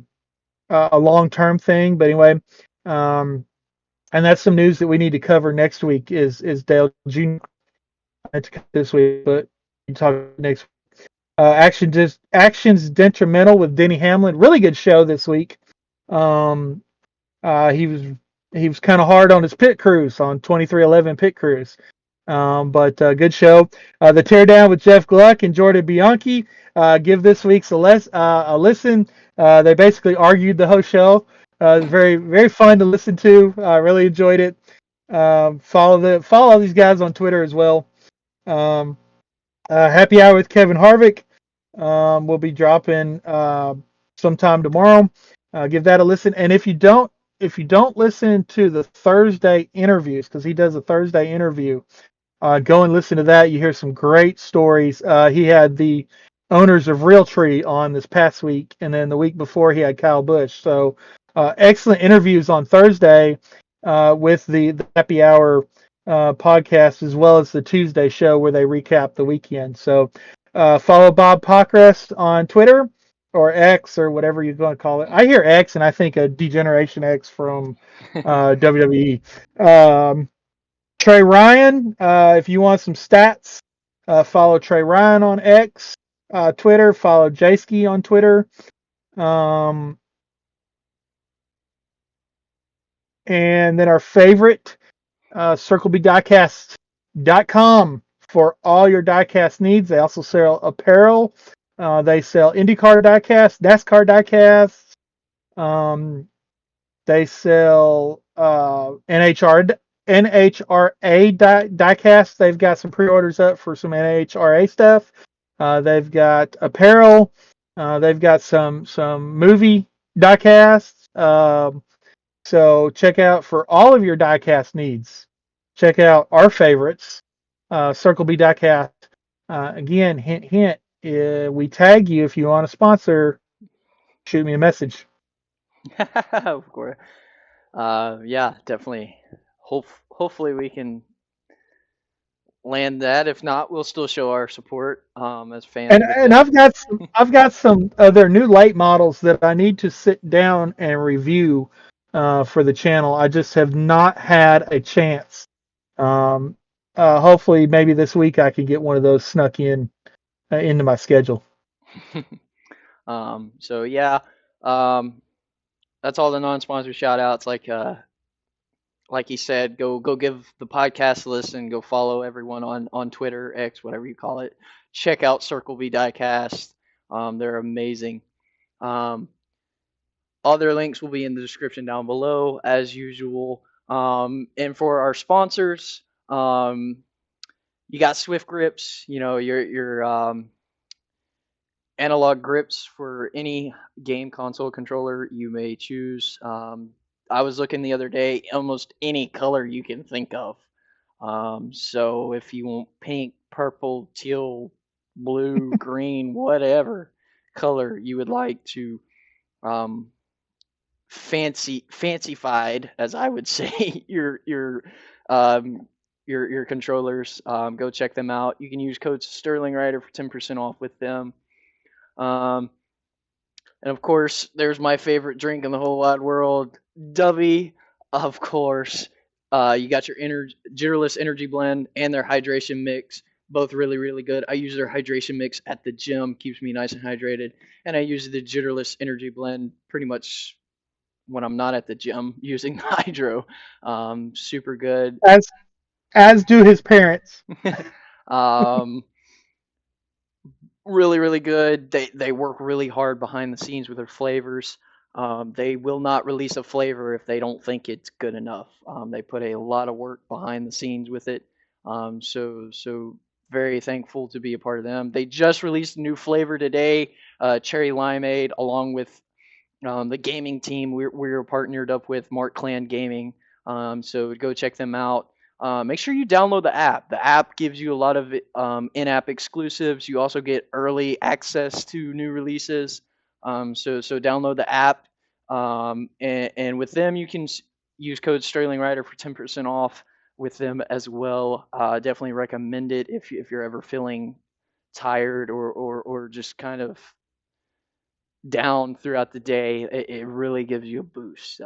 S2: long-term thing, but anyway, and that's some news that we need to cover next week. Is Dale Jr. this week, but we talk next week. Actions Detrimental with Denny Hamlin. Really good show this week. He was kind of hard on his pit crews on 2311 pit crews. But good show. The Teardown with Jeff Gluck and Jordan Bianchi. Give this week's a listen. They basically argued the whole show. Very, very fun to listen to. I really enjoyed it. Follow all these guys on Twitter as well. Happy Hour with Kevin Harvick. We'll be dropping sometime tomorrow. Give that a listen. And if you don't listen to the Thursday interviews, because he does a Thursday interview, go and listen to that. You hear some great stories. He had the owners of Realtree on this past week, and then the week before he had Kyle Busch. So excellent interviews on Thursday with the Happy Hour podcast, as well as the Tuesday show where they recap the weekend. So follow Bob Pockrass on Twitter or X or whatever you're going to call it. I hear X and I think a Degeneration X from WWE. Trey Ryan, if you want some stats, follow Trey Ryan on X, Twitter. Follow Jayski on Twitter. Um, and then our favorite, CircleBDiecast.com for all your diecast needs. They also sell apparel. They sell IndyCar diecast, NASCAR diecast. They sell NHRA diecast. They've got some pre-orders up for some NHRA stuff. They've got apparel. They've got some movie diecasts. So check out for all of your diecast needs. Check out our favorites, Circle B Diecast. Again, hint, hint. We tag you if you want to sponsor. Shoot me a message.
S1: Of course. Yeah, definitely. Hopefully we can land that. If not, we'll still show our support as fans with
S2: And
S1: them.
S2: I've got some of their new late models that I need to sit down and review for the channel. I just have not had a chance. Um, Hopefully, maybe this week I can get one of those snuck in into my schedule.
S1: So yeah, um, that's all the non-sponsor shout outs. Like he said, go give the podcast a listen. Go follow everyone on Twitter, X, whatever you call it. Check out Circle B Diecast. They're amazing. Um, all their links will be in the description down below as usual. And for our sponsors, you got Swift Grips. You know your analog grips for any game console controller you may choose. I was looking the other day, almost any color you can think of. So if you want pink, purple, teal, blue, green, whatever color you would like to um, fancified, as I would say, um, your controllers. Go check them out. You can use code SterlingRider for 10% off with them. Um, and of course, there's my favorite drink in the whole wide world, Dubby. Of course, you got your Jitterless Energy Blend and their hydration mix. Both really, really good. I use their hydration mix at the gym, keeps me nice and hydrated. And I use the Jitterless Energy Blend pretty much when I'm not at the gym using the hydro. Super good.
S2: As as do his parents.
S1: um, really, really good. They work really hard behind the scenes with their flavors. They will not release a flavor if they don't think it's good enough. They put a lot of work behind the scenes with it. So very thankful to be a part of them. They just released a new flavor today, cherry limeade, along with the gaming team we're partnered up with, Mark Clan Gaming. So go check them out. Make sure you download the app. The app gives you a lot of in-app exclusives. You also get early access to new releases. So download the app, and with them you can use code SterlingRider for 10% off with them as well. Definitely recommend it if you're ever feeling tired or just kind of down throughout the day. It really gives you a boost.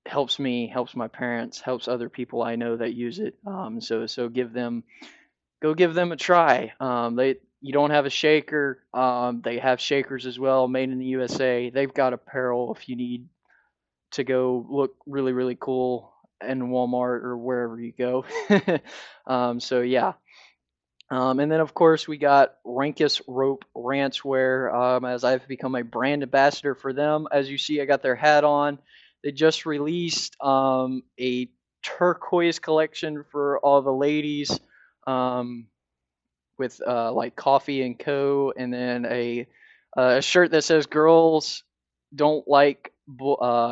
S1: Helps me, helps my parents, helps other people I know that use it. So give them a try. They You don't have a shaker. They have shakers as well, made in the USA. They've got apparel if you need to go look really really cool in Walmart or wherever you go. So yeah. And then, of course, we got Rankest Rope Ranchwear, as I've become a brand ambassador for them. As you see, I got their hat on. They just released a turquoise collection for all the ladies, um, with like Coffee and Co. And then a shirt that says "Girls don't like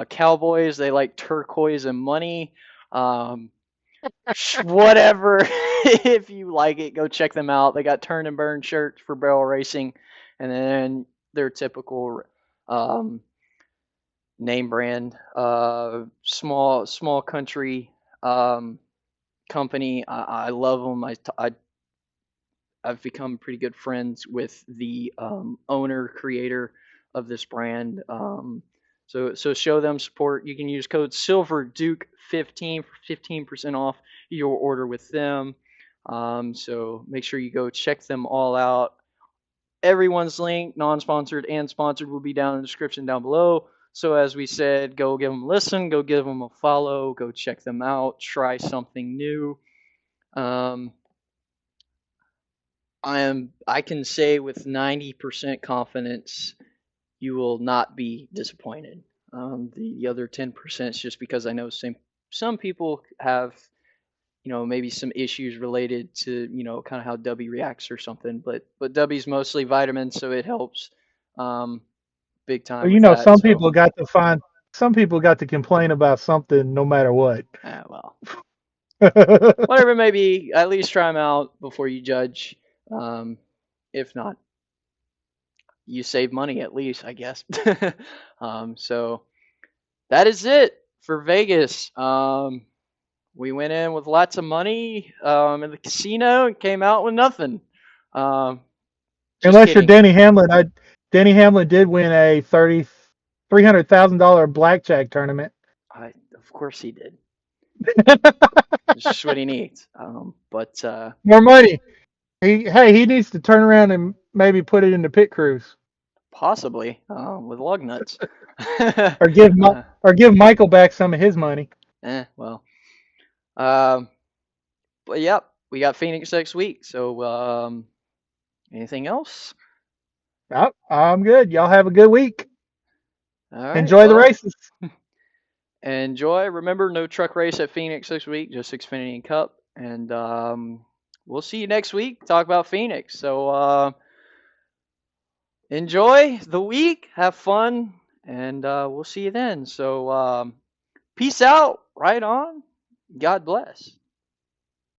S1: cowboys; they like turquoise and money." Um, Whatever. If you like it, go check them out. They got turn and burn shirts for barrel racing, and then their typical um, name brand, small country company. I love them. I've become pretty good friends with the owner creator of this brand. So show them support. You can use code SilverDuke15 for 15% off your order with them. So make sure you go check them all out. Everyone's link, non-sponsored and sponsored, will be down in the description down below. So as we said, go give them a listen, go give them a follow, go check them out, try something new. I can say with 90% confidence you will not be disappointed. The other 10% is just because I know some people have, maybe some issues related to, kind of how Dubby reacts or something. But Dubby's mostly vitamins, so it helps big time with that.
S2: Some
S1: So,
S2: people got to complain about something no matter what.
S1: well, whatever it may be, at least try them out before you judge. If not, you save money at least, I guess. So that is it for Vegas. We went in with lots of money in the casino and came out with nothing.
S2: Unless
S1: Kidding.
S2: you're Denny Hamlin. Denny Hamlin did win a $300,000 blackjack tournament.
S1: Of course he did. Just what he needs. But
S2: more money. He needs to turn around and maybe put it into pit crews.
S1: Possibly with lug nuts.
S2: or give Michael back some of his money.
S1: Well. But yep, we got Phoenix next week. So anything else?
S2: Nope, I'm good. Y'all have a good week.
S1: All right,
S2: enjoy the races.
S1: Enjoy. Remember, no truck race at Phoenix this week, just Xfinity and Cup. And we'll see you next week. Talk about Phoenix. So enjoy the week. Have fun. And we'll see you then. So peace out. Right on. God bless.